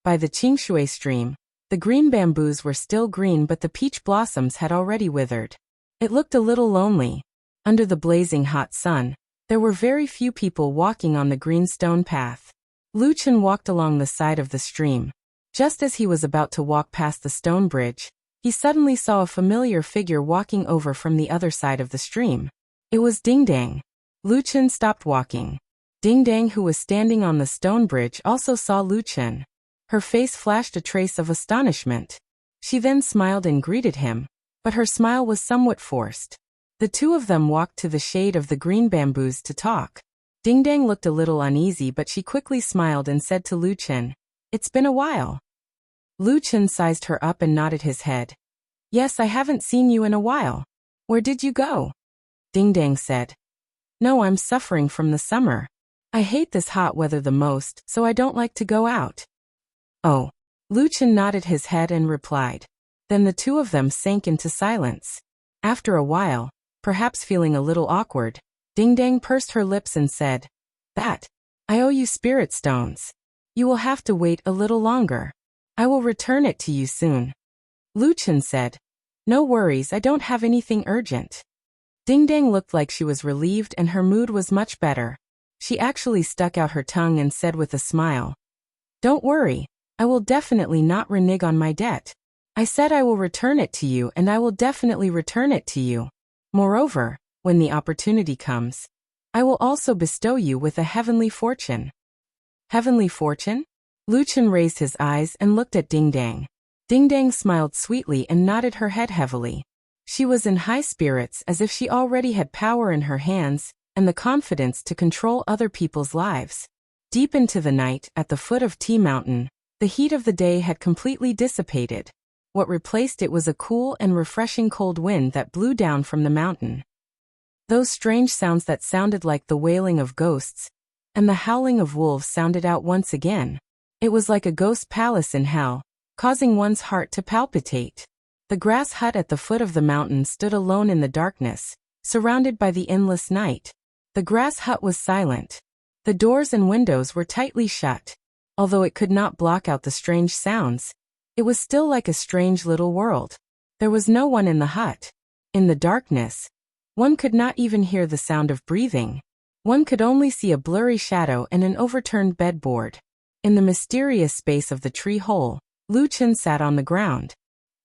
By the Qingshui stream, the green bamboos were still green but the peach blossoms had already withered. It looked a little lonely. Under the blazing hot sun, there were very few people walking on the green stone path. Lu Chen walked along the side of the stream. Just as he was about to walk past the stone bridge, he suddenly saw a familiar figure walking over from the other side of the stream. It was Ding Dang. Lu Chen stopped walking. Ding Dang, who was standing on the stone bridge, also saw Lu Chen. Her face flashed a trace of astonishment. She then smiled and greeted him, but her smile was somewhat forced. The two of them walked to the shade of the green bamboos to talk. Ding Dang looked a little uneasy, but she quickly smiled and said to Lu Chen, "It's been a while." Lu Chen sized her up and nodded his head. "Yes, I haven't seen you in a while. Where did you go?" Ding Dang said, "No, I'm suffering from the summer. I hate this hot weather the most, so I don't like to go out." "Oh." Lu Chen nodded his head and replied. Then the two of them sank into silence. After a while, perhaps feeling a little awkward, Ding Dang pursed her lips and said, "I owe you spirit stones. You will have to wait a little longer. I will return it to you soon. Lu Chen said. No worries, I don't have anything urgent. Ding Dang looked like she was relieved and her mood was much better. She actually stuck out her tongue and said with a smile, Don't worry, I will definitely not renege on my debt. I said I will return it to you and I will definitely return it to you. Moreover, when the opportunity comes, I will also bestow you with a heavenly fortune. Heavenly fortune? Lu Chen raised his eyes and looked at Ding Dang. Ding Dang smiled sweetly and nodded her head heavily. She was in high spirits as if she already had power in her hands and the confidence to control other people's lives. Deep into the night, at the foot of Tea Mountain, the heat of the day had completely dissipated. What replaced it was a cool and refreshing cold wind that blew down from the mountain. Those strange sounds that sounded like the wailing of ghosts and the howling of wolves sounded out once again. It was like a ghost palace in hell, causing one's heart to palpitate. The grass hut at the foot of the mountain stood alone in the darkness, surrounded by the endless night. The grass hut was silent. The doors and windows were tightly shut. Although it could not block out the strange sounds, it was still like a strange little world. There was no one in the hut. In the darkness, one could not even hear the sound of breathing. One could only see a blurry shadow and an overturned bedboard. In the mysterious space of the tree hole, Lu Chen sat on the ground.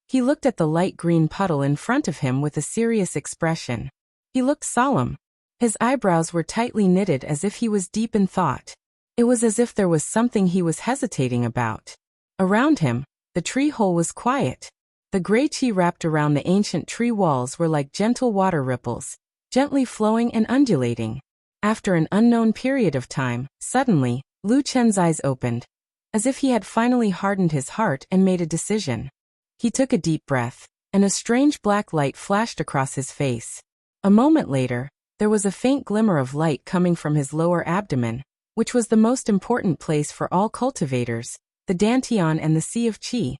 He looked at the light green puddle in front of him with a serious expression. He looked solemn. His eyebrows were tightly knitted as if he was deep in thought. It was as if there was something he was hesitating about. Around him, the tree hole was quiet. The gray chi wrapped around the ancient tree walls were like gentle water ripples, gently flowing and undulating. After an unknown period of time, suddenly, Lu Chen's eyes opened, as if he had finally hardened his heart and made a decision. He took a deep breath, and a strange black light flashed across his face. A moment later, there was a faint glimmer of light coming from his lower abdomen, which was the most important place for all cultivators, the Dantian and the Sea of Qi.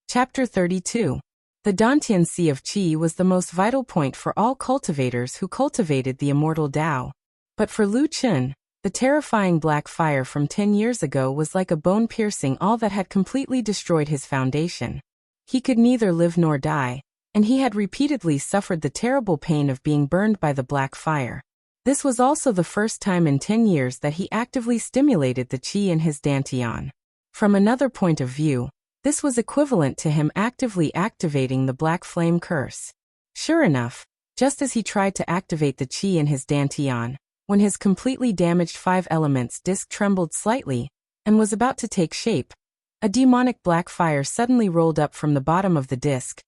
Chapter 32. The Dantian Sea of Qi was the most vital point for all cultivators who cultivated the immortal Tao. But for Lu Chen, the terrifying black fire from 10 years ago was like a bone-piercing all that had completely destroyed his foundation. He could neither live nor die, and he had repeatedly suffered the terrible pain of being burned by the black fire. This was also the first time in 10 years that he actively stimulated the qi in his dantian. From another point of view, this was equivalent to him actively activating the black flame curse. Sure enough, just as he tried to activate the qi in his dantian, when his completely damaged 5 elements disc trembled slightly and was about to take shape, a demonic black fire suddenly rolled up from the bottom of the disc,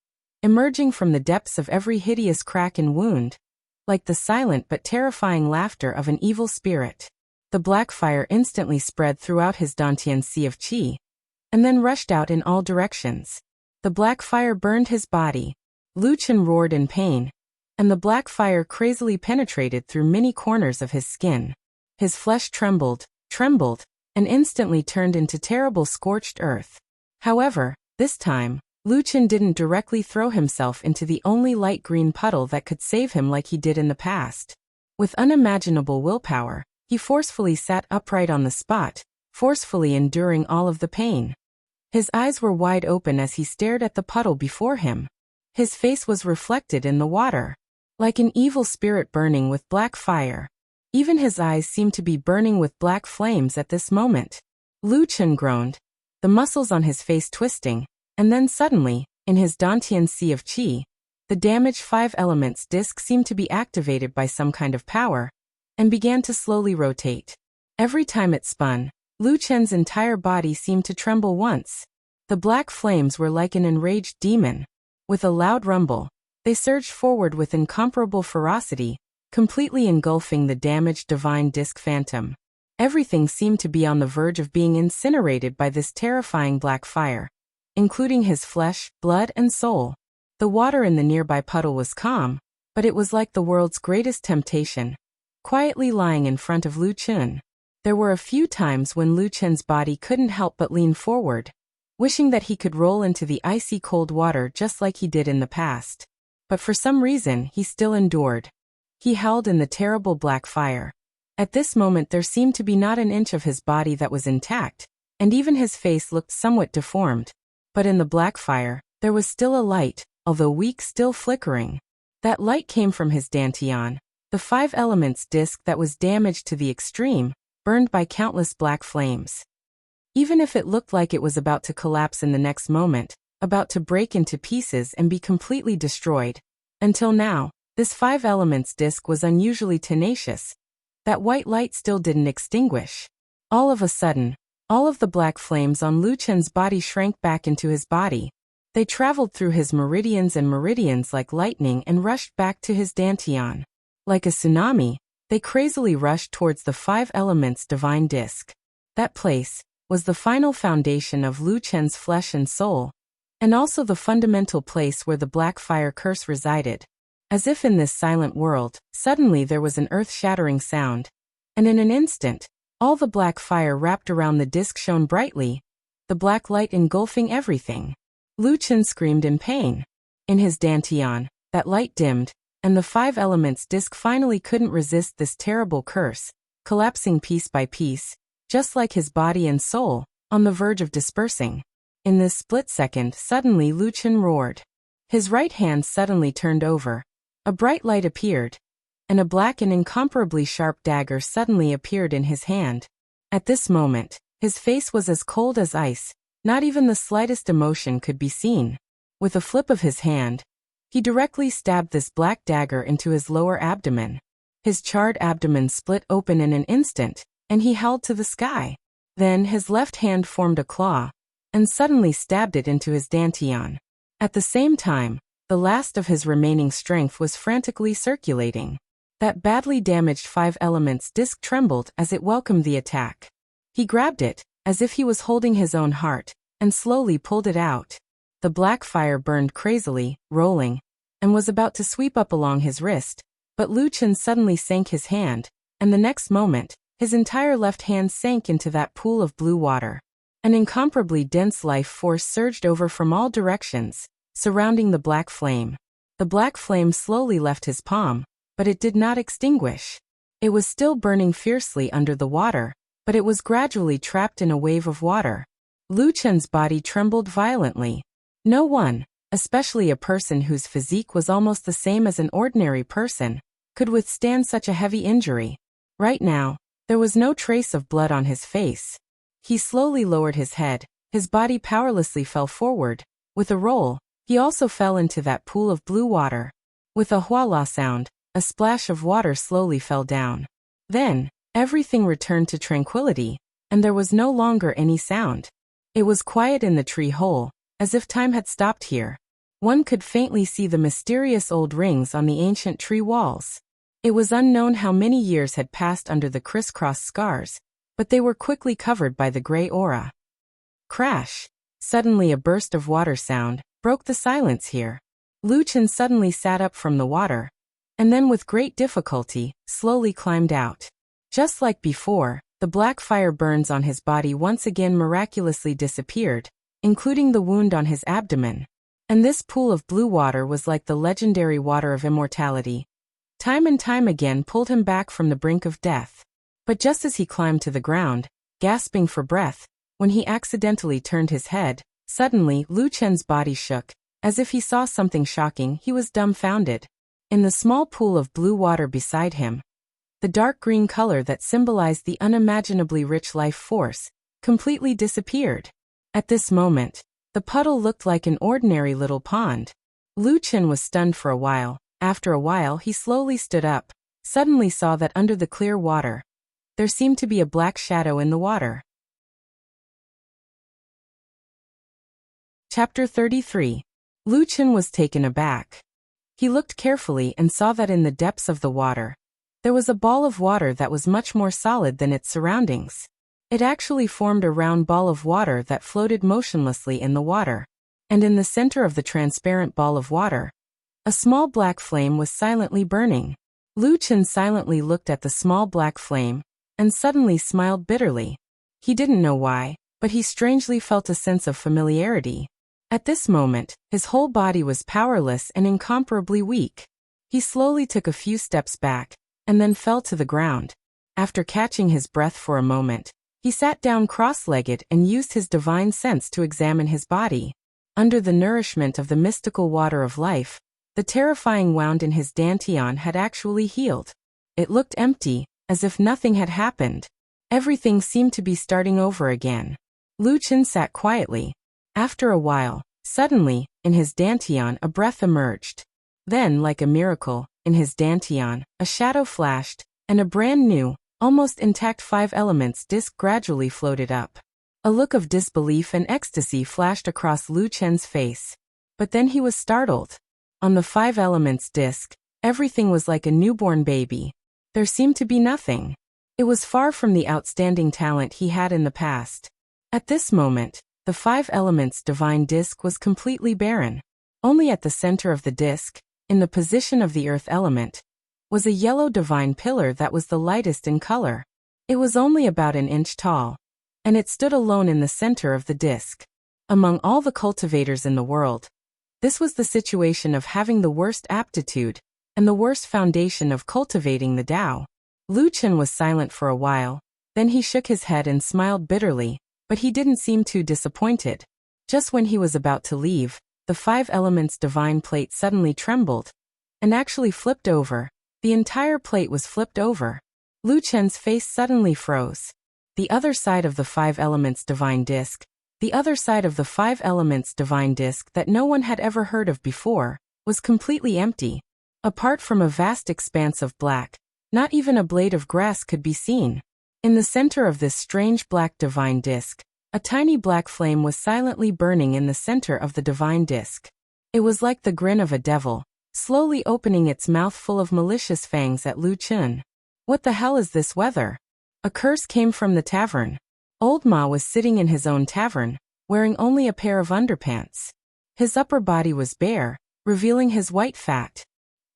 emerging from the depths of every hideous crack and wound, like the silent but terrifying laughter of an evil spirit. The black fire instantly spread throughout his Dantian Sea of Qi, and then rushed out in all directions. The black fire burned his body. Lu Chen roared in pain, and the black fire crazily penetrated through many corners of his skin. His flesh trembled, and instantly turned into terrible scorched earth. However, this time, Lu Chen didn't directly throw himself into the only light green puddle that could save him like he did in the past. With unimaginable willpower, he forcefully sat upright on the spot, forcefully enduring all of the pain. His eyes were wide open as he stared at the puddle before him. His face was reflected in the water, like an evil spirit burning with black fire. Even his eyes seemed to be burning with black flames at this moment. Lu Chen groaned, the muscles on his face twisting, and then suddenly, in his Dantian Sea of Qi, the damaged 5 elements disc seemed to be activated by some kind of power, and began to slowly rotate. Every time it spun, Lu Chen's entire body seemed to tremble once. The black flames were like an enraged demon. With a loud rumble, they surged forward with incomparable ferocity, completely engulfing the damaged divine disc phantom. Everything seemed to be on the verge of being incinerated by this terrifying black fire, including his flesh, blood, and soul. The water in the nearby puddle was calm, but it was like the world's greatest temptation, quietly lying in front of Lu Chen. There were a few times when Lu Chen's body couldn't help but lean forward, wishing that he could roll into the icy cold water just like he did in the past. But for some reason he still endured. He held in the terrible black fire, At this moment there seemed to be not an inch of his body that was intact, and even his face looked somewhat deformed. But in the black fire, there was still a light, although weak, still flickering. That light came from his dantian, the 5 elements disc that was damaged to the extreme, burned by countless black flames. Even if it looked like it was about to collapse in the next moment, about to break into pieces and be completely destroyed, until now, this 5 elements disc was unusually tenacious. That white light still didn't extinguish. All of a sudden, all of the black flames on Lu Chen's body shrank back into his body. They traveled through his meridians and meridians like lightning and rushed back to his dantian. Like a tsunami, they crazily rushed towards the 5 elements divine disc. That place was the final foundation of Lu Chen's flesh and soul, and also the fundamental place where the black fire curse resided. As if in this silent world, suddenly there was an earth-shattering sound, and in an instant, all the black fire wrapped around the disc shone brightly, the black light engulfing everything. Lu Chen screamed in pain. In his dantian, that light dimmed, and the 5 elements disc finally couldn't resist this terrible curse, collapsing piece by piece, just like his body and soul, on the verge of dispersing. In this split second, suddenly Lu Chen roared. His right hand suddenly turned over. A bright light appeared, and a black and incomparably sharp dagger suddenly appeared in his hand. At this moment, his face was as cold as ice, not even the slightest emotion could be seen. With a flip of his hand, he directly stabbed this black dagger into his lower abdomen. His charred abdomen split open in an instant, and he howled to the sky. Then his left hand formed a claw, and suddenly stabbed it into his dantian. At the same time, the last of his remaining strength was frantically circulating. That badly damaged 5 elements disc trembled as it welcomed the attack. He grabbed it, as if he was holding his own heart, and slowly pulled it out. The black fire burned crazily, rolling, and was about to sweep up along his wrist, but Lu Chen suddenly sank his hand, and the next moment, his entire left hand sank into that pool of blue water. An incomparably dense life force surged over from all directions, surrounding the black flame. The black flame slowly left his palm, but it did not extinguish. It was still burning fiercely under the water, but it was gradually trapped in a wave of water. Lu Chen's body trembled violently. No one, especially a person whose physique was almost the same as an ordinary person, could withstand such a heavy injury. Right now, there was no trace of blood on his face. He slowly lowered his head, his body powerlessly fell forward. With a roll, he also fell into that pool of blue water. With a huala sound, a splash of water slowly fell down. Then, everything returned to tranquility, and there was no longer any sound. It was quiet in the tree hole, as if time had stopped here. One could faintly see the mysterious old rings on the ancient tree walls. It was unknown how many years had passed under the crisscross scars, but they were quickly covered by the gray aura. Crash! Suddenly a burst of water sound broke the silence here. Lu Chen suddenly sat up from the water, and then with great difficulty, slowly climbed out. Just like before, the black fire burns on his body once again miraculously disappeared, including the wound on his abdomen. And this pool of blue water was like the legendary water of immortality. Time and time again pulled him back from the brink of death. But just as he climbed to the ground, gasping for breath, when he accidentally turned his head, suddenly Lu Chen's body shook. As if he saw something shocking, he was dumbfounded. In the small pool of blue water beside him, the dark green color that symbolized the unimaginably rich life force completely disappeared. At this moment, the puddle looked like an ordinary little pond. Lu Chen was stunned for a while. After a while, he slowly stood up, suddenly saw that under the clear water, there seemed to be a black shadow in the water. Chapter 33. Lu Chen was taken aback. He looked carefully and saw that in the depths of the water, there was a ball of water that was much more solid than its surroundings. It actually formed a round ball of water that floated motionlessly in the water, and in the center of the transparent ball of water, a small black flame was silently burning. Lu Chen silently looked at the small black flame, and suddenly smiled bitterly. He didn't know why, but he strangely felt a sense of familiarity. At this moment, his whole body was powerless and incomparably weak. He slowly took a few steps back, and then fell to the ground. After catching his breath for a moment, he sat down cross-legged and used his divine sense to examine his body. Under the nourishment of the mystical water of life, the terrifying wound in his dantian had actually healed. It looked empty, as if nothing had happened. Everything seemed to be starting over again. Lu Chen sat quietly. After a while, suddenly, in his dantian a breath emerged. Then, like a miracle, in his dantian, a shadow flashed, and a brand new, almost intact 5 elements disc gradually floated up. A look of disbelief and ecstasy flashed across Lu Chen's face. But then he was startled. On the 5 elements disc, everything was like a newborn baby. There seemed to be nothing. It was far from the outstanding talent he had in the past. At this moment, the 5 elements divine disc was completely barren. Only at the center of the disc, in the position of the earth element, was a yellow divine pillar that was the lightest in color. It was only about an inch tall, and it stood alone in the center of the disc. Among all the cultivators in the world, this was the situation of having the worst aptitude and the worst foundation of cultivating the Tao. Lu Chen was silent for a while, then he shook his head and smiled bitterly, but he didn't seem too disappointed. Just when he was about to leave, the 5 elements divine plate suddenly trembled and actually flipped over. The entire plate was flipped over. Lu Chen's face suddenly froze. The other side of the 5 elements divine disc, the other side of the 5 elements divine disc that no one had ever heard of before, was completely empty. Apart from a vast expanse of black, not even a blade of grass could be seen. In the center of this strange black divine disc, a tiny black flame was silently burning in the center of the divine disc. It was like the grin of a devil, slowly opening its mouth full of malicious fangs at Lu Chen. What the hell is this weather? A curse came from the tavern. Old Ma was sitting in his own tavern, wearing only a pair of underpants. His upper body was bare, revealing his white fat.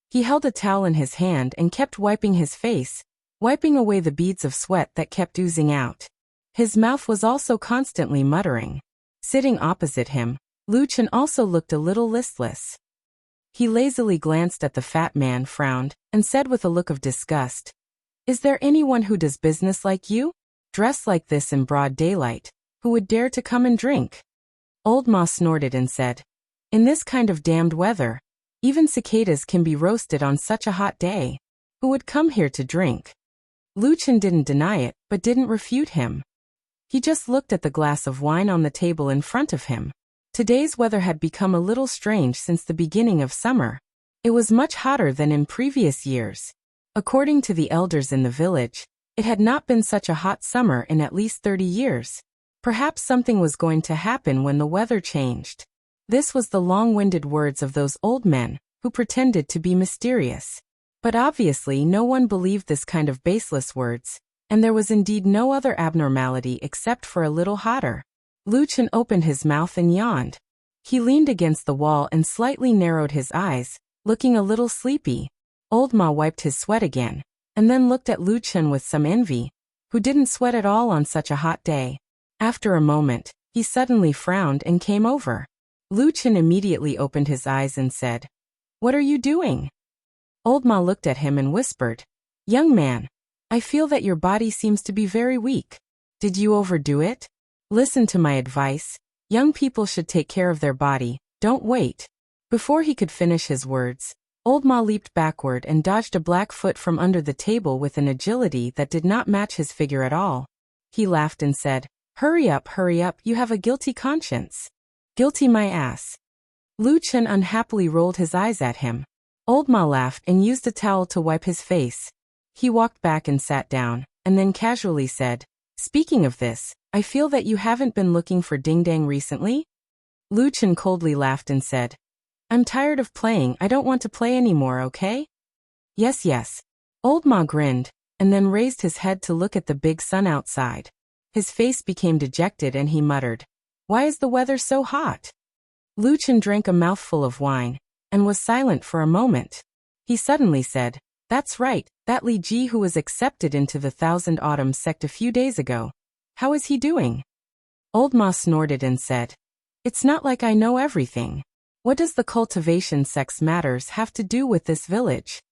He held a towel in his hand and kept wiping his face, wiping away the beads of sweat that kept oozing out. His mouth was also constantly muttering. Sitting opposite him, Lu Chen also looked a little listless. He lazily glanced at the fat man, frowned, and said with a look of disgust, "Is there anyone who does business like you? Dressed like this in broad daylight, who would dare to come and drink?" Old Ma snorted and said, "In this kind of damned weather, even cicadas can be roasted on such a hot day. Who would come here to drink?" Lu Chen didn't deny it, but didn't refute him. He just looked at the glass of wine on the table in front of him. Today's weather had become a little strange since the beginning of summer. It was much hotter than in previous years. According to the elders in the village, it had not been such a hot summer in at least 30 years. Perhaps something was going to happen when the weather changed. This was the long-winded words of those old men, who pretended to be mysterious. But obviously no one believed this kind of baseless words, and there was indeed no other abnormality except for a little hotter. Lu Chen opened his mouth and yawned. He leaned against the wall and slightly narrowed his eyes, looking a little sleepy. Old Ma wiped his sweat again, and then looked at Lu Chen with some envy, who didn't sweat at all on such a hot day. After a moment, he suddenly frowned and came over. Lu Chen immediately opened his eyes and said, "What are you doing?" Old Ma looked at him and whispered, "Young man, I feel that your body seems to be very weak. Did you overdo it? Listen to my advice. Young people should take care of their body, don't wait." Before he could finish his words, Old Ma leaped backward and dodged a black foot from under the table with an agility that did not match his figure at all. He laughed and said, hurry up, you have a guilty conscience." "Guilty my ass." Lu Chen unhappily rolled his eyes at him. Old Ma laughed and used a towel to wipe his face. He walked back and sat down, and then casually said, "Speaking of this, I feel that you haven't been looking for Ding Dang recently?" Lu Chen coldly laughed and said, "I'm tired of playing, I don't want to play anymore, okay?" Yes. Old Ma grinned, and then raised his head to look at the big sun outside. His face became dejected and he muttered, "Why is the weather so hot?" Lu Chen drank a mouthful of wine, and was silent for a moment. He suddenly said, "That's right, that Li Ji who was accepted into the Thousand Autumns sect a few days ago. How is he doing?" Old Ma snorted and said, "It's not like I know everything. What does the cultivation sect's matters have to do with this village?"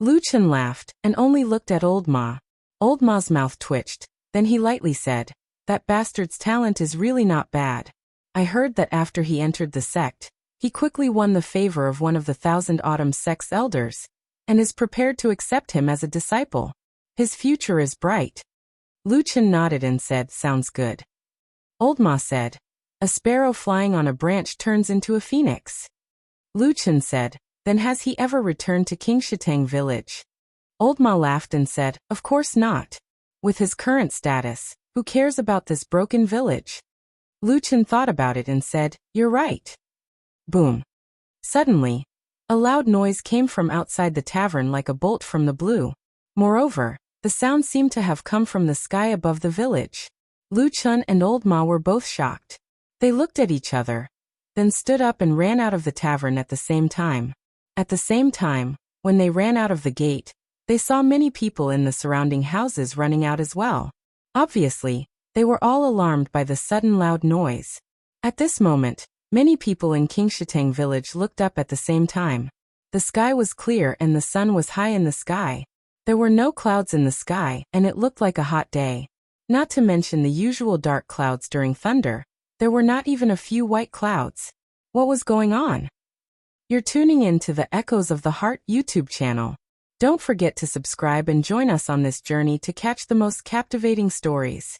Lu Chen laughed, and only looked at Old Ma. Old Ma's mouth twitched, then he lightly said, "That bastard's talent is really not bad. I heard that after he entered the sect, he quickly won the favor of one of the Thousand Autumn sect's elders, and is prepared to accept him as a disciple. His future is bright." Luchin nodded and said, "Sounds good." Old Ma said, "A sparrow flying on a branch turns into a phoenix." Luchin said, "Then has he ever returned to Qingshitang village?" Old Ma laughed and said, "Of course not. With his current status, who cares about this broken village?" Luchin thought about it and said, "You're right." Boom. Suddenly, a loud noise came from outside the tavern like a bolt from the blue. Moreover, the sound seemed to have come from the sky above the village. Luchin and Old Ma were both shocked. They looked at each other, then stood up and ran out of the tavern at the same time. At the same time, when they ran out of the gate, they saw many people in the surrounding houses running out as well. Obviously, they were all alarmed by the sudden loud noise. At this moment, many people in Qingshitang village looked up at the same time. The sky was clear and the sun was high in the sky. There were no clouds in the sky and it looked like a hot day. Not to mention the usual dark clouds during thunder, there were not even a few white clouds. What was going on? You're tuning in to the Echoes of the Heart YouTube channel. Don't forget to subscribe and join us on this journey to catch the most captivating stories.